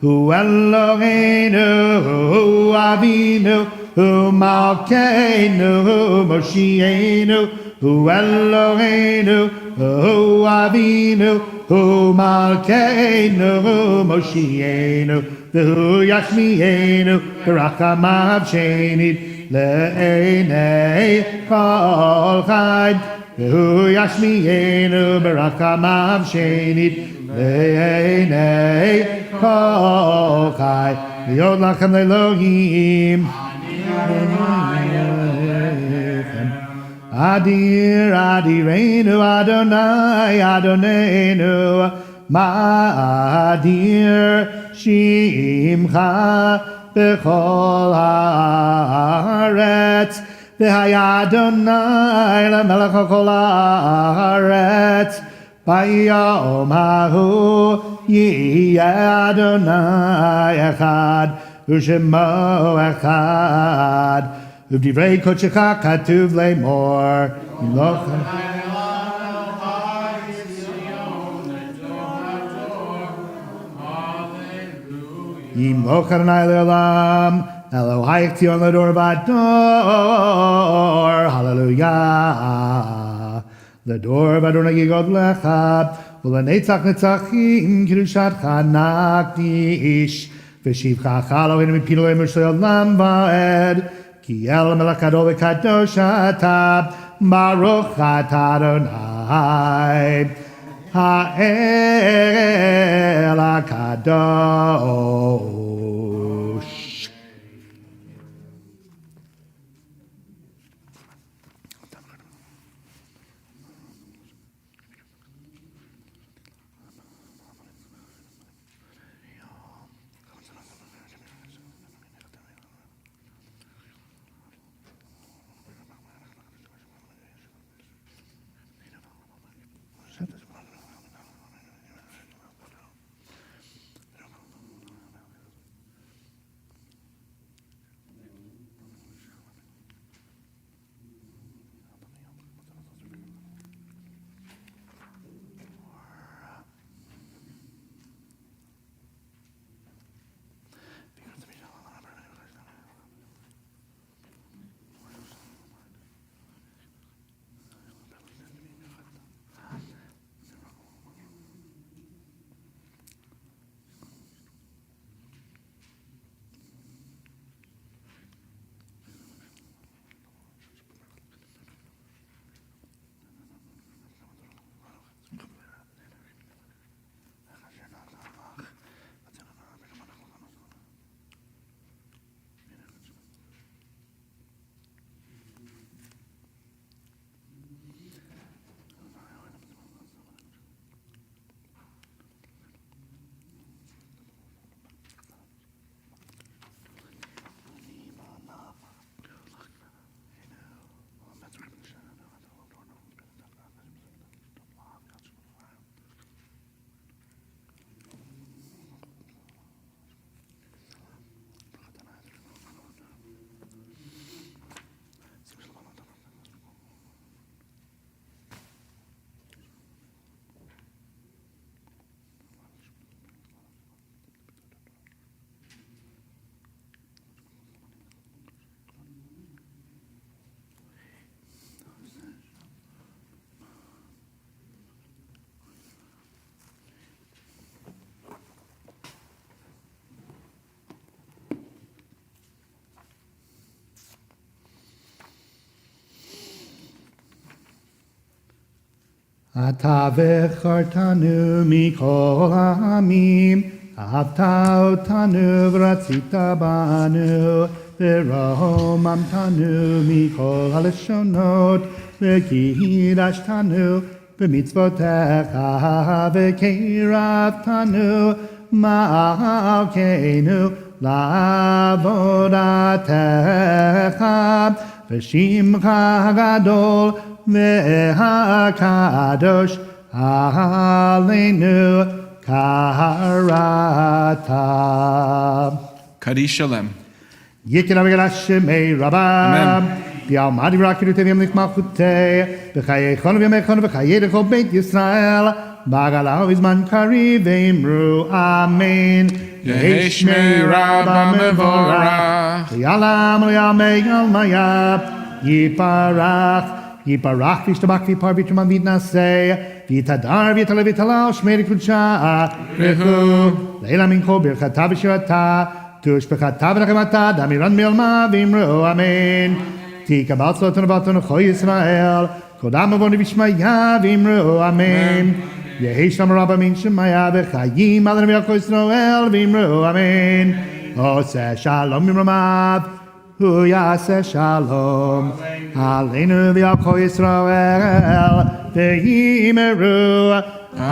Hu Eloheinu, Hu Avinu, Hu Malkeinu, Hu Moshienu, Hu Eloheinu, Hu Avinu, Hu Malkeinu, Hu Moshienu. V'hu yashmienu b'rachamav shenid le'enei kol chai. V'hu yashmienu b'rachamav shenid le'enei kol chai. V'yod lachem le'Elohim. Adir Adirenu Adonai Adonenu Ma'adir Shimcha B'chol haaretz V'haya Adonai L'melech kol haaretz B'yom hahu Yiyeh Adonai Echad U'shemo Echad U'divrei kodshecha katuv le'mor Yimloch Adonai le'olam, Elohai Tion l'dor v'ador, hallelujah. L'dor v'ador nagigod lecha, u'lenetzach netzachim, kiddushatcha nakdish, v'shivcha Elohim mipinu emushlo olam va'ed, ki el melech gadol v'kadosh ata, Baruch atah Adonai, ha'el hakadosh. אתה בחרתנו מכל העמים, אהבת אותנו ורצית בנו, ורוממתנו מכל הלשונות, וקידשתנו במצוותיך, וקרבתנו מלכנו לעבודתך, ושמך הגדול והקדוש עלינו קראת. Kaddish Shalem. יקרא וגרש שמי רבה, ביעלמד יברקנו וימליך מלכותי, בחייכנו וימיכנו וחיי לכל בית ישראל, בעגלה ובזמן קריב ואמרו אמן. יהי שמי רבה מבורך, ויעלם ויעמי עלמיה, יפרח וישתבח ויפר ויתרומם ויתנשא, ויתהדר ויתעלה ויתהלל שמי לקדושה, ברכו לילה מנחה ברכתה ושירתה, תושבחתה ונחמתה דמירן מעלמה ואמרו אמן. תקבל צלותנו וברכתנו כל ישראל, קודם עוון בשמיה ואמרו אמן. יהי שלום רב מן שמיה וחיים על נביאי כל ישראל ואמרו אמן. עושה שלום ממרומיו, הוא יעשה שלום עלינו ועל כל ישראל ואמרו אמן.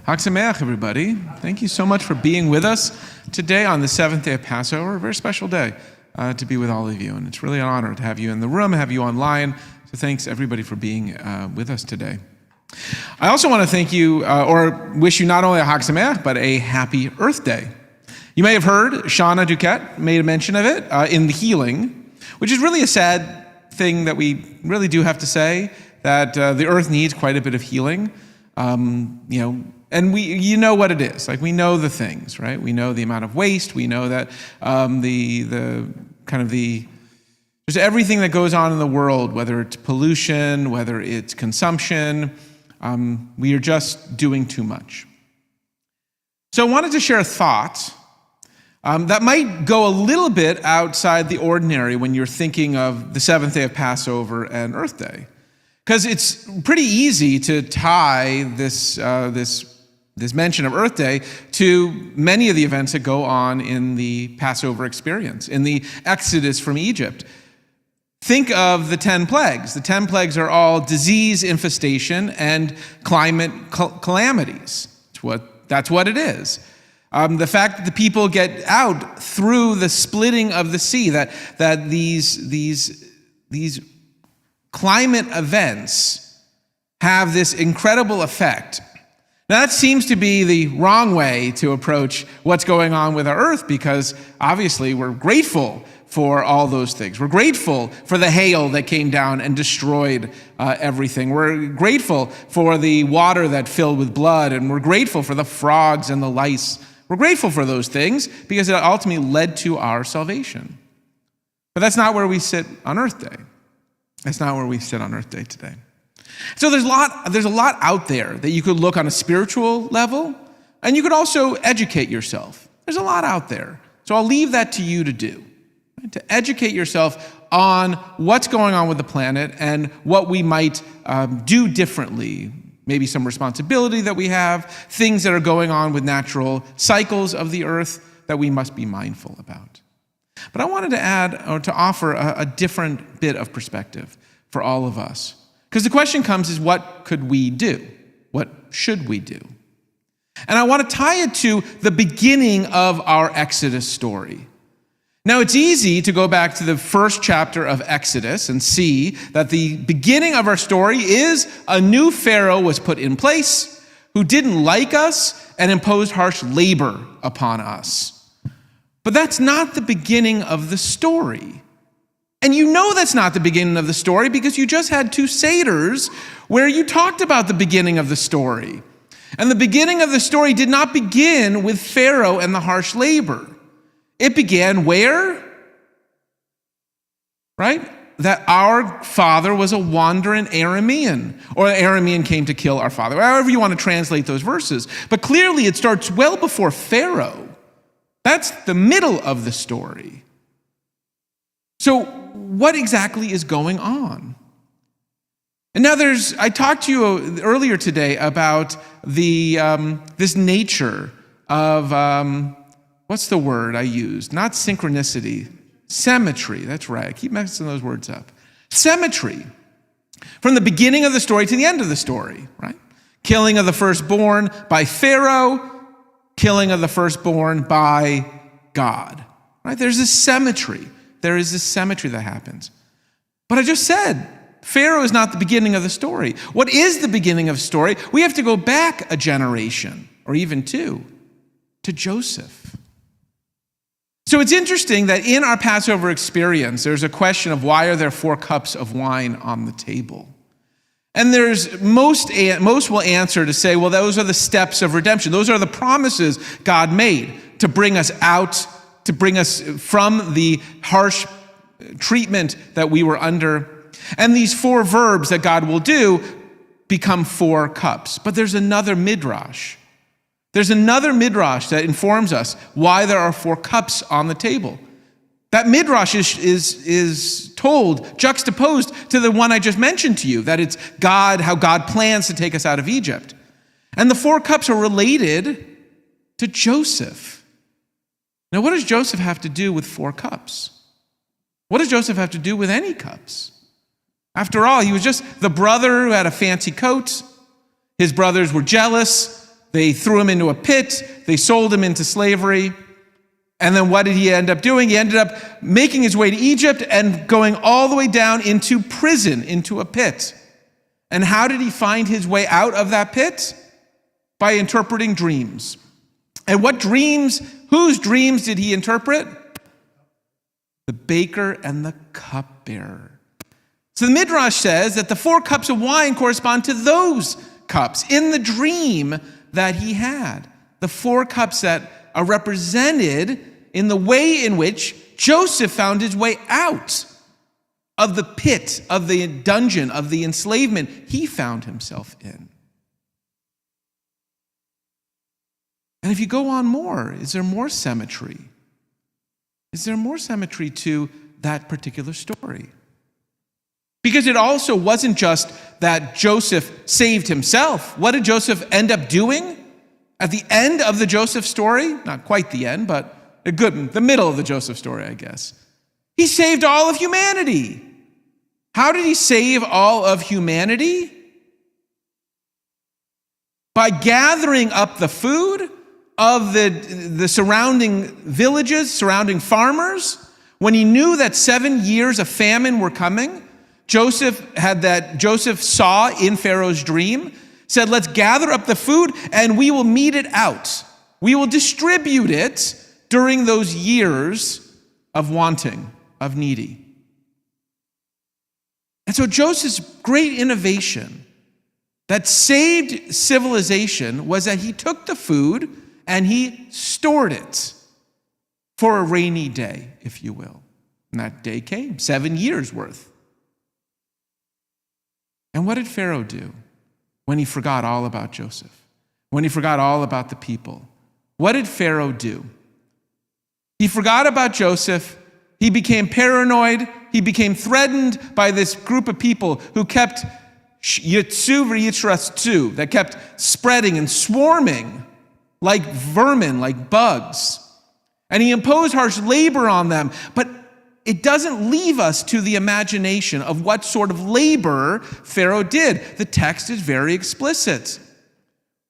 Chag Sameach, everybody. Thank you so much for being with us today on the seventh day of Passover, a very special day to be with all of you. And it's really an honor to have you in the room, have you online. So thanks, everybody, for being with us today. I also want to thank you, or wish you not only a Chag Sameach, but a happy Earth Day. You may have heard Shauna Duquette made a mention of it in the healing, which is really a sad thing that we really do have to say, that the earth needs quite a bit of healing. And you know what it is. Like, we know the things, right? We know the amount of waste. We know that there's everything that goes on in the world, whether it's pollution, whether it's consumption. We are just doing too much. So I wanted to share a thought that might go a little bit outside the ordinary when you're thinking of the seventh day of Passover and Earth Day. Because it's pretty easy to tie this mention of Earth Day to many of the events that go on in the Passover experience, in the Exodus from Egypt. Think of the 10 plagues. The 10 plagues are all disease infestation and climate calamities. That's what it is. The fact that the people get out through the splitting of the sea, that these climate events have this incredible effect. Now, that seems to be the wrong way to approach what's going on with our earth, because obviously we're grateful for all those things. We're grateful for the hail that came down and destroyed everything. We're grateful for the water that filled with blood, and we're grateful for the frogs and the lice. We're grateful for those things because it ultimately led to our salvation. But that's not where we sit on Earth Day. That's not where we sit on Earth Day today. So there's a lot out there that you could look on a spiritual level, and you could also educate yourself. There's a lot out there. So I'll leave that to you to do, right? To educate yourself on what's going on with the planet and what we might do differently. Maybe some responsibility that we have, things that are going on with natural cycles of the earth that we must be mindful about. But I wanted to add or to offer a different bit of perspective for all of us. Because the question comes is, what could we do? What should we do? And I want to tie it to the beginning of our Exodus story. Now, it's easy to go back to the first chapter of Exodus and see that the beginning of our story is a new Pharaoh was put in place who didn't like us and imposed harsh labor upon us. But that's not the beginning of the story. And you know that's not the beginning of the story because you just had two Seders where you talked about the beginning of the story. And the beginning of the story did not begin with Pharaoh and the harsh labor. It began where? Right? That our father was a wandering Aramean, or an Aramean came to kill our father, however you want to translate those verses. But clearly it starts well before Pharaoh. That's the middle of the story. So what exactly is going on? And now I talked to you earlier today about this nature of, what's the word I used? Not synchronicity, symmetry. That's right. I keep messing those words up. Symmetry. From the beginning of the story to the end of the story, right? Killing of the firstborn by Pharaoh, killing of the firstborn by God. Right? There's a symmetry. There is this symmetry that happens. But I just said, Pharaoh is not the beginning of the story. What is the beginning of the story? We have to go back a generation, or even two, to Joseph. So it's interesting that in our Passover experience, there's a question of why are there 4 cups of wine on the table? And most will answer to say, well, those are the steps of redemption. Those are the promises God made to bring us out, to bring us from the harsh treatment that we were under. And these 4 verbs that God will do become 4 cups. But there's another midrash. There's another midrash that informs us why there are 4 cups on the table. That midrash is told, juxtaposed to the one I just mentioned to you, that it's God, how God plans to take us out of Egypt. And the 4 cups are related to Joseph. Now, what does Joseph have to do with 4 cups? What does Joseph have to do with any cups? After all, he was just the brother who had a fancy coat. His brothers were jealous. They threw him into a pit. They sold him into slavery. And then what did he end up doing? He ended up making his way to Egypt and going all the way down into prison, into a pit. And how did he find his way out of that pit? By interpreting dreams. And what dreams, whose dreams did he interpret? The baker and the cupbearer. So the Midrash says that the 4 cups of wine correspond to those cups. In the dream, that he had. The 4 cups that are represented in the way in which Joseph found his way out of the pit, of the dungeon, of the enslavement he found himself in. And if you go on more, is there more symmetry? Is there more symmetry to that particular story? Because it also wasn't just that Joseph saved himself. What did Joseph end up doing at the end of the Joseph story? Not quite the end, but the middle of the Joseph story, I guess. He saved all of humanity. How did he save all of humanity? By gathering up the food of the surrounding villages, surrounding farmers. When he knew that 7 years of famine were coming, Joseph saw in Pharaoh's dream, said, let's gather up the food and we will mete it out. We will distribute it during those years of wanting, of needy. And so Joseph's great innovation that saved civilization was that he took the food and he stored it for a rainy day, if you will. And that day came, 7 years worth. And what did Pharaoh do when he forgot all about Joseph? When he forgot all about the people? What did Pharaoh do? He forgot about Joseph. He became paranoid. He became threatened by this group of people who kept yitzu v'yitrastu, that kept spreading and swarming like vermin, like bugs. And he imposed harsh labor on them. But it doesn't leave us to the imagination of what sort of labor Pharaoh did. The text is very explicit.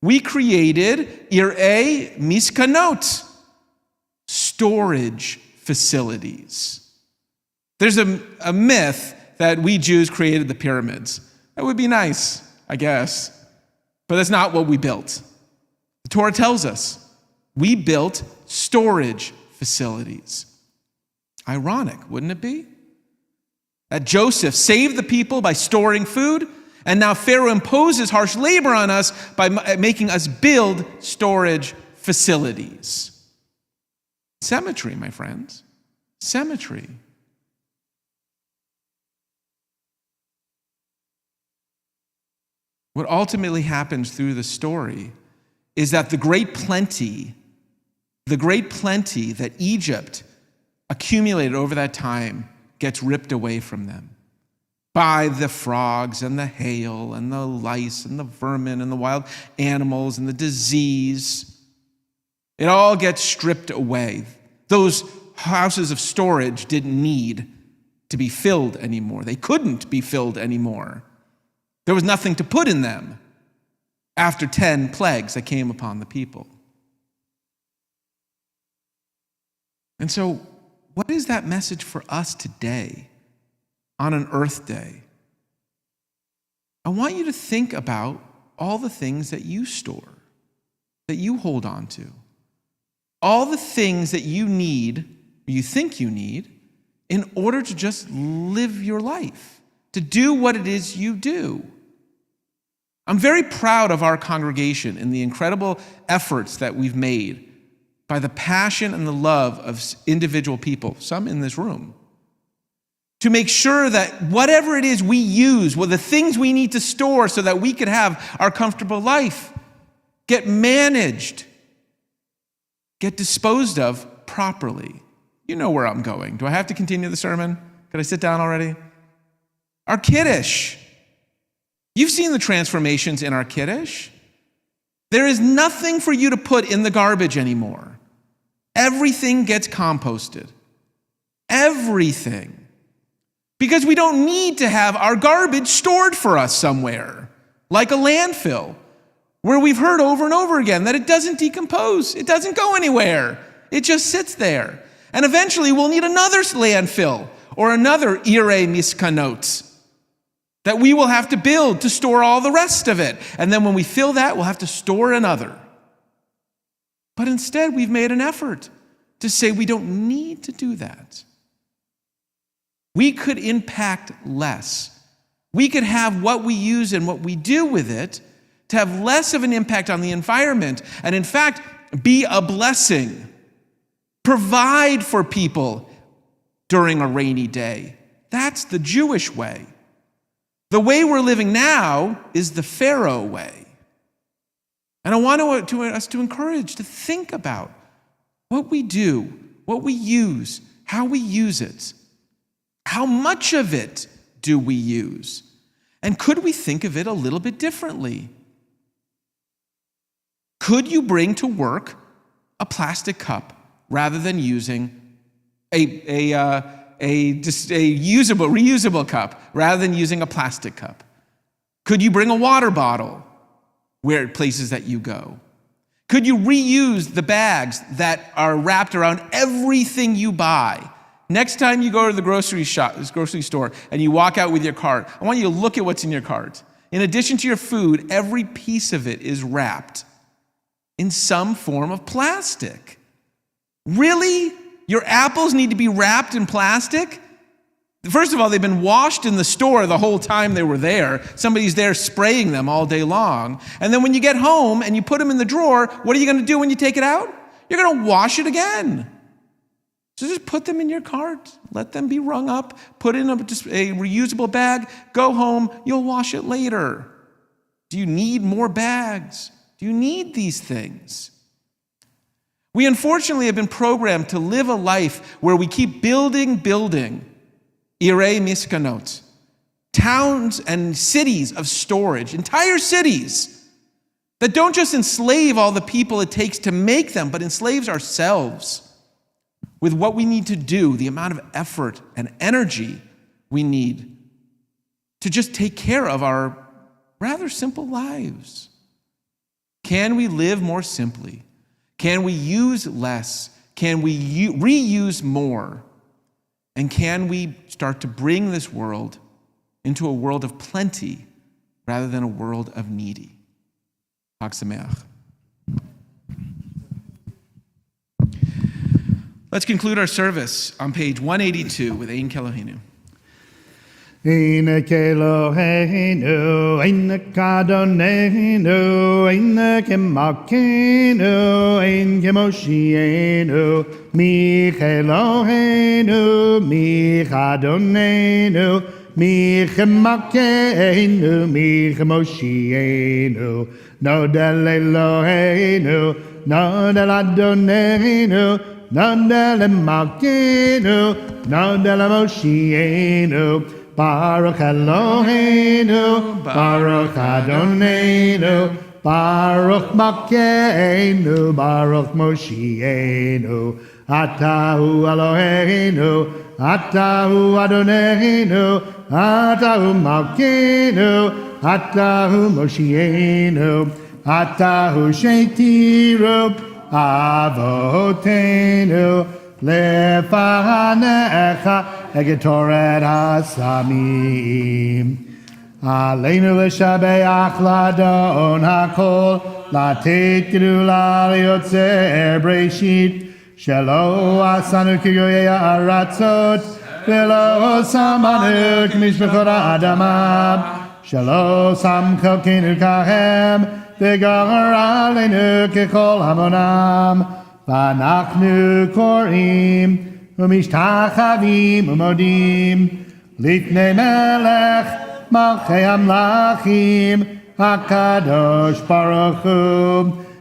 We created ir'ei miskanot, storage facilities. There's a myth that we Jews created the pyramids. That would be nice, I guess. But that's not what we built. The Torah tells us we built storage facilities. Ironic, wouldn't it be? That Joseph saved the people by storing food, and now Pharaoh imposes harsh labor on us by making us build storage facilities. Symmetry, my friends. Symmetry. What ultimately happens through the story is that the great plenty that Egypt accumulated over that time gets ripped away from them by the frogs and the hail and the lice and the vermin and the wild animals and the disease. It all gets stripped away. Those houses of storage didn't need to be filled anymore. They couldn't be filled anymore. There was nothing to put in them after 10 plagues that came upon the people. And so, what is that message for us today on an Earth Day? I want you to think about all the things that you store, that you hold on to, all the things that you need, or you think you need, in order to just live your life, to do what it is you do. I'm very proud of our congregation and the incredible efforts that we've made by the passion and the love of individual people, some in this room, to make sure that whatever it is we use, the things we need to store so that we can have our comfortable life, get managed, get disposed of properly. You know where I'm going. Do I have to continue the sermon? Could I sit down already? Our Kiddush. You've seen the transformations in our Kiddush. There is nothing for you to put in the garbage anymore. Everything gets composted. Everything. Because we don't need to have our garbage stored for us somewhere, like a landfill, where we've heard over and over again that it doesn't decompose. It doesn't go anywhere. It just sits there. And eventually we'll need another landfill or another ir'ei miskanot that we will have to build to store all the rest of it. And then when we fill that, we'll have to store another. But instead, we've made an effort to say we don't need to do that. We could impact less. We could have what we use and what we do with it to have less of an impact on the environment, and in fact, be a blessing. Provide for people during a rainy day. That's the Jewish way. The way we're living now is the Pharaoh way. And I want us to encourage, to think about what we do, what we use, how we use it. How much of it do we use? And could we think of it a little bit differently? Could you bring to work a plastic cup rather than using a reusable cup rather than using a plastic cup? Could you bring a water bottle where places that you go? Could you reuse the bags that are wrapped around everything you buy? Next time you go to the grocery store, and you walk out with your cart, I want you to look at what's in your cart. In addition to your food, every piece of it is wrapped in some form of plastic. Really? Your apples need to be wrapped in plastic? First of all, they've been washed in the store the whole time they were there. Somebody's there spraying them all day long. And then when you get home and you put them in the drawer, what are you going to do when you take it out? You're going to wash it again. So just put them in your cart. Let them be rung up. Put in a reusable bag. Go home. You'll wash it later. Do you need more bags? Do you need these things? We unfortunately have been programmed to live a life where we keep building, irei miskanot, towns and cities of storage, entire cities that don't just enslave all the people it takes to make them, but enslaves ourselves with what we need to do, the amount of effort and energy we need to just take care of our rather simple lives. Can we live more simply? Can we use less? Can we reuse more? And can we start to bring this world into a world of plenty rather than a world of needy? Chag Sameach. Let's conclude our service on page 182 with Ein Kelohenu. Ein Kelohenu, Ein Kadonenu, Ein Kemakenu, Ein Kemoshienu, Mi Kelohenu, Mi Kadonenu, Mi Kemakenu, Mi Kemoshienu, Nodel Elohenu, Nodel Adonenu, Nodel Emakenu, Nodel Moshienu, Baruch Eloheinu, Baruch Adonenu, Baruch Makeinu, Baruch Moshienu, Atahu Eloheinu, Atahu Adonenu, Atahu Makeinu, Atahu Moshienu, Atahu Shetiru, Avotenu, Lefanecha, Egetoret Hasamim. Aleinu l'shabeach ladon hakol, latet gedula liyotzer breshit, shelo asanu kigoyei ha'aratzot, velo samanu k'mishpachot ha'adama, shelo sam chelkenu kahem, v'gar aleinu k'chol hamonam, v'anachnu korim, umishtachavim umodim, lifnei melech, Malchei Amlachim, HaKadosh Baruch Hu,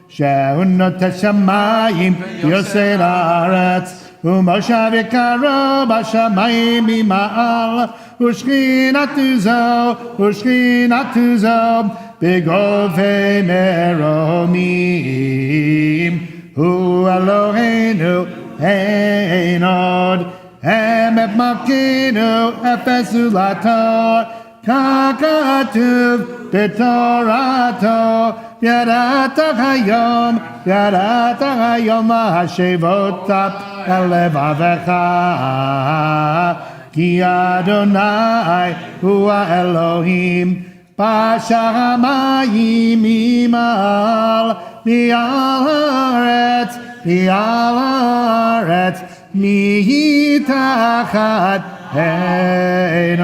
Shehu Notet Shamayim, Yosei La'aretz, Umoshav Yikaro B'Shamayim Mima'al, Ushchinatu Zo, B'govei Meromim, Hu Eloheinu, Ein Od, Emet Malkeinu, Efesu Lator, Kakatuv b'Torato, Yadata Hayom Hashevotap Elevavecha, Ki Adonai Hua Elohim, B'Shamayim Imal, V'al Haaretz, Mitachat Einod.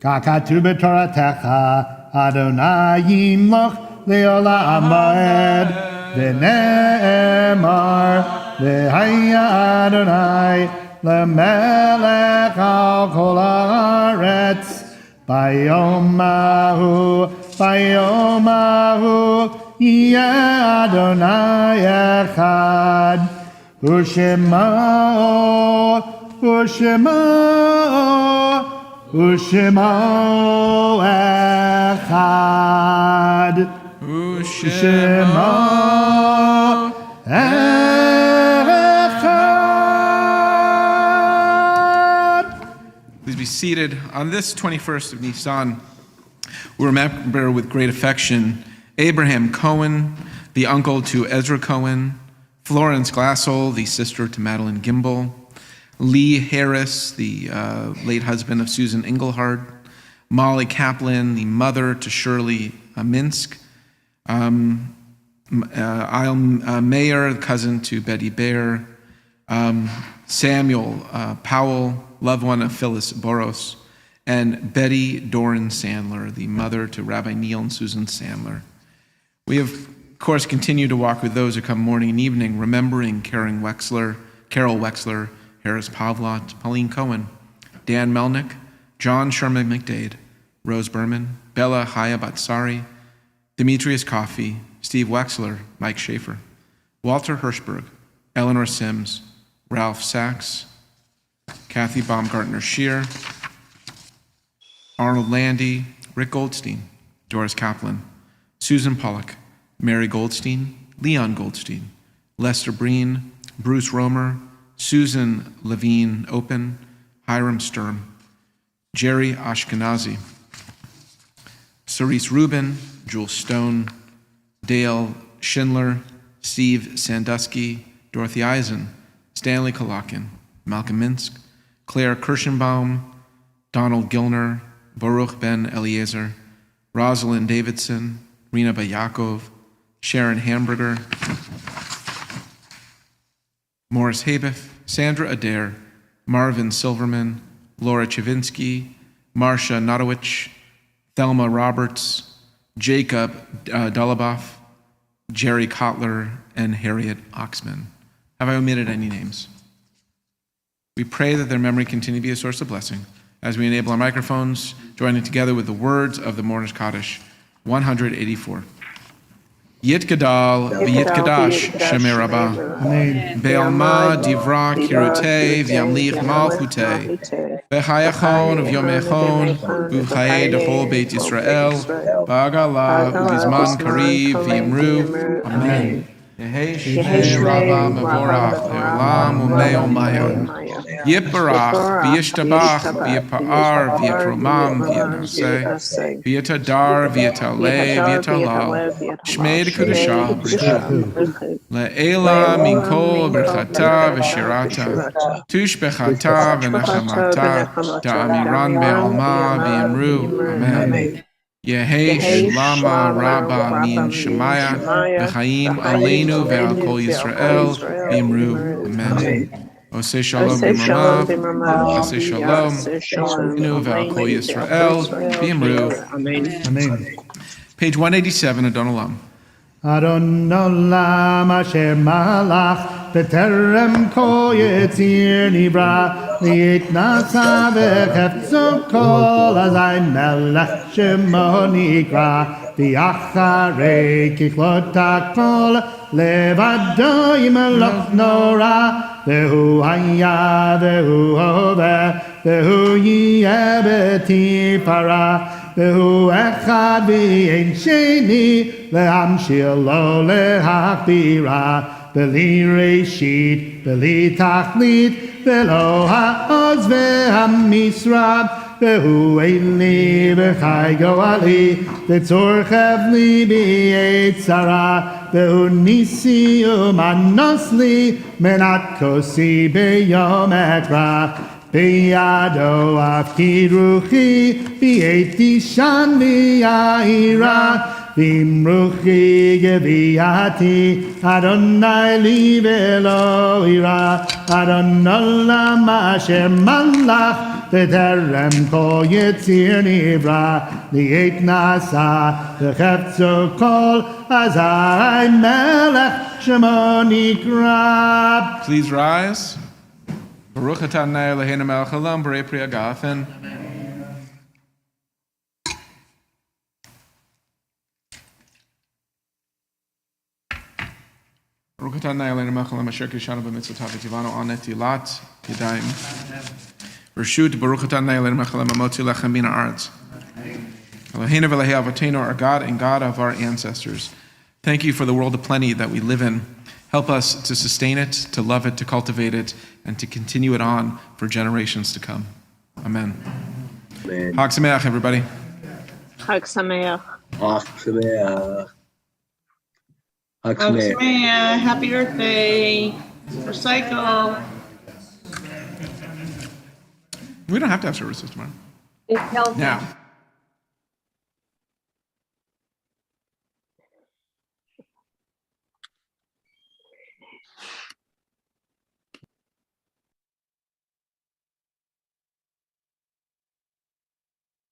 Kakatu b'toratecha, Adonai yimloch le'olam va'ed, v'ne'emar, v'haya Adonai, le'melech al kol haaretz, bayom ahu, yeh Adonai echad, u'shemo echad. U'shemo echad. Please be seated. On this 21st of Nisan, we remember with great affection Abraham Cohen, the uncle to Ezra Cohen, Florence Glassell, the sister to Madeline Gimbel, Lee Harris, the late husband of Susan Engelhard, Molly Kaplan, the mother to Shirley Minsk, Isle Mayer, the cousin to Betty Baer, Samuel Powell, loved one of Phyllis Boros, and Betty Doran Sandler, the mother to Rabbi Neil and Susan Sandler. We have, of course, continued to walk with those who come morning and evening, remembering Carol Wexler, Harris Pavlot, Pauline Cohen, Dan Melnick, John Sherman McDade, Rose Berman, Bella Haya Batsari, Demetrius Coffey, Steve Wexler, Mike Schaefer, Walter Hirschberg, Eleanor Sims, Ralph Sachs, Kathy Baumgartner-Shear, Arnold Landy, Rick Goldstein, Doris Kaplan, Susan Pollock, Mary Goldstein, Leon Goldstein, Lester Breen, Bruce Romer, Susan Levine Open, Hiram Sturm, Jerry Ashkenazi, Cerise Rubin, Jules Stone, Dale Schindler, Steve Sandusky, Dorothy Eisen, Stanley Kalakin, Malcolm Minsk, Claire Kirschenbaum, Donald Gilner, Baruch Ben Eliezer, Rosalind Davidson, Rina Bayakov, Sharon Hamburger, Morris Habeth, Sandra Adair, Marvin Silverman, Laura Chavinsky, Marcia Notowich, Thelma Roberts, Jacob Dolaboff, Jerry Kotler, and Harriet Oxman. Have I omitted any names? We pray that their memory continue to be a source of blessing as we enable our microphones, joining together with the words of the Mourner's Kaddish, 184. Yit Gadal, V'yit Kadash, Shemei Rabbah. Be'alma divra kirutei, v'yamlich malchutei. B'chayachon, v'yomechon, v'chayei dechol Beit Yisrael. Ba'agala, v'gizman kariv, v'yimru. Amen. Yehei Shemei Rabbah mevorach, le'olam u'me'omayah. Yiparach, v'yishtabach, v'yipa'ar, v'yitromam, v'yanaseh, v'yitadar, v'yitaleh, v'yitalal, shmei d'kudashah, b'risha, le'ela minkol b'rchata v'shirata, tush b'chata v'nechamata, da'amiran be'alma v'yimru, amen. Yehei Shlama Rabba Min Shemaya, v'chaim aleinu ve'al kol Yisrael, v'yimru, amen. Oseh shalom b'mamav, oseh shalom, aleinu ve'al kol Yisrael, v'yimru, amen. Page 187, Adon Olam. Adon Olam asher malach b'terem kol yitzir nivra li'itnasa v'chefzo kol azay melech shemo nikra v'acharei kichlot hakol levado yimelech nora v'hu haya v'hu hoveh v'hu yiyeh b'tifara Behu echad v'ein sheni lehamshil lo lehachbira beli reshit beli tachlit velo ha'oz ve'hamisrab behu eli b'chai goali v'tzorchev li b'yetzara behu nisi u'manosli menat kosi b'yom ekra Biyado afkid ruchi, v'eti shan v'yahira, v'imruchi geviyati, Adonai li v'elo ira, Adon olam asher malach, בטרם כל יציר נברא, לעת נעשה, וחפצו כל אזי מלך שמו נקרא. Please rise. Baruch atah Adonai Eloheinu melech haolam, borei pri hagafen. Baruch atah Adonai Eloheinu melech haolam, asher kishanu b'mitzvotav v'tivanu al netilat yadayim. Reshut Baruch atah Adonai Eloheinu melech haolam, amotzi lechem min haaretz. Eloheinu v'Elahei Avotenu, our God and God of our ancestors. Thank you for the world of plenty that we live in. Help us to sustain it, to love it, to cultivate it, and to continue it on for generations to come. Amen. Amen. Chag Sameach, everybody. Chag Sameach. Chag Sameach. Chag Oh, Sameach. Samaya, happy Earth Day. Recycle. We don't have to have services tomorrow. It's healthy. Now.